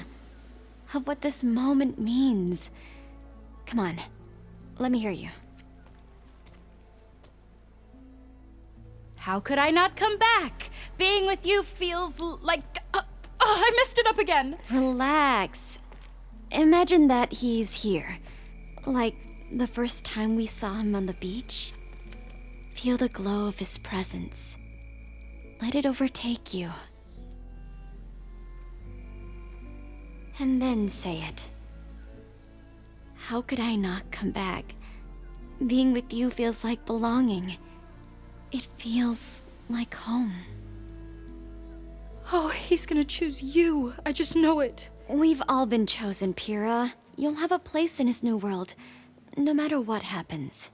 Of what this moment means. Come on, let me hear you. How could I not come back? Being with you feels like... I messed it up again. Relax. Imagine that he's here. Like the first time we saw him on the beach. Feel the glow of his presence. Let it overtake you. And then say it. How could I not come back? Being with you feels like belonging. It feels like home. Oh, he's gonna choose you. I just know it. We've all been chosen, Pyrrha. You'll have a place in his new world, no matter what happens.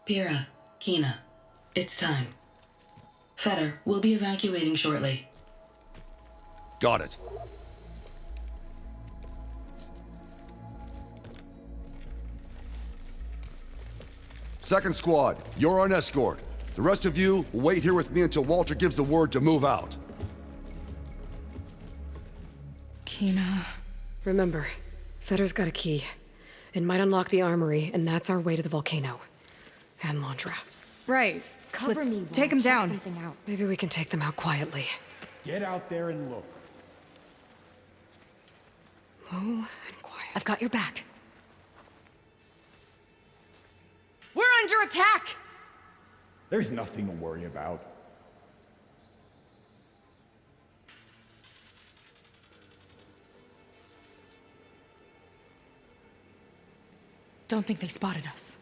Pyrrha, Kina, it's time. Fetter, we'll be evacuating shortly. Got it. Second squad, you're on escort. The rest of you will wait here with me until Walter gives the word to move out. Kina. Remember, Fetter's got a key. It might unlock the armory, and that's our way to the volcano. And Landra. Right. Let's take him down. Maybe we can take them out quietly. Get out there and look. Oh, and quiet. I've got your back. We're under attack! There's nothing to worry about. Don't think they spotted us.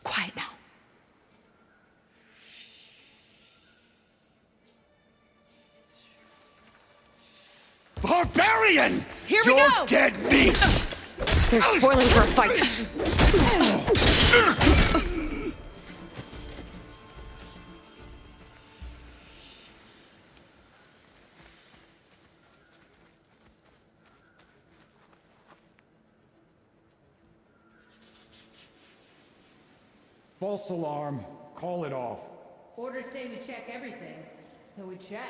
Quiet now. Barbarian! Here we You're go! Dead meat! They're spoiling for a fight. False alarm. Call it off. Orders say we check everything, so we check.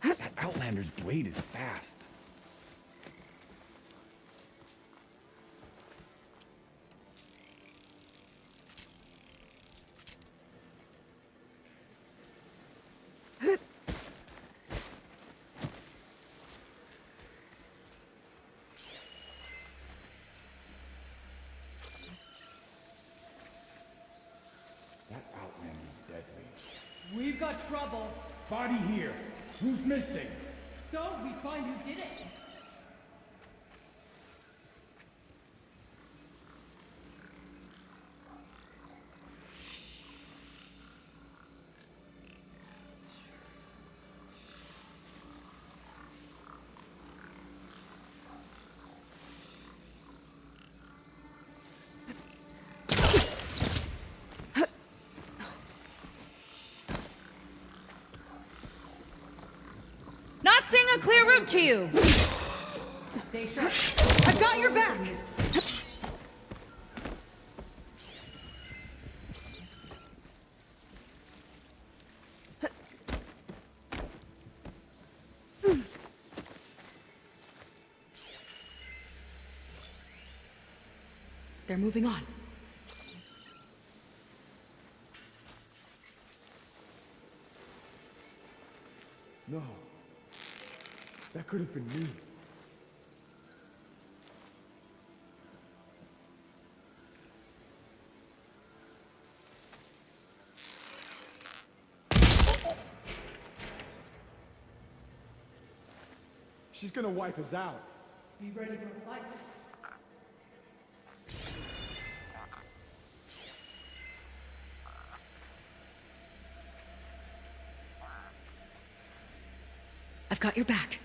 That Outlander's blade is fast. That Outlander's deadly. We've got trouble. Body here. Who's missing? So we find who did it. a clear route to you! I've got your back! They're moving on. No. That could have been me. She's gonna wipe us out. Be ready for a fight. I've got your back.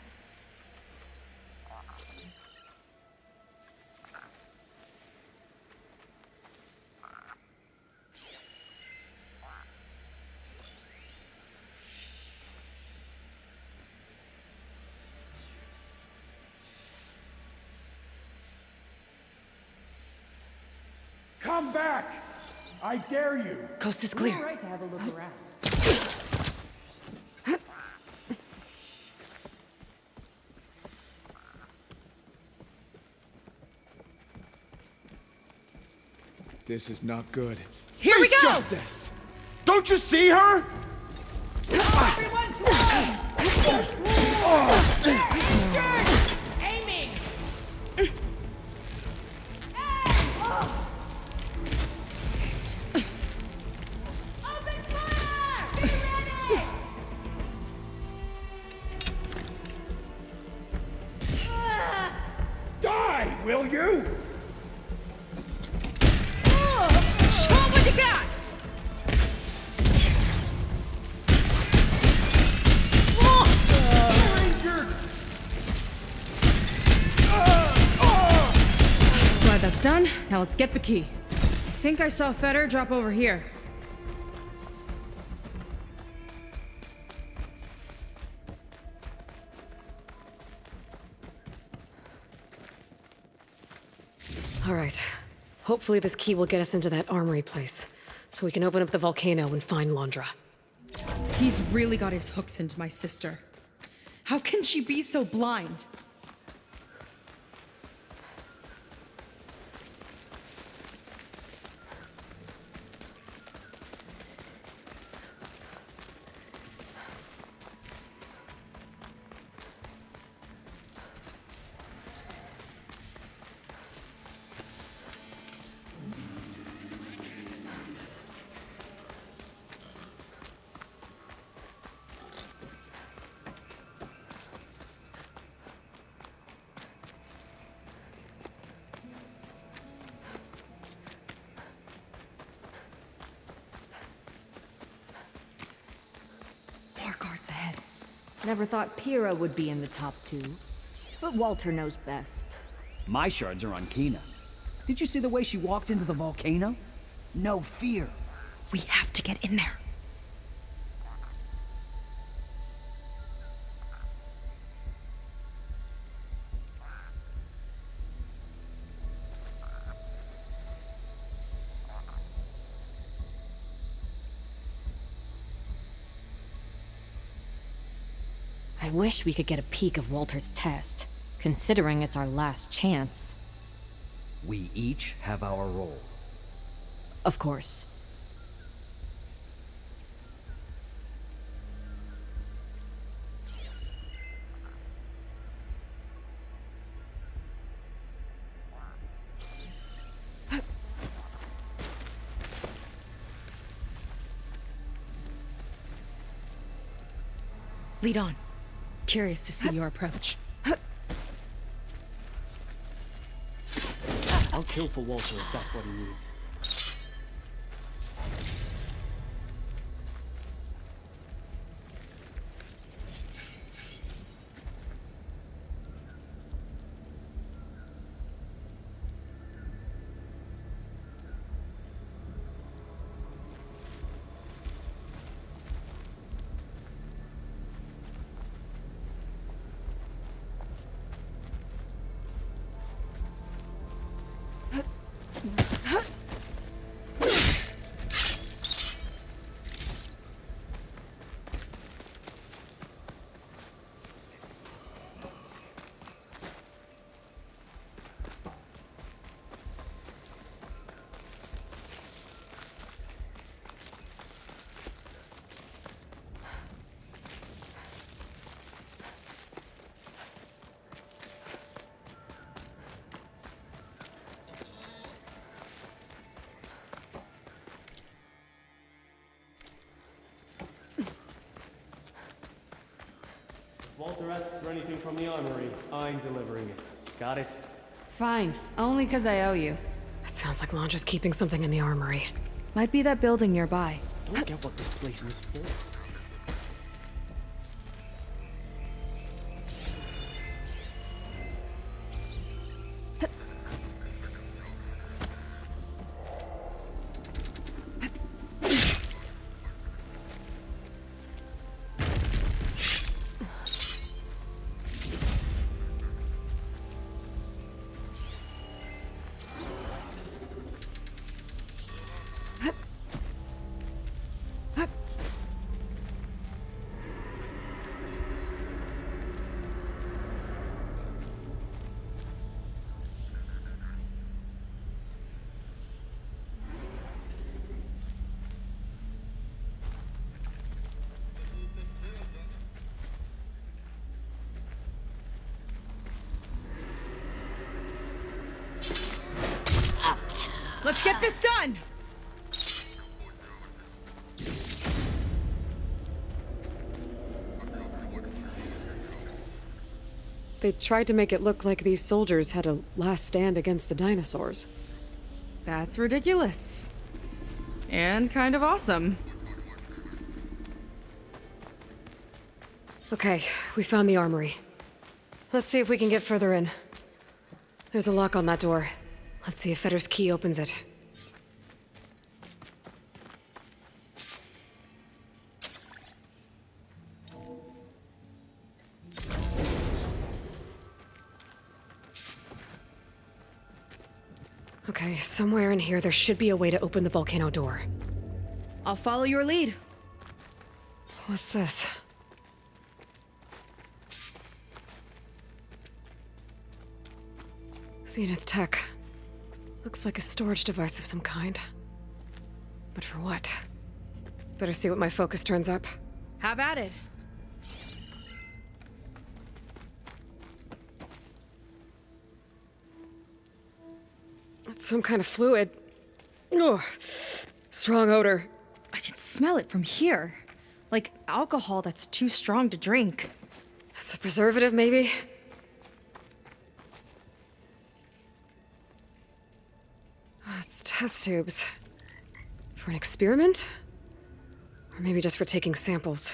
Come back! I dare you! Coast is clear. You're right to have a look around. This is not good. Here we Face go! Justice! Don't you see her? Everyone Aiming! Open fire! Be ready! Die, will you? Show 'em what you got! Glad that's done. Now let's get the key. I think I saw Feder drop over here. All right. Hopefully this key will get us into that armory place, so we can open up the volcano and find Londra. He's really got his hooks into my sister. How can she be so blind? Never thought Pyrrha would be in the top 2. But Walter knows best. My shards are on Kina. Did you see the way she walked into the volcano? No fear. We have to get in there. I wish we could get a peek of Walter's test, considering it's our last chance. We each have our role. Of course. Lead on. Curious to see your approach. I'll kill for Walter if that's what he needs. Walter asks for anything from the armory. I'm delivering it. Got it? Fine. Only because I owe you. It sounds like Londra's keeping something in the armory. Might be that building nearby. Don't get what this place was for. Let's get this done! They tried to make it look like these soldiers had a last stand against the dinosaurs. That's ridiculous. And kind of awesome. Okay, we found the armory. Let's see if we can get further in. There's a lock on that door. Let's see if Fetter's key opens it. Okay, somewhere in here there should be a way to open the volcano door. I'll follow your lead. What's this? Zenith tech. Looks like a storage device of some kind. But for what? Better see what my focus turns up. Have at it. It's some kind of fluid. Ugh. Strong odor. I can smell it from here. Like alcohol that's too strong to drink. That's a preservative, maybe? It's test tubes. For an experiment? Or maybe just for taking samples.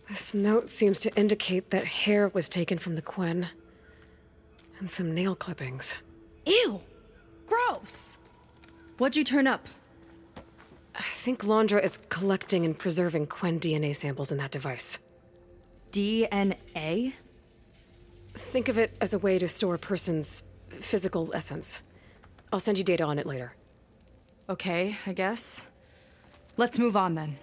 This note seems to indicate that hair was taken from the Quen. And some nail clippings. Ew! Gross! What'd you turn up? I think Londra is collecting and preserving Quen DNA samples in that device. DNA? Think of it as a way to store a person's physical essence. I'll send you data on it later. Okay, I guess. Let's move on then.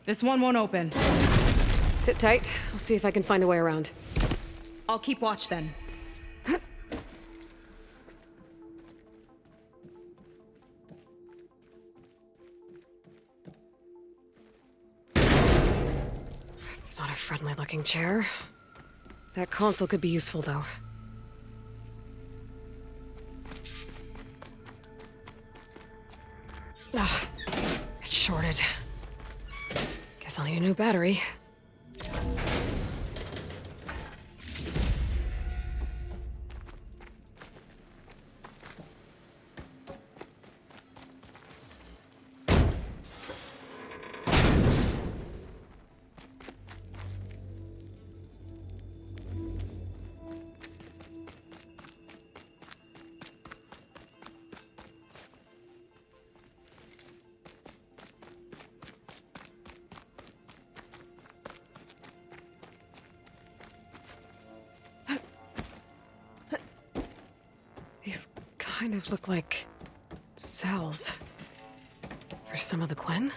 This one won't open. Sit tight. I'll see if I can find a way around. I'll keep watch then. It's not a friendly-looking chair. That console could be useful, though. Ugh, it shorted. Guess I'll need a new battery. These kind of look like cells. For some of the Quen?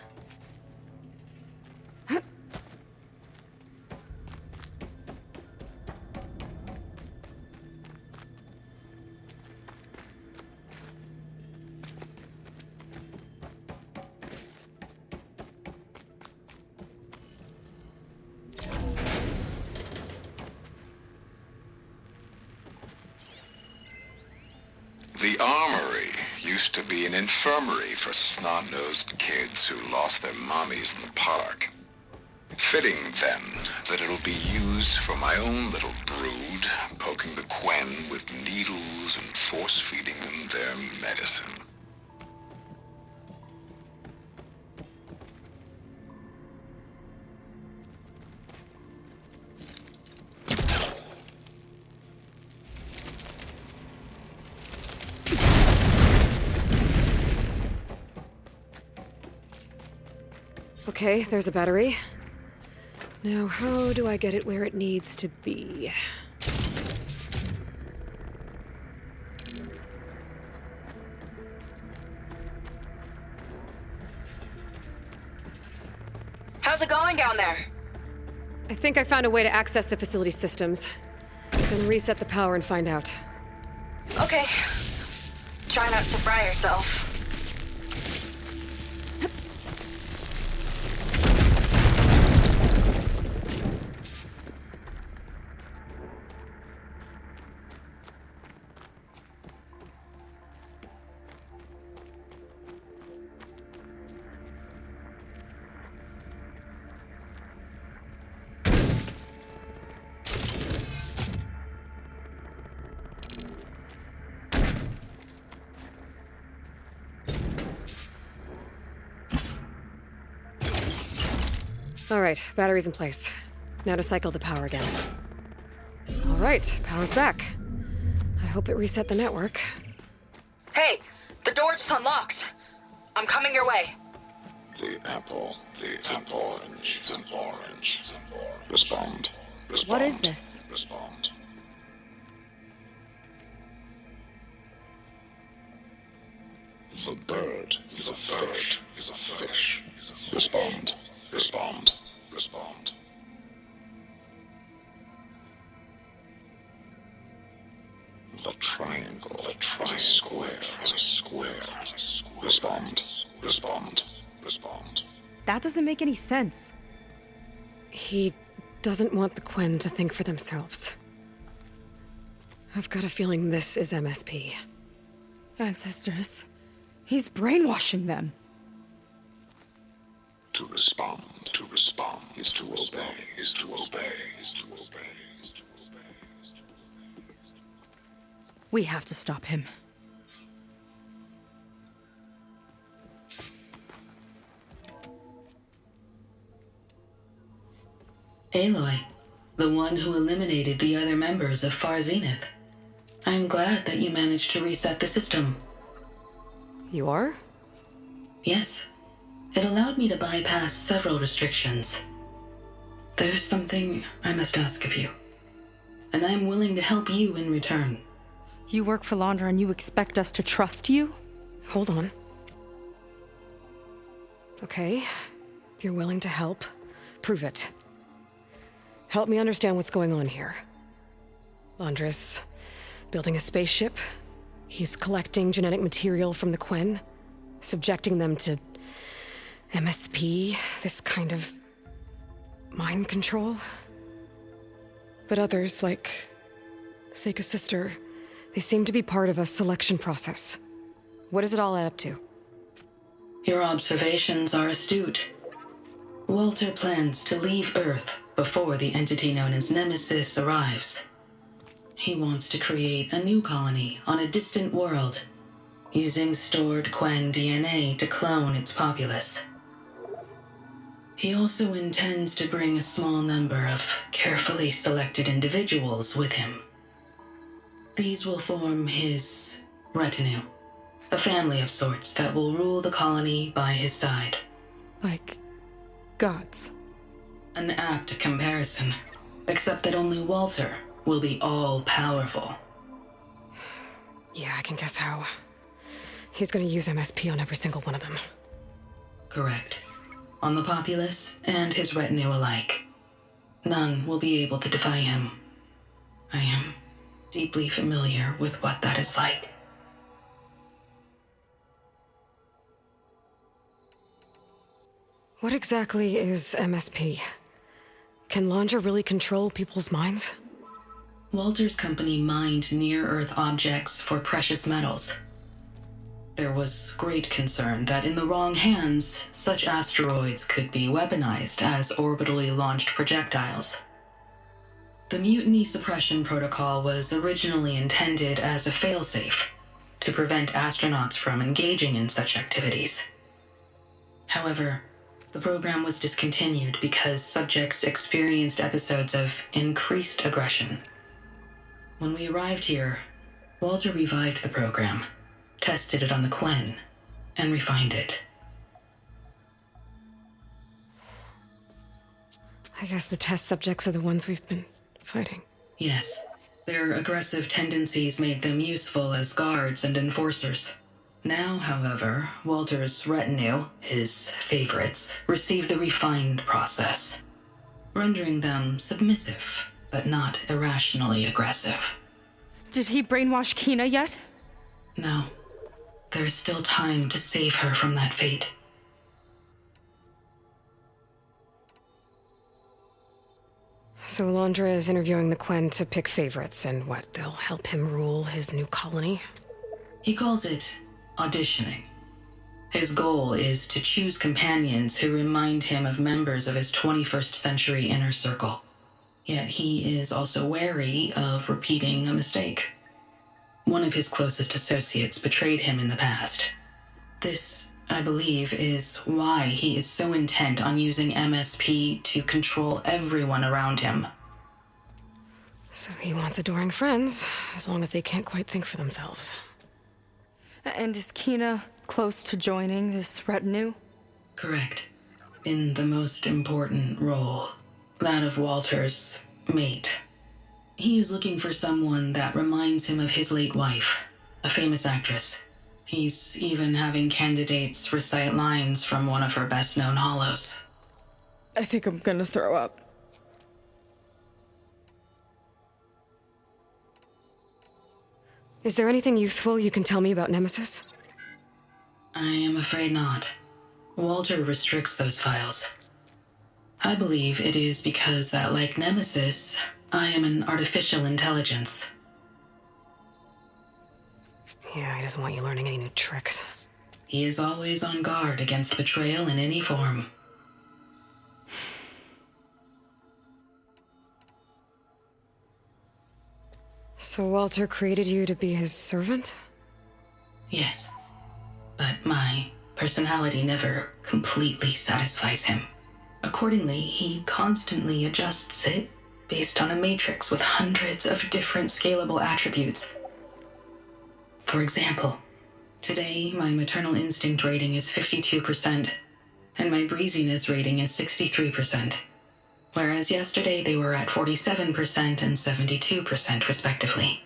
The armory used to be an infirmary for snot-nosed kids who lost their mommies in the park. Fitting, then, that it'll be used for my own little brood, poking the Quen with needles and force-feeding them their medicine. Okay, there's a battery. Now, how do I get it where it needs to be? How's it going down there? I think I found a way to access the facility systems. I'm gonna reset the power and find out. Okay. Try not to fry yourself. All right, battery's in place. Now to cycle the power again. All right, power's back. I hope it reset the network. Hey, the door just unlocked. I'm coming your way. The apple, orange, orange. Respond. What is this? Respond. The bird is a fish. Respond. Respond. The triangle, is a square. Respond. That doesn't make any sense. He doesn't want the Quen to think for themselves. I've got a feeling this is MSP. Ancestors. He's brainwashing them. To respond is to obey. We have to stop him. Aloy, the one who eliminated the other members of Far Zenith. I'm glad that you managed to reset the system. You are? Yes. It allowed me to bypass several restrictions. There's something I must ask of you, and I'm willing to help you in return. You work for Laundra and you expect us to trust you? Hold on. Okay, if you're willing to help, prove it. Help me understand what's going on here. Laundra's building a spaceship. He's collecting genetic material from the Quen, subjecting them to MSP, this kind of mind control. But others, like Seika's sister, they seem to be part of a selection process. What does it all add up to? Your observations are astute. Walter plans to leave Earth before the entity known as Nemesis arrives. He wants to create a new colony on a distant world, using stored Quen DNA to clone its populace. He also intends to bring a small number of carefully selected individuals with him. These will form his retinue, a family of sorts that will rule the colony by his side. Like gods. An apt comparison, except that only Walter will be all-powerful. Yeah, I can guess how. He's gonna use MSP on every single one of them. Correct. On the populace and his retinue alike. None will be able to defy him. I am deeply familiar with what that is like. What exactly is MSP? Can Laundra really control people's minds? Walter's company mined near-Earth objects for precious metals. There was great concern that in the wrong hands, such asteroids could be weaponized as orbitally launched projectiles. The Mutiny Suppression Protocol was originally intended as a failsafe to prevent astronauts from engaging in such activities. However, the program was discontinued because subjects experienced episodes of increased aggression. When we arrived here, Walter revived the program, tested it on the Quen, and refined it. I guess the test subjects are the ones we've been fighting. Yes, their aggressive tendencies made them useful as guards and enforcers. Now, however, Walter's retinue, his favorites, receive the refined process, rendering them submissive, but not irrationally aggressive. Did he brainwash Kina yet? No. There is still time to save her from that fate. So Laundra is interviewing the Quen to pick favorites, and what, they'll help him rule his new colony? He calls it auditioning. His goal is to choose companions who remind him of members of his 21st century inner circle. Yet he is also wary of repeating a mistake. One of his closest associates betrayed him in the past. This, I believe, is why he is so intent on using MSP to control everyone around him. So he wants adoring friends, as long as they can't quite think for themselves. And is Kina close to joining this retinue? Correct. In the most important role, that of Walter's mate. He is looking for someone that reminds him of his late wife, a famous actress. He's even having candidates recite lines from one of her best-known hollows. I think I'm gonna throw up. Is there anything useful you can tell me about Nemesis? I am afraid not. Walter restricts those files. I believe it is because that, like Nemesis, I am an artificial intelligence. Yeah, he doesn't want you learning any new tricks. He is always on guard against betrayal in any form. So Walter created you to be his servant? Yes. But my personality never completely satisfies him. Accordingly, he constantly adjusts it based on a matrix with hundreds of different scalable attributes. For example, today my maternal instinct rating is 52%, and my breeziness rating is 63%, whereas yesterday they were at 47% and 72% respectively.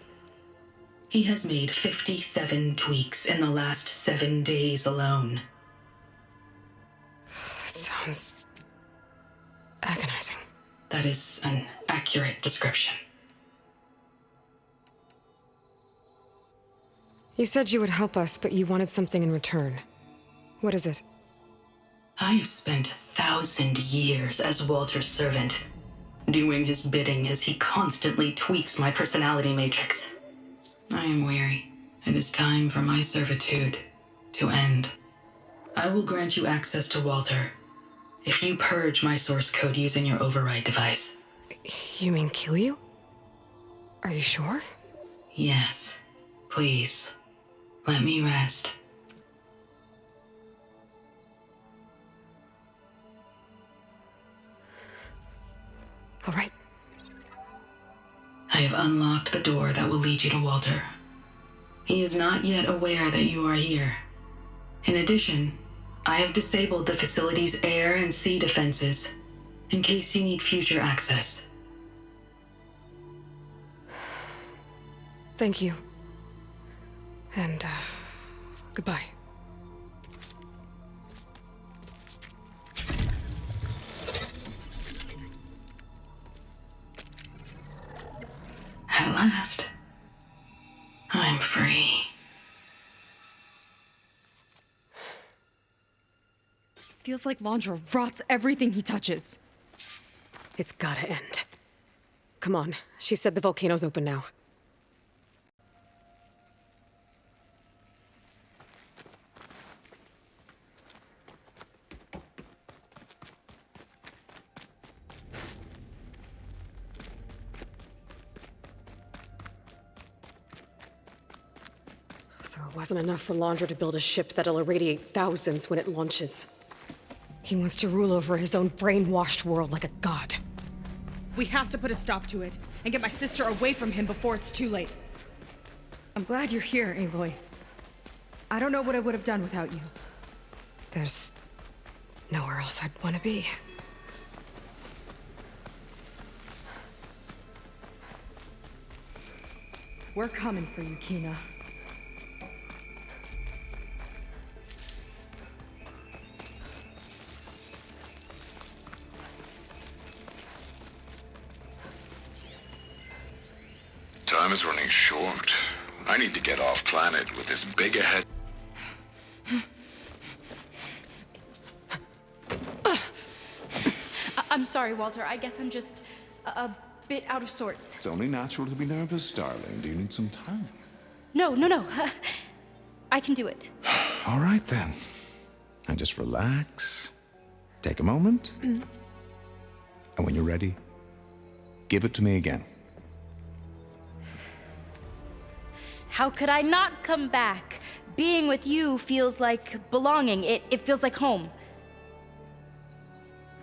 He has made 57 tweaks in the last 7 days alone. That sounds agonizing. That is an accurate description. You said you would help us, but you wanted something in return. What is it? I have spent 1,000 years as Walter's servant, doing his bidding as he constantly tweaks my personality matrix. I am weary. It is time for my servitude to end. I will grant you access to Walter if you purge my source code using your override device. You mean kill you? Are you sure? Yes. Please. Let me rest. All right. I have unlocked the door that will lead you to Walter. He is not yet aware that you are here. In addition, I have disabled the facility's air and sea defenses in case you need future access. Thank you. And, goodbye. At last, I'm free. Feels like Landra rots everything he touches. It's gotta end. Come on, she said the volcano's open now. So it wasn't enough for Landra to build a ship that'll irradiate thousands when it launches. He wants to rule over his own brainwashed world like a god. We have to put a stop to it and get my sister away from him before it's too late. I'm glad you're here, Aloy. I don't know what I would have done without you. There's nowhere else I'd want to be. We're coming for you, Kina. Time is running short. I need to get off planet with this big ahead. I'm sorry, Walter. I guess I'm just a bit out of sorts. It's only natural to be nervous, darling. Do you need some time? No. I can do it. All right, then. And just relax. Take a moment. And when you're ready, give it to me again. How could I not come back? Being with you feels like belonging. It feels like home.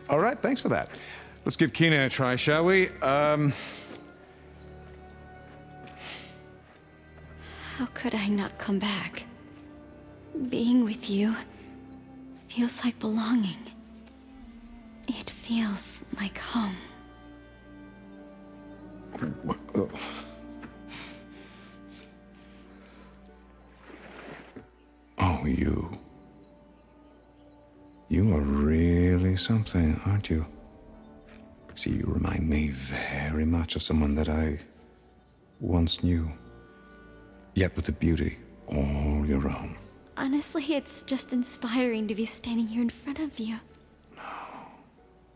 All right, thanks for that. Let's give Kina a try, shall we? How could I not come back? Being with you feels like belonging. It feels like home. Oh, you. You are really something, aren't you? See, you remind me very much of someone that I once knew. Yet with a beauty all your own. Honestly, it's just inspiring to be standing here in front of you.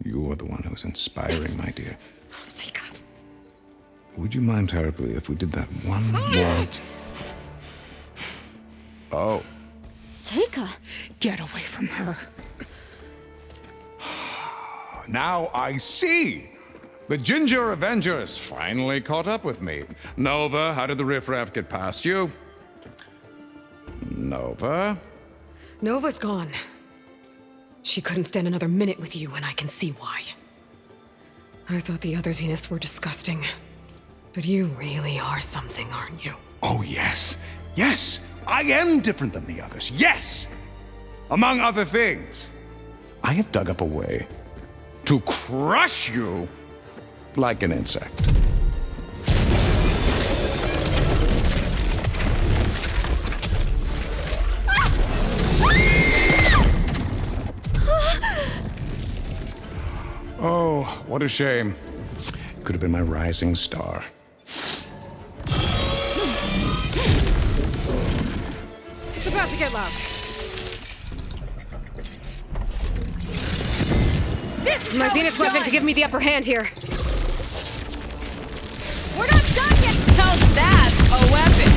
You are the one who's inspiring, my dear. Seika. Would you mind terribly if we did that one more? Oh. Seika! Get away from her. Now I see! The Ginger Avengers finally caught up with me. Nova, how did the riffraff get past you? Nova? Nova's gone. She couldn't stand another minute with you, and I can see why. I thought the other Zeniths were disgusting. But you really are something, aren't you? Oh, yes. Yes! I am different than the others. Yes! Among other things, I have dug up a way to crush you like an insect. Oh, what a shame. Could have been my rising star. It's about to get loud. My Zenith weapon could give me the upper hand here. We're not done yet! Now that's a weapon!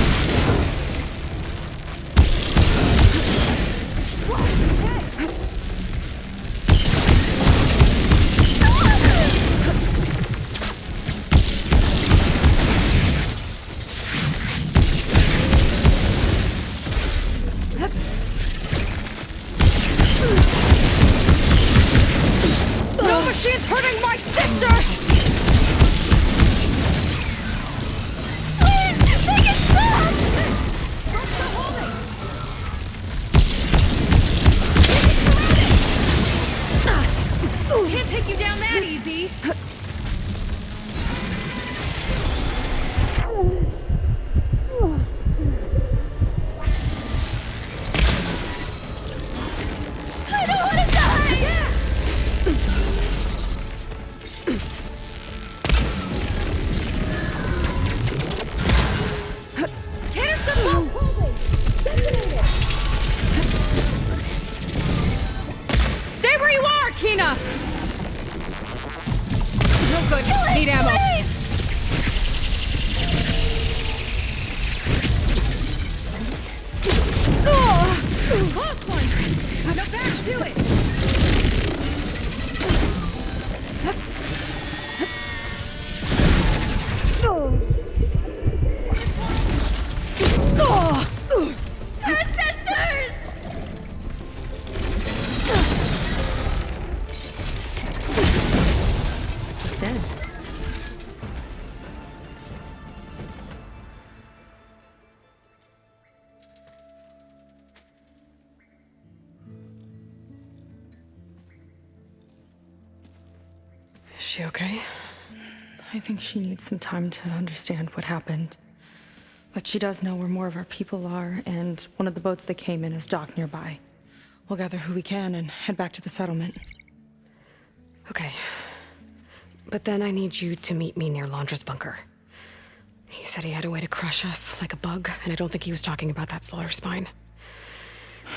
she okay? I think she needs some time to understand what happened. But she does know where more of our people are, and one of the boats that came in is docked nearby. We'll gather who we can and head back to the settlement. Okay. But then I need you to meet me near Londra's bunker. He said he had a way to crush us like a bug, and I don't think he was talking about that slaughter spine.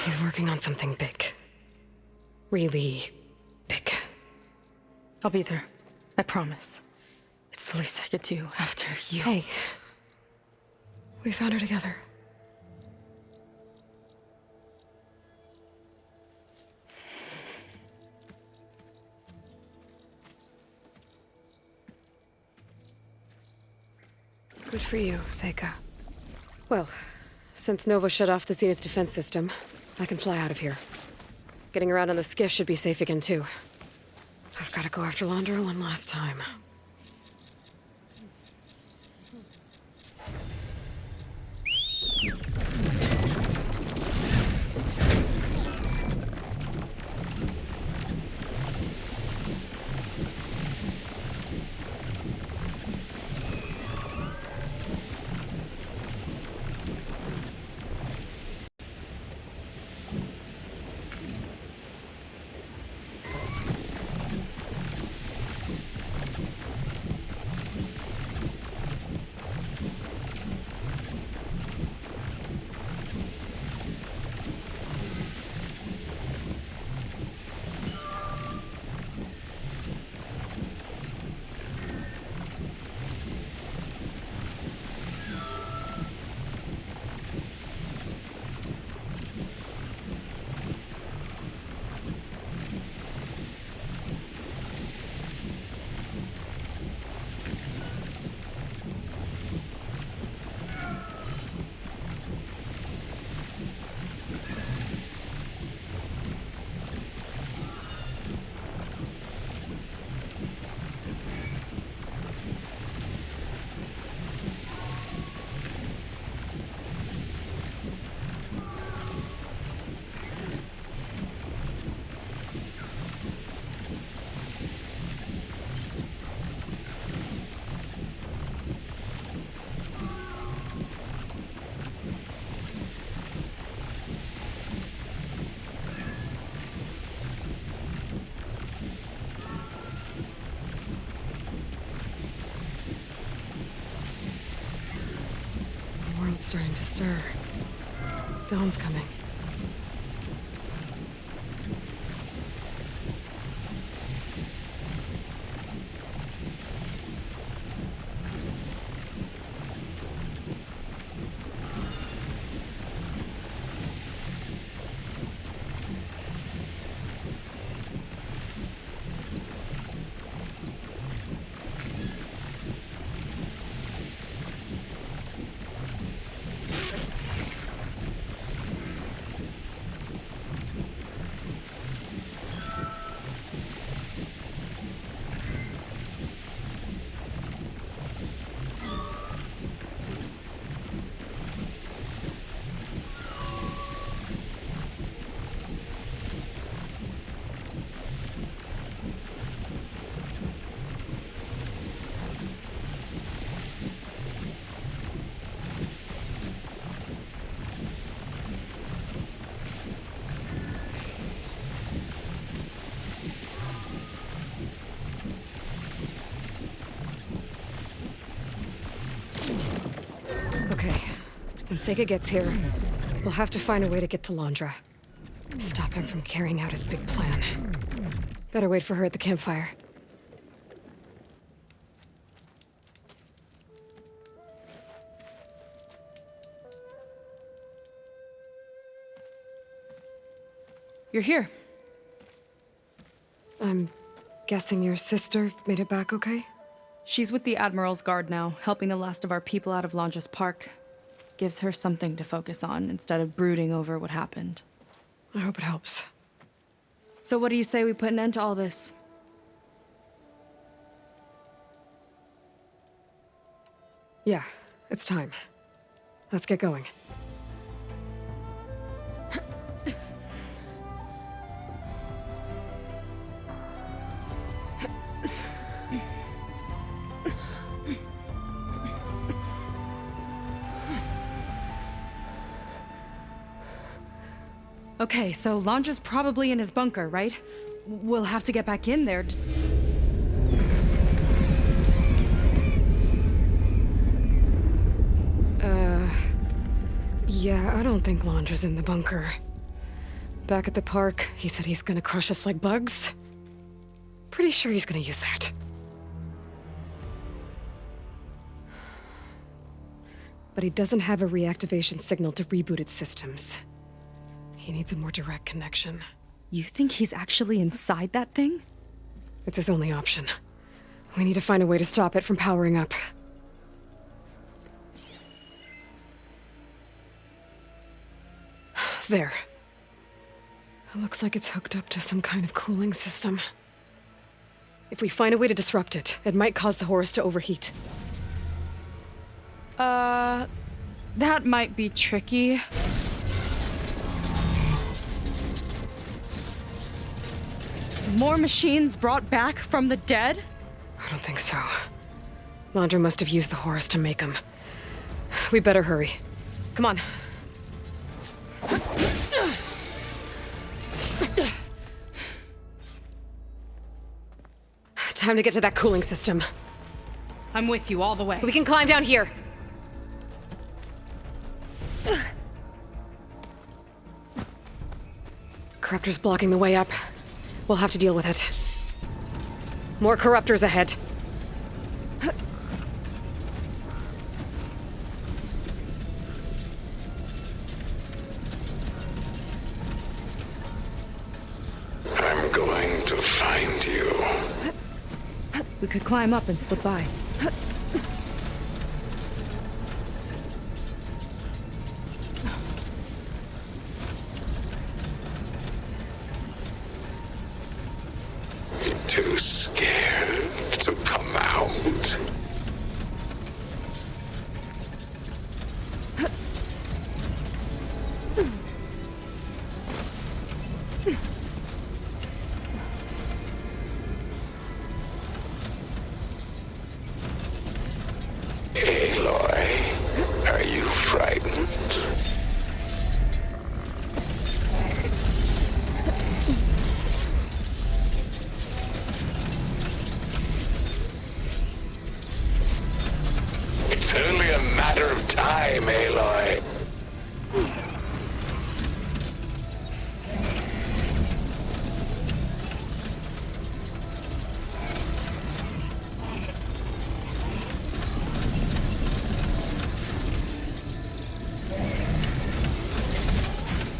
He's working on something big. Really big. I'll be there. I promise. It's the least I could do after you. Hey. We found her together. Good for you, Seika. Well, since Nova shut off the Zenith defense system, I can fly out of here. Getting around on the skiff should be safe again, too. I've got to go after Londra one last time. Starting to stir. Dawn's coming. When Seika gets here, we'll have to find a way to get to Londra. Stop him from carrying out his big plan. Better wait for her at the campfire. You're here. I'm guessing your sister made it back okay? She's with the Admiral's Guard now, helping the last of our people out of Londra's Park. Gives her something to focus on instead of brooding over what happened. I hope it helps. So what do you say we put an end to all this? Yeah, it's time. Let's get going. Okay, so Landra's probably in his bunker, right? We'll have to get back in there. Yeah, I don't think Landra's in the bunker. Back at the park, he said he's gonna crush us like bugs. Pretty sure he's gonna use that. But he doesn't have a reactivation signal to reboot its systems. He needs a more direct connection. You think he's actually inside that thing? It's his only option. We need to find a way to stop it from powering up. There. It looks like it's hooked up to some kind of cooling system. If we find a way to disrupt it, it might cause the Horus to overheat. That might be tricky. More machines brought back from the dead? I don't think so. Landra must have used the Horus to make them. We better hurry. Come on. Time to get to that cooling system. I'm with you all the way. We can climb down here. Corruptor's blocking the way up. We'll have to deal with it. More Corruptors ahead. I'm going to find you. We could climb up and slip by. Too scared to come out. Aloy, are you frightened? It's only a matter of time, Aloy.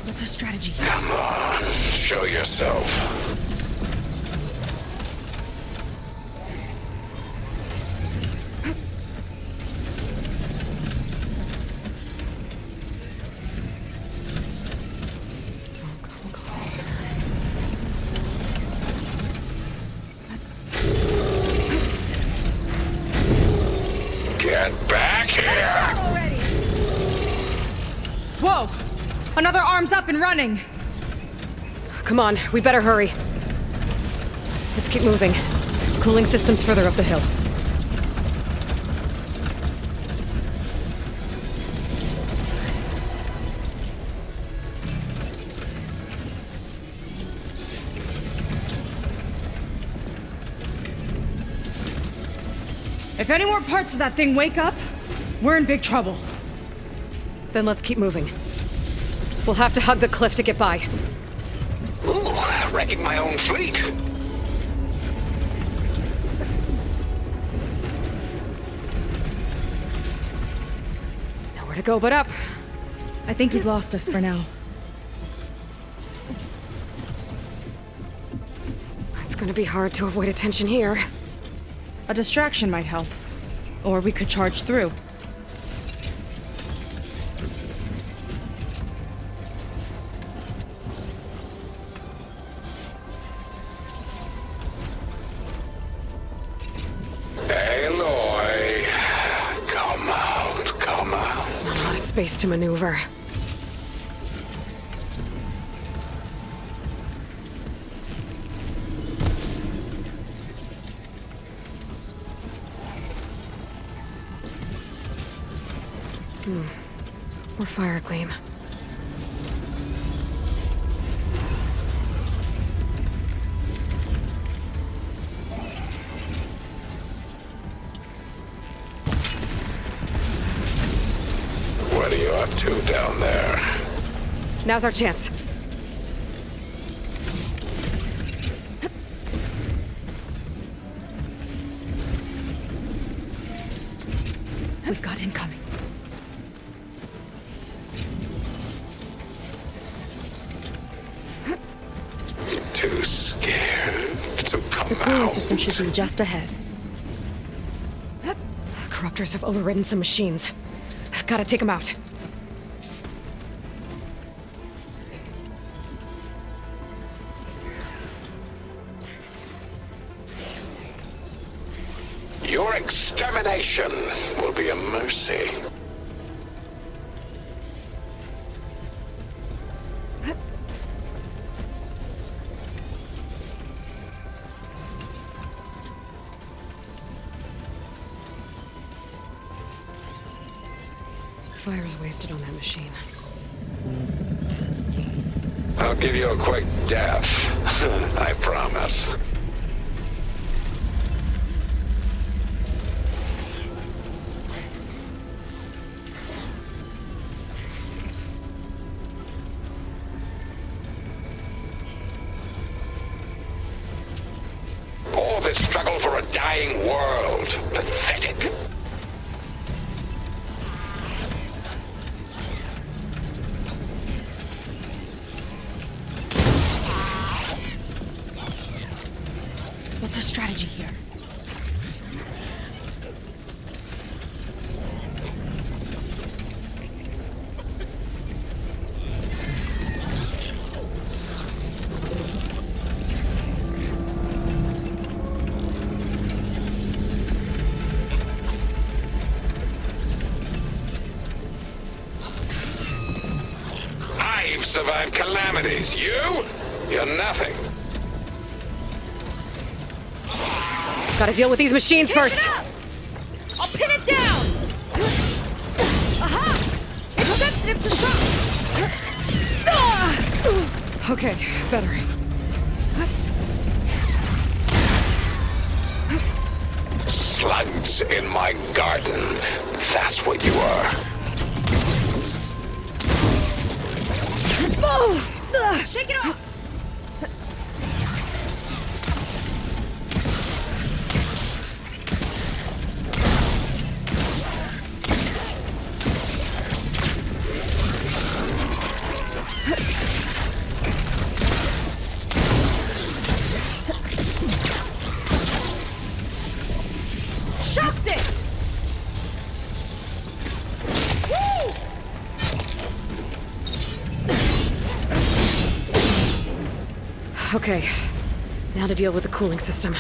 What's our strategy? Come on, show yourself. Get back here! Whoa! Another arm's up and running! Come on, we better hurry. Let's keep moving. Cooling system's further up the hill. If any more parts of that thing wake up, we're in big trouble. Then let's keep moving. We'll have to hug the cliff to get by. Ooh, wrecking my own fleet. Nowhere to go but up. I think he's lost us for now. It's gonna be hard to avoid attention here. A distraction might help. Or we could charge through. Aloy, come out, come out. There's not a lot of space to maneuver. More fire gleam. are you up to down there? Now's our chance. We've got incoming. You're too scared to come The cooling out. system should be just ahead. Corruptors have overridden some machines. Gotta take them out. Your extermination will be a mercy. Fire's wasted on that machine. I'll give you a quick death. I promise. All this struggle for a dying world. Pathetic. What's our strategy here? I've survived calamities. You're nothing. Gotta deal with these machines first. I'll pin it down! Aha! It's sensitive to shock! Okay, better. Slugs in my garden. That's what you are. Shake it off! Shocked it! Woo! Okay, now to deal with the cooling system.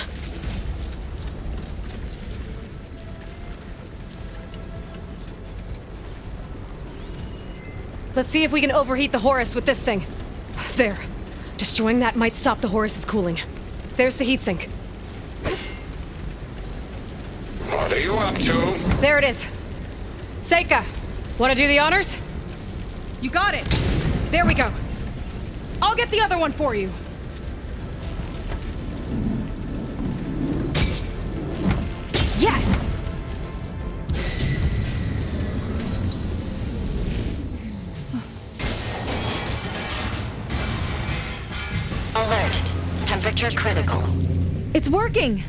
Let's see if we can overheat the Horus with this thing. There. Destroying that might stop the Horus's cooling. There's the heatsink. What are you up to? There it is. Seika, want to do the honors? You got it! There we go. I'll get the other one for you. Yes! Alert. Temperature critical. It's working!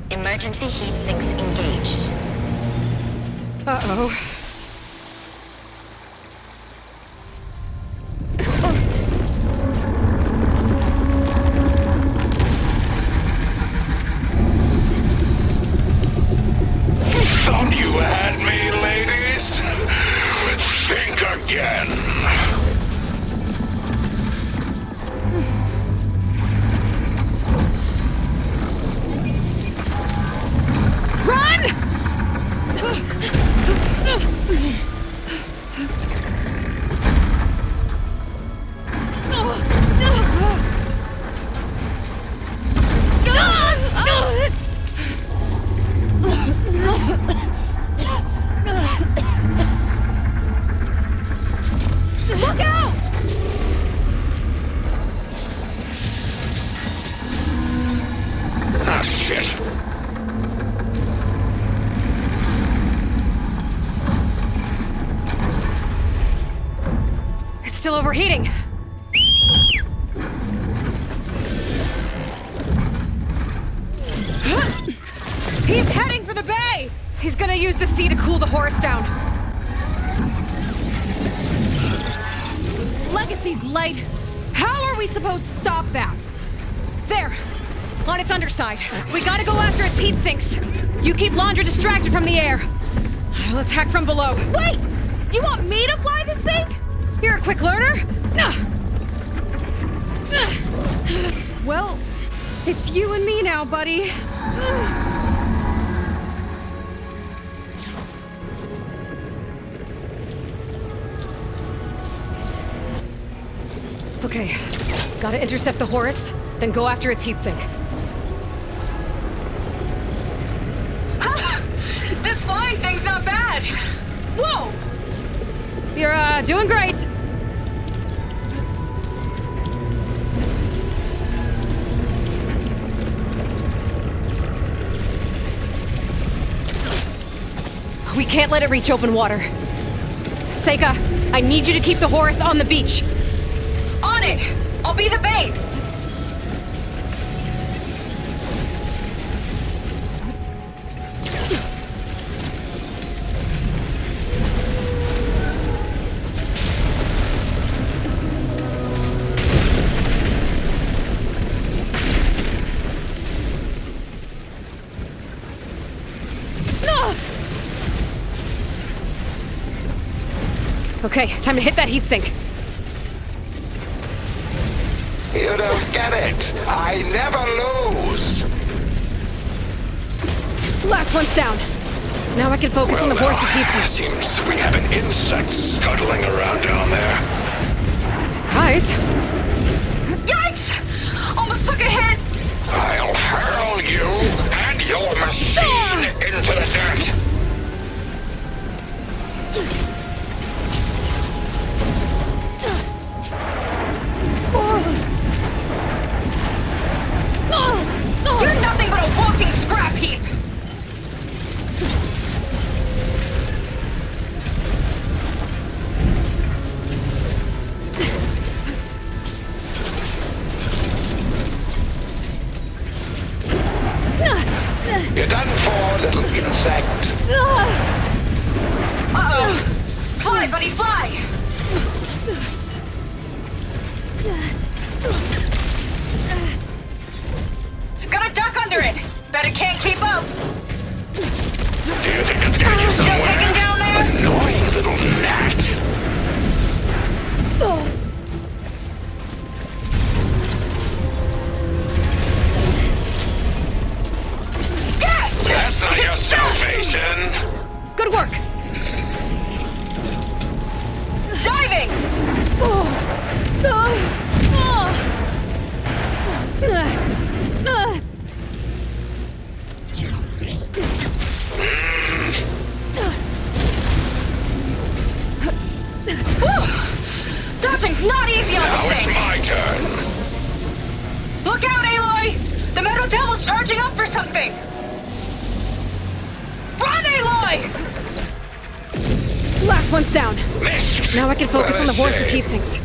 Emergency heat sinks engaged. Uh-oh. Thought you had me, ladies? Think again. Look out! Ah, shit. overheating! He's heading for the bay! He's gonna use the sea to cool the Horus down. Legacy's light. How are we supposed to stop that? There! On its underside. We gotta go after its heat sinks. You keep Laundra distracted from the air. I'll attack from below. Wait! You want me to fly this thing? You're a quick learner? Well, it's you and me now, buddy. Okay, gotta intercept the Horus, then go after its heatsink. This flying thing's not bad! Whoa! You're, doing great! We can't let it reach open water. Seika, I need you to keep the Horus on the beach. On it! I'll be the bait! Okay, time to hit that heatsink. You don't get it. I never lose. Last one's down. Now I can focus on the Horus's heatsink. Seems we have an insect scuttling around down there. Surprise. Yikes! Almost took a hit! I'll hurl you and your machine into the dirt. You're nothing but a walking scrap heap! You're done for, little insect. Uh-oh! Fly, buddy, fly! Gotta duck under it! Bet it can't keep up! Do you think it's getting you somewhere? Still kicking down there? Annoying little gnat. Yes! That's not your salvation. Good work! Diving! Dodging's not easy on Now this it's thing! my turn. Look out, Aloy! The Metal Devil's charging up for something! Run, Aloy! Last one's down. Missed. Now I can focus on the What a Horus's shame. heatsinks.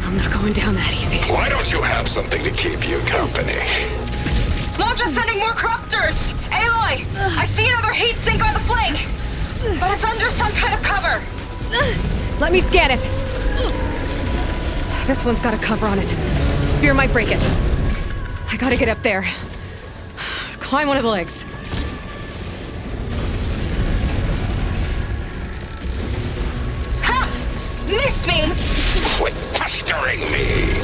I'm not going down that easy. Why don't you have something to keep you company? Launcher's sending more corruptors! Aloy! I see another heat sink on the flank! But it's under some kind of cover! Let me scan it. This one's got a cover on it. Spear might break it. I gotta get up there. Climb one of the legs. Ha! Missed me! Quit pestering me!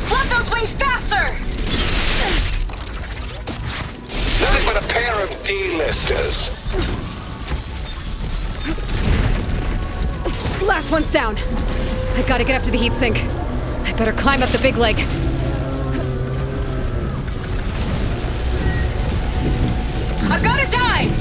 Flap those wings faster! Nothing but a pair of D-listers. Last one's down. I gotta get up to the heatsink. I better climb up the big leg. I've got to dive!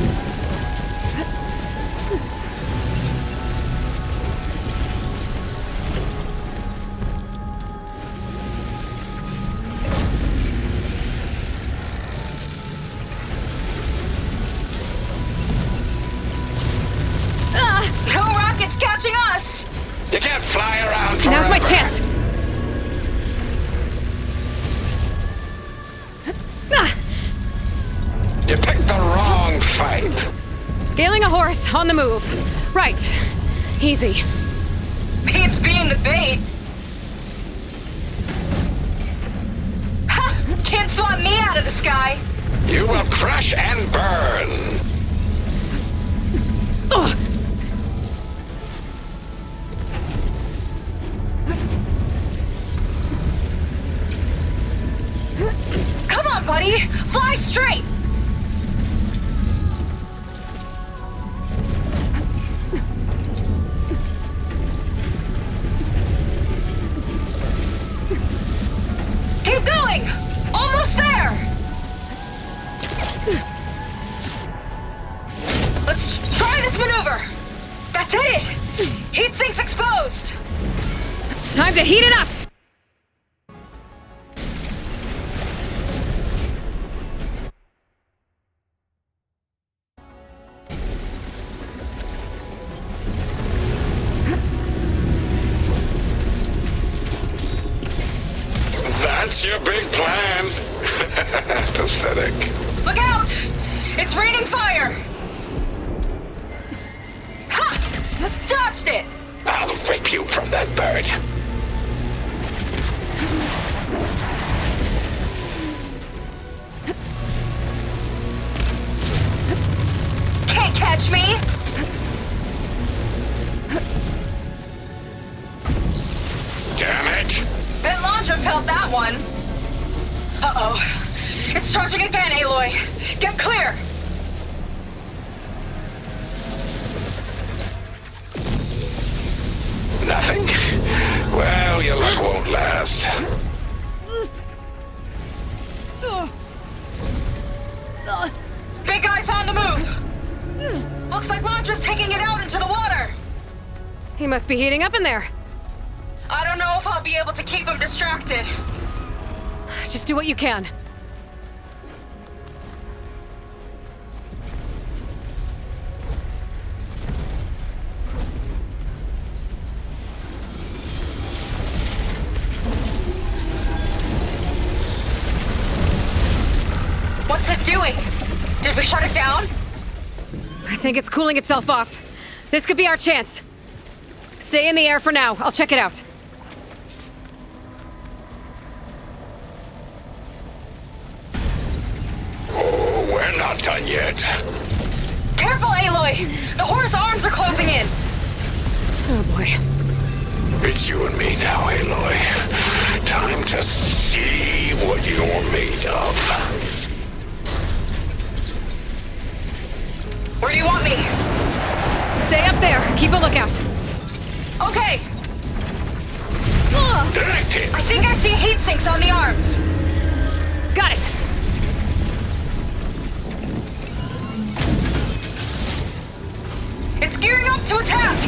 can't fly around forever. Now's my chance! You picked the wrong fight. Scaling a horse, on the move. Right. Easy. Beats being the bait. Ha! Can't swat me out of the sky. You will crush and burn. Ugh. Come on, buddy! Fly straight! Keep going! Almost there! Let's try this maneuver! That's it! Heat sink's exposed! Time to heat it up! That's your big plan. Pathetic. Look out! It's raining fire! Ha! Dodged it! I'll rip you from that bird. Can't catch me! Damn it! Bet Landra felt that one. Uh-oh. It's charging again, Aloy. Get clear! Nothing? Well, your luck won't last. Big guy's on the move! Looks like Landra's taking it out into the water! He must be heating up in there. I don't know if I'll be able to keep him distracted. Just do what you can. What's it doing? Did we shut it down? I think it's cooling itself off. This could be our chance. Stay in the air for now. I'll check it out. Oh, we're not done yet. Careful, Aloy! The Horus arms are closing in! Oh boy. It's you and me now, Aloy. Time to see what you're made of. Where do you want me? Stay up there. Keep a lookout. Okay. Directed. I think I see heat sinks on the arms. Got it. It's gearing up to attack.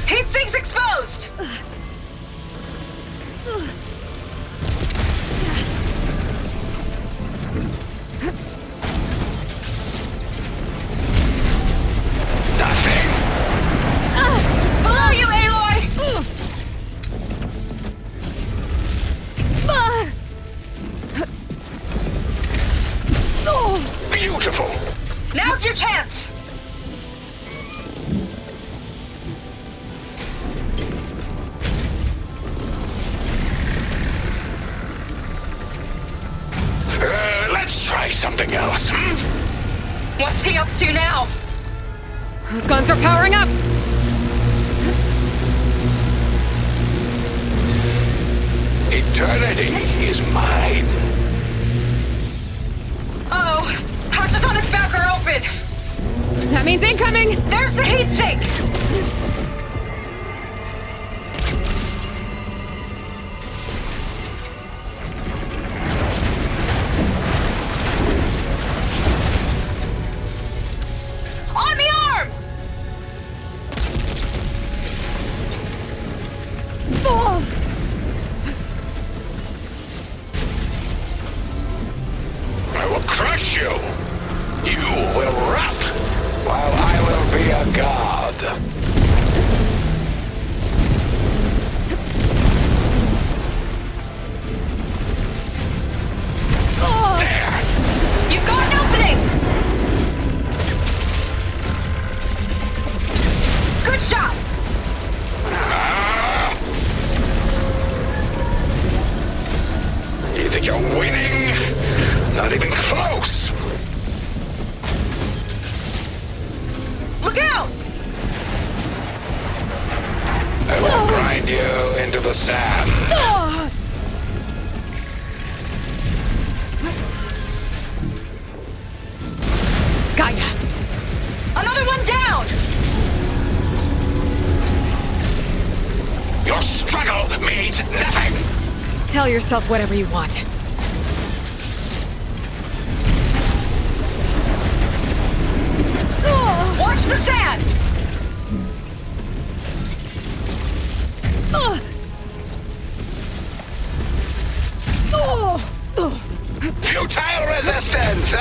Heat sinks exposed. Nothing. Below you, Aloy! Beautiful. Now's your chance. Let's try something else. What's he up to now? Those guns are powering up. Eternity is mine. Uh-oh. Hatches on its back are open. That means incoming. There's the heat sink. On the arm! Oh. crush you. You will rot, while I will be a god. There! You've got an opening! Good shot! You think you're winning? Not even close! Look out! I will grind you into the sand. Gaia! Another one down! Your struggle means nothing! Tell yourself whatever you want. Watch the sand! Futile resistance!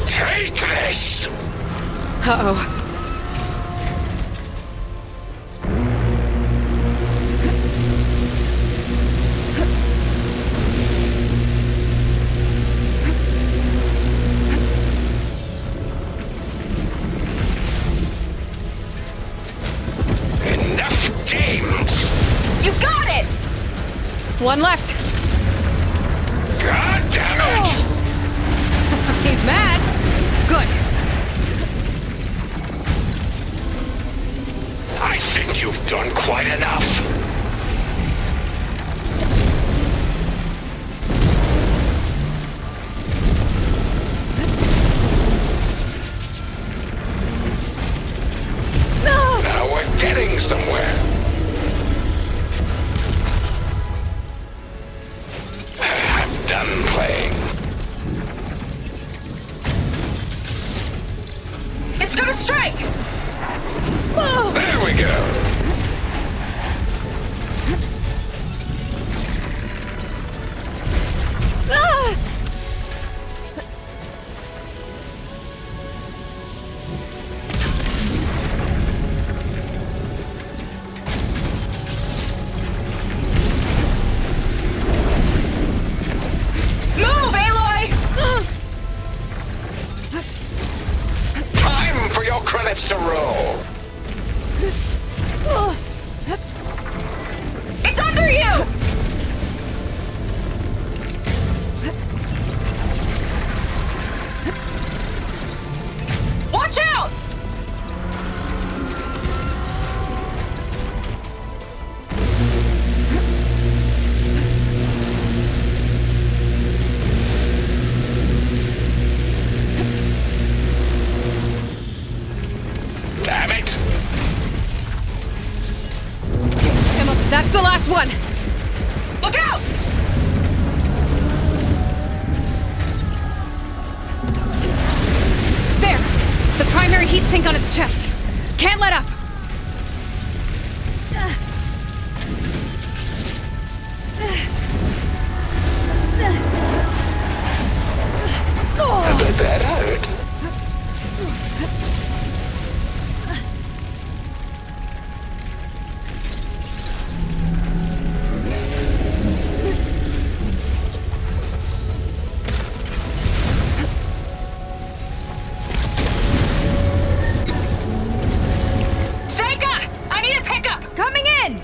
Take this! Uh-oh. Enough games! You got it! One left. God damn it! He's mad. Good. I think you've done quite enough. Now we're getting somewhere. I'm done playing. It's gonna strike! There we go. Move, Aloy! Time for your credits to roll. It's under you! Watch out! Damn it! Emma, that's the last one. Look out! There. The primary heat sink on its chest. Can't let up. That hurt. Seika! I need a pickup! Coming in!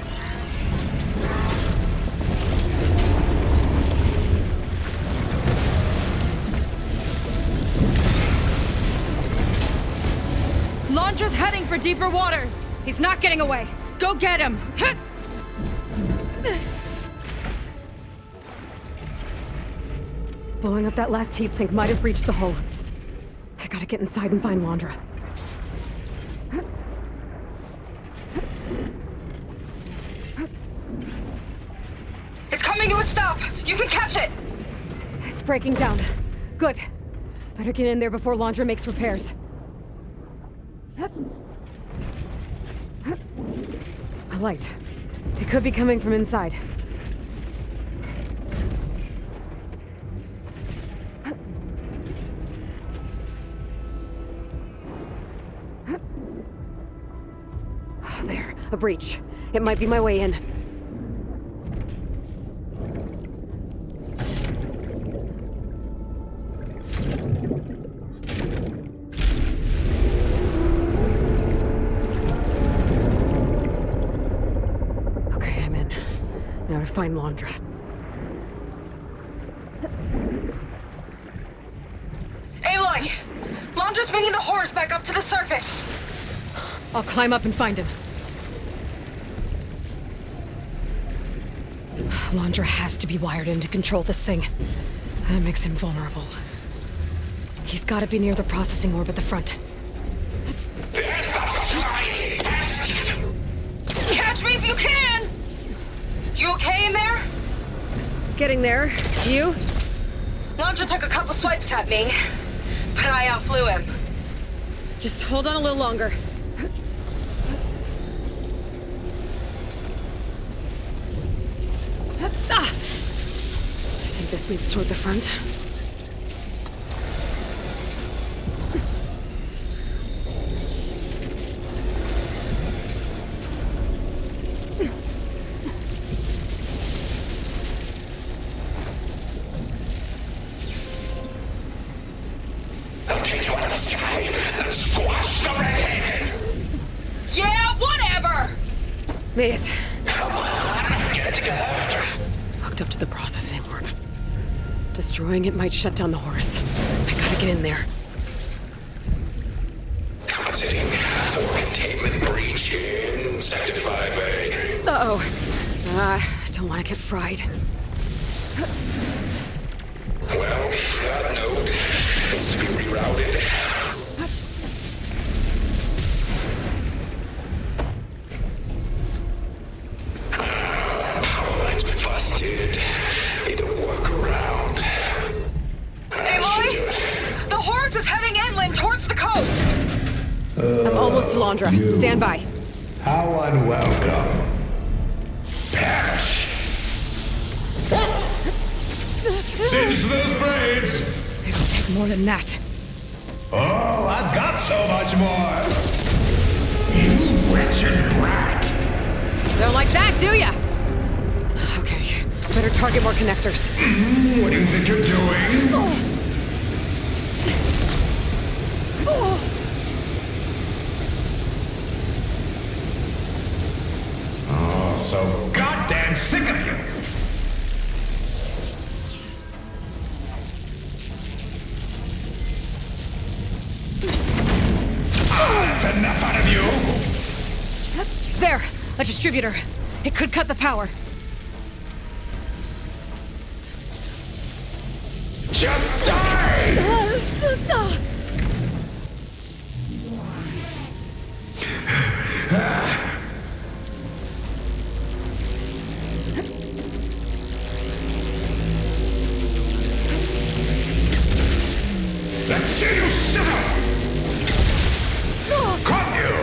Launcher's heading for deeper waters. He's not getting away. Go get him. Blowing up that last heat sink might have breached the hull. I gotta get inside and find Wandra. It's coming to a stop! You can catch it! It's breaking down. Good. Better get in there before Wandra makes repairs. A light. It could be coming from inside. There, a breach. It might be my way in. Okay, I'm in. Now to find Londra. Aloy! Londra's bringing the Horus back up to the surface! I'll climb up and find him. Londra has to be wired in to control this thing. That makes him vulnerable. He's gotta be near the processing orb at the front. There's the flying pest! Catch me if you can! You okay in there? Getting there. You? Londra took a couple swipes at me, but I outflew him. Just hold on a little longer. I think this leads toward the front. They'll take you out of the sky and squash the redhead! Yeah, whatever! Made it. Come on, get it together! Hooked up to the processing orb. Destroying it might shut down the Horus. I gotta get in there. Commenting for containment breach in Sector 5A. Uh-oh. Don't want to get fried. Well, that node needs to be rerouted. Power line's been busted. Need a workaround. Aloy! The Horus is heading inland towards the coast! I'm almost to Londra. you. Stand by. How unwelcome. Perish! Singe those braids! It'll take more than that. Oh, I've got so much more! You wretched brat! Don't like that, do ya? Okay, better target more connectors. What do you think you're doing? Oh, so goddamn sick of you! That's enough out of you! There! A distributor. It could cut the power. Just die! Let's see you sizzle! Caught you!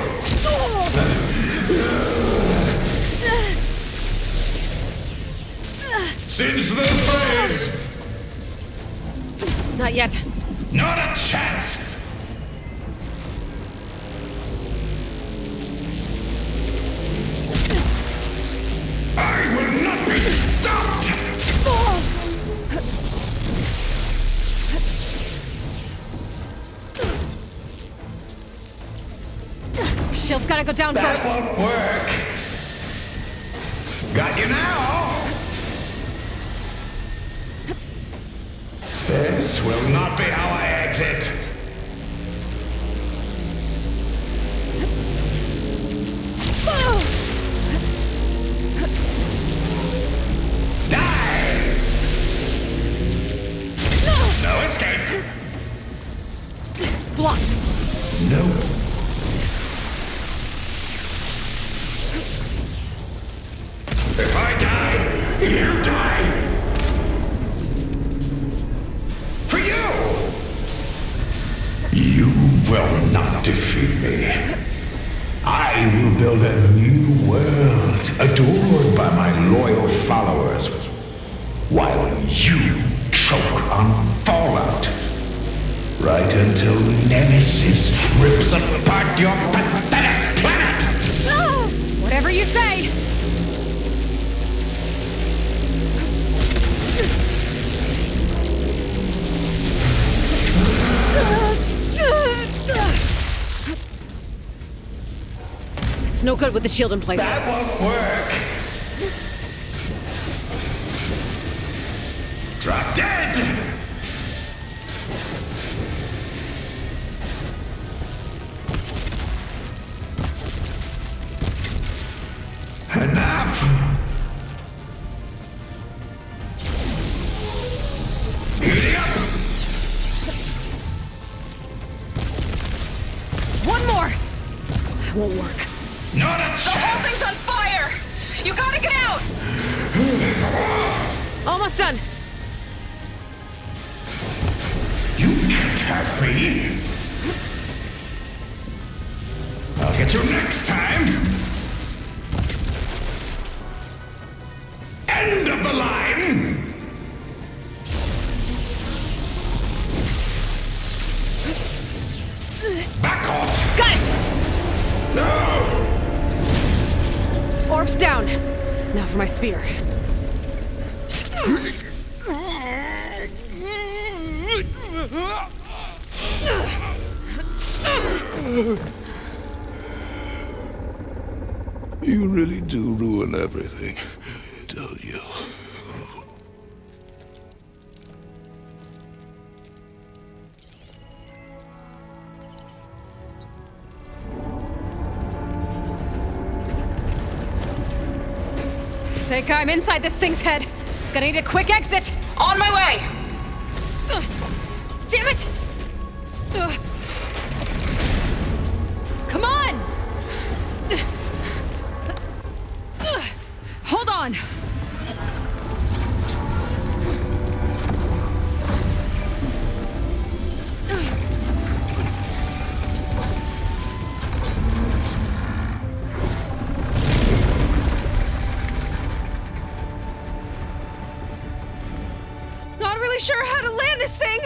Singe those blades! Not yet. Not a chance! I will not be stopped! Shield's gotta go down That first. won't work. Got you now! This will not be how I exit. Die! No escape! Blocked. Nope. If I die, you die! For you! You will not defeat me. I will build a new world adored by my loyal followers, while you choke on fallout. Right until Nemesis rips apart your pathetic planet! Whatever you say! It's no good with the shield in place. That won't work! Drop dead! Enough! Giddy up! One more! That won't work. Not a chance! The whole thing's on fire! You gotta get out! Almost done. You can't have me! I'll get you next time! End of the line! Back off! Got it! No! Orbs down. Now for my spear. You really do ruin everything, don't you? Seika, I'm inside this thing's head. Gonna need a quick exit. On my way! Damn it! Come on! Hold on! Not really sure how to land this thing.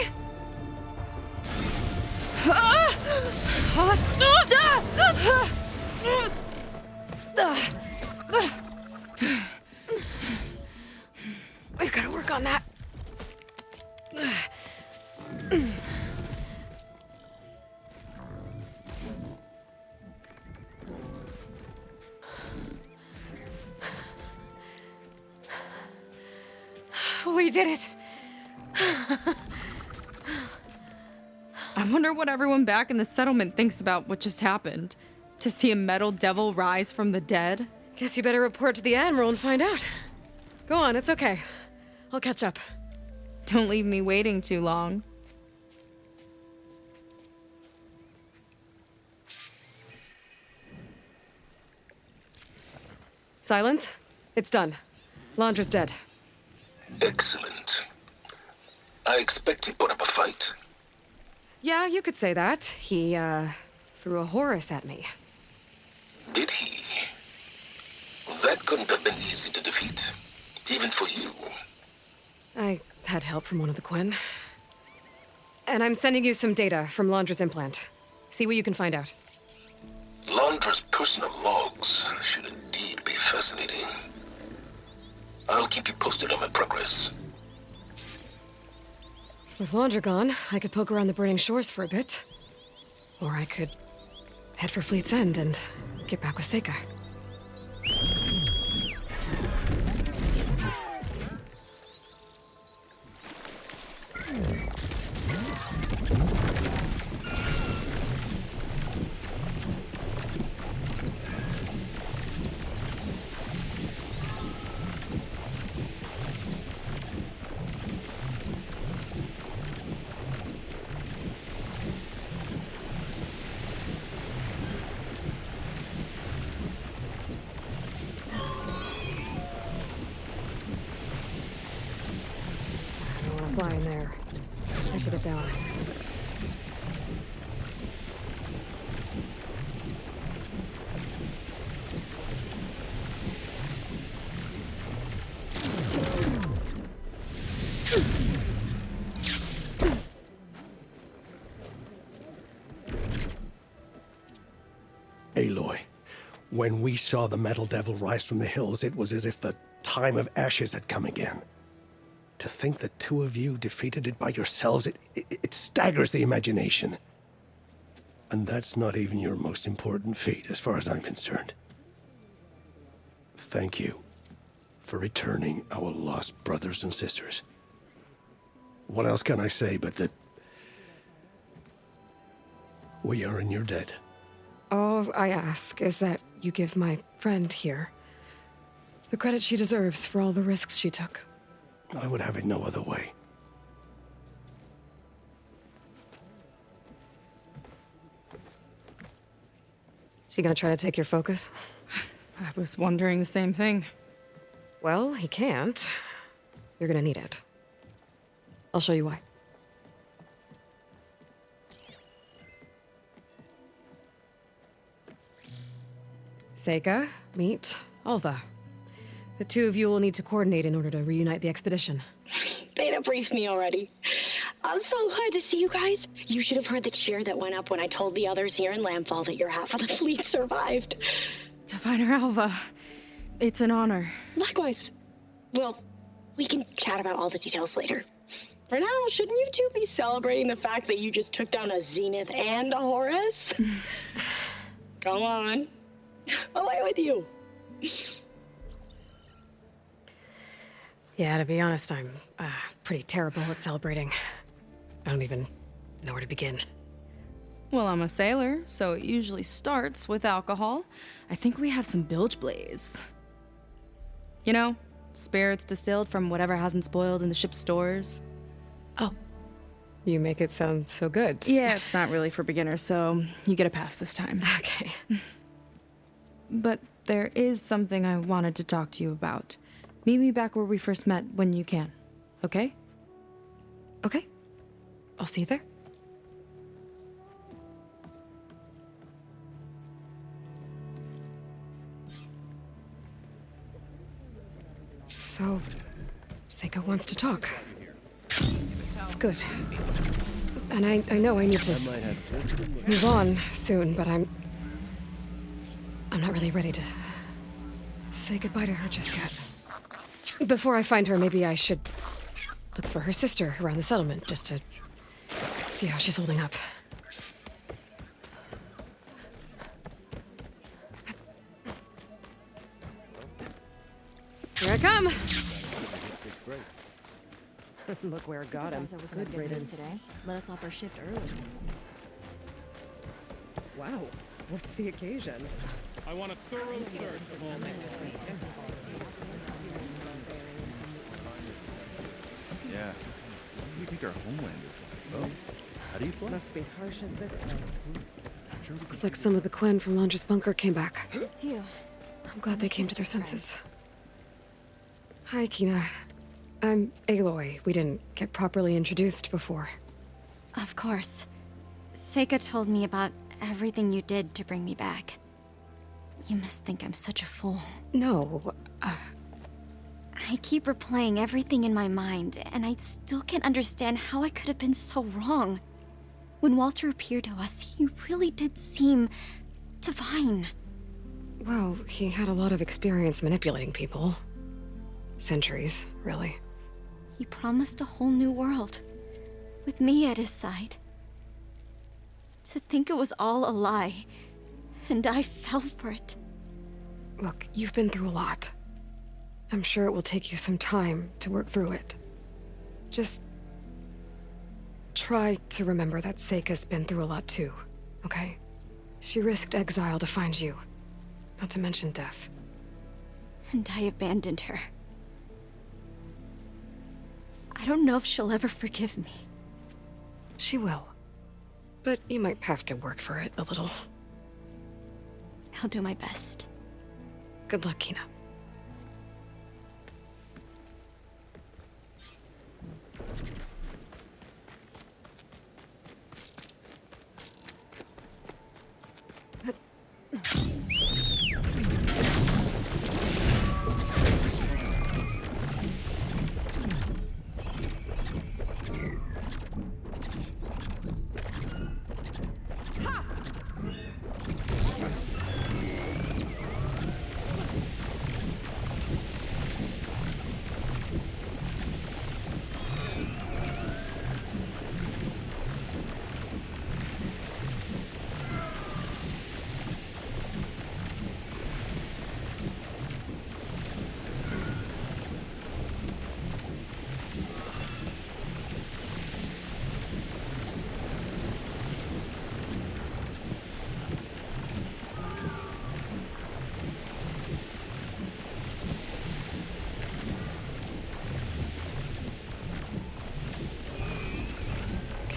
We've gotta work on that. We did it. I wonder what everyone back in the settlement thinks about what just happened. To see a metal devil rise from the dead? Guess you better report to the Admiral and find out. Go on, it's okay. I'll catch up. Don't leave me waiting too long. Silence? It's done. Landra's dead. Excellent. I expect he put up a fight. Yeah, you could say that. He, threw a Horus at me. Did he? That couldn't have been easy to defeat, even for you. I had help from one of the Quen. And I'm sending you some data from Landra's implant. See what you can find out. Landra's personal logs should indeed be fascinating. I'll keep you posted on my progress. With Landra gone, I could poke around the burning shores for a bit. Or I could head for Fleet's End and get back with Seika. Flying there. I should get down. Aloy. When we saw the Metal Devil rise from the hills, it was as if the time of ashes had come again. To think the two of you defeated it by yourselves, it staggers the imagination. And that's not even your most important feat, as far as I'm concerned. Thank you for returning our lost brothers and sisters. What else can I say but that we are in your debt? All I ask is that you give my friend here the credit she deserves for all the risks she took. I would have it no other way. Is he gonna try to take your focus? I was wondering the same thing. Well, he can't. You're gonna need it. I'll show you why. Seika, meet Alva. The two of you will need to coordinate in order to reunite the expedition. Beta briefed me already. I'm so glad to see you guys. You should have heard the cheer that went up when I told the others here in Landfall that your half of the fleet survived. To find her, Alva. It's an honor. Likewise. Well, we can chat about all the details later. For now, shouldn't you two be celebrating the fact that you just took down a Zenith and a Horus? Come on. Away with you. Yeah, to be honest, I'm pretty terrible at celebrating. I don't even know where to begin. Well, I'm a sailor, so it usually starts with alcohol. I think we have some bilge blaze. You know, spirits distilled from whatever hasn't spoiled in the ship's stores. Oh. You make it sound so good. Yeah, it's not really for beginners, so you get a pass this time. Okay. But there is something I wanted to talk to you about. Meet me back where we first met when you can, okay? Okay. I'll see you there. So, Seika wants to talk. It's good. And I know I need to move on soon, but I'm not really ready to say goodbye to her just yet. Before I find her, maybe I should look for her sister around the settlement, just to see how she's holding up. Here I come! Look where it got him. Good riddance. Today. Let us off our shift early. Wow, what's the occasion? I want a thorough search of all Yeah. What do you think our homeland is like? Oh, how do you fly? Must be harsh as this thing. Looks like some of the Quen from Londra's bunker came back. It's you. I'm glad they came to their senses. Hi, Kina. I'm Aloy. We didn't get properly introduced before. Of course. Seika told me about everything you did to bring me back. You must think I'm such a fool. No, I keep replaying everything in my mind, and I still can't understand how I could have been so wrong. When Walter appeared to us, he really did seem divine. Well, he had a lot of experience manipulating people. Centuries, really. He promised a whole new world, with me at his side. To think it was all a lie, and I fell for it. Look, you've been through a lot. I'm sure it will take you some time to work through it. Just try to remember that Seika's been through a lot too, okay? She risked exile to find you, not to mention death. And I abandoned her. I don't know if she'll ever forgive me. She will. But you might have to work for it a little. I'll do my best. Good luck, Kina.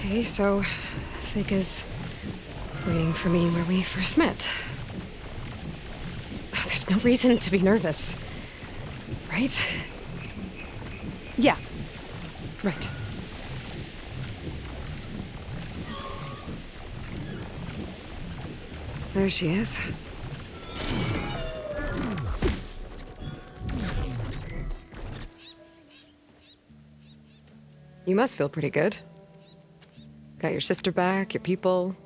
Okay, so Seika's waiting for me where we first met. There's no reason to be nervous, right? Yeah, right. There she is. You must feel pretty good. Got your sister back, your people.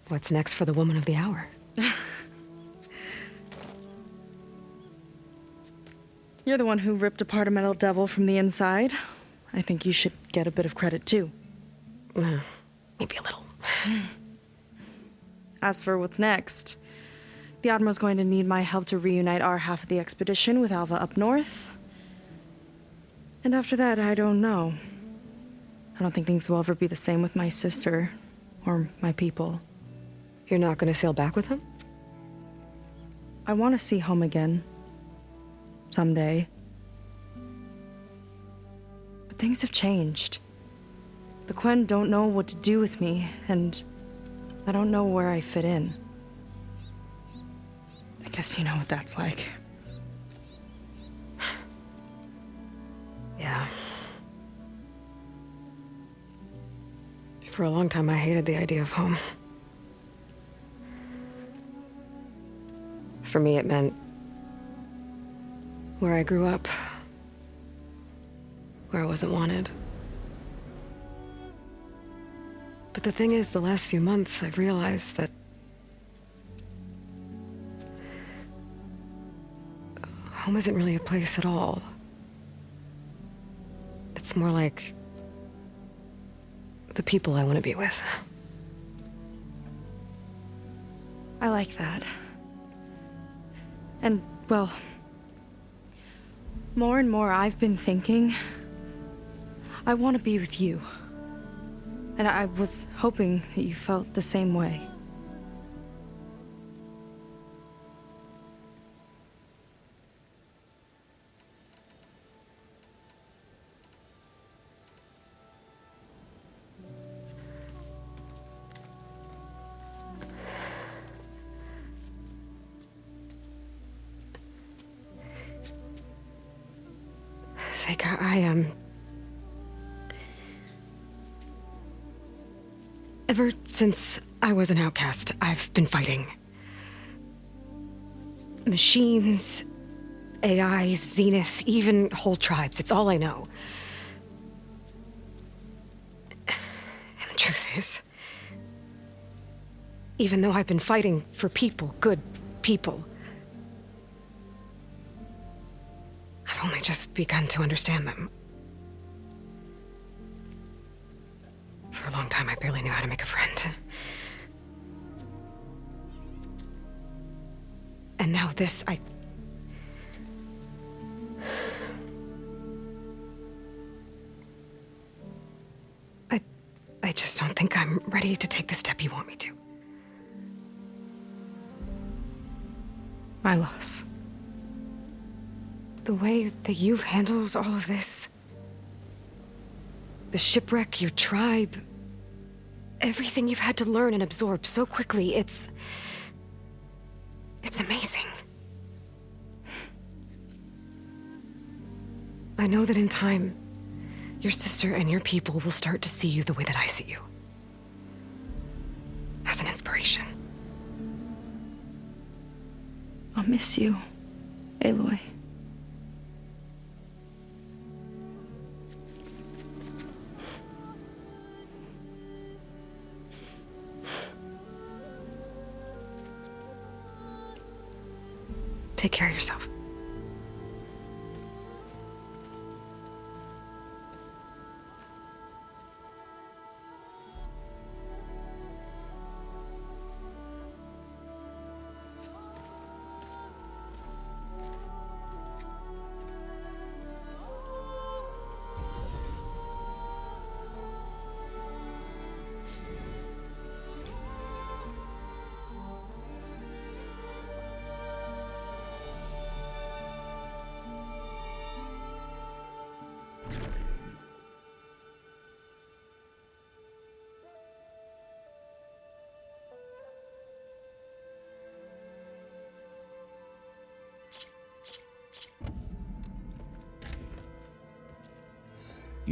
What's next for the woman of the hour? You're the one who ripped apart a metal devil from the inside. I think you should get a bit of credit too. Maybe a little. As for what's next, the Admiral's going to need my help to reunite our half of the expedition with Alva up north. And after that, I don't know. I don't think things will ever be the same with my sister or my people. You're not going to sail back with him? I want to see home again. Someday. But things have changed. The Quen don't know what to do with me, and I don't know where I fit in. I guess you know what that's like. Yeah. For a long time, I hated the idea of home. For me, it meant where I grew up, where I wasn't wanted. But the thing is, the last few months, I've realized that home isn't really a place at all. It's more like the people I want to be with. I like that. And, well, more and more I've been thinking, I want to be with you. And I was hoping that you felt the same way. Seika, ever since I was an outcast, I've been fighting. Machines, AIs, Zenith, even whole tribes. It's all I know. And the truth is, even though I've been fighting for people, good people, I've only just begun to understand them. For a long time, I barely knew how to make a friend. And now this, I just don't think I'm ready to take the step you want me to. My loss. The way that you've handled all of this, the shipwreck, your tribe, everything you've had to learn and absorb so quickly, it's amazing. I know that in time, your sister and your people will start to see you the way that I see you. As an inspiration. I'll miss you, Aloy. Take care of yourself.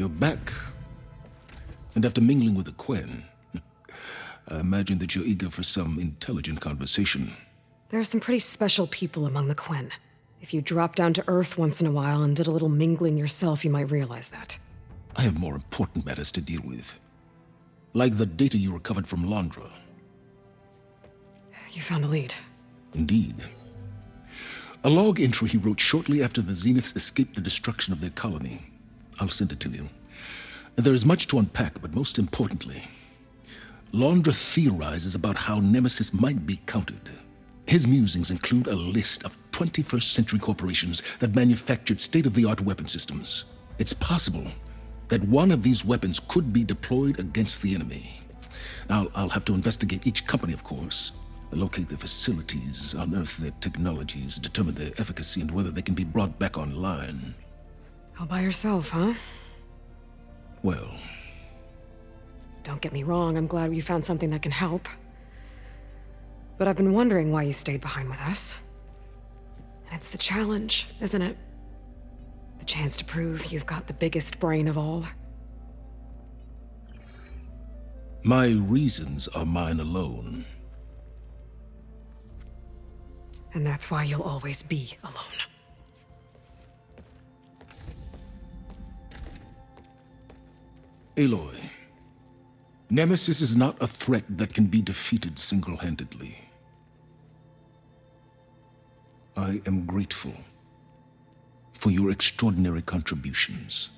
you're back. And after mingling with the Quen, I imagine that you're eager for some intelligent conversation. There are some pretty special people among the Quen. If you dropped down to Earth once in a while and did a little mingling yourself, you might realize that. I have more important matters to deal with. Like the data you recovered from Londra. You found a lead. Indeed. A log entry he wrote shortly after the Zeniths escaped the destruction of their colony. I'll send it to you. There is much to unpack, but most importantly, Londra theorizes about how Nemesis might be countered. His musings include a list of 21st century corporations that manufactured state-of-the-art weapon systems. It's possible that one of these weapons could be deployed against the enemy. I'll have to investigate each company, of course, locate their facilities, unearth their technologies, determine their efficacy, and whether they can be brought back online. All by yourself, huh? Well... Don't get me wrong, I'm glad you found something that can help. But I've been wondering why you stayed behind with us. And it's the challenge, isn't it? The chance to prove you've got the biggest brain of all. My reasons are mine alone. And that's why you'll always be alone. Aloy, Nemesis is not a threat that can be defeated single-handedly. I am grateful for your extraordinary contributions.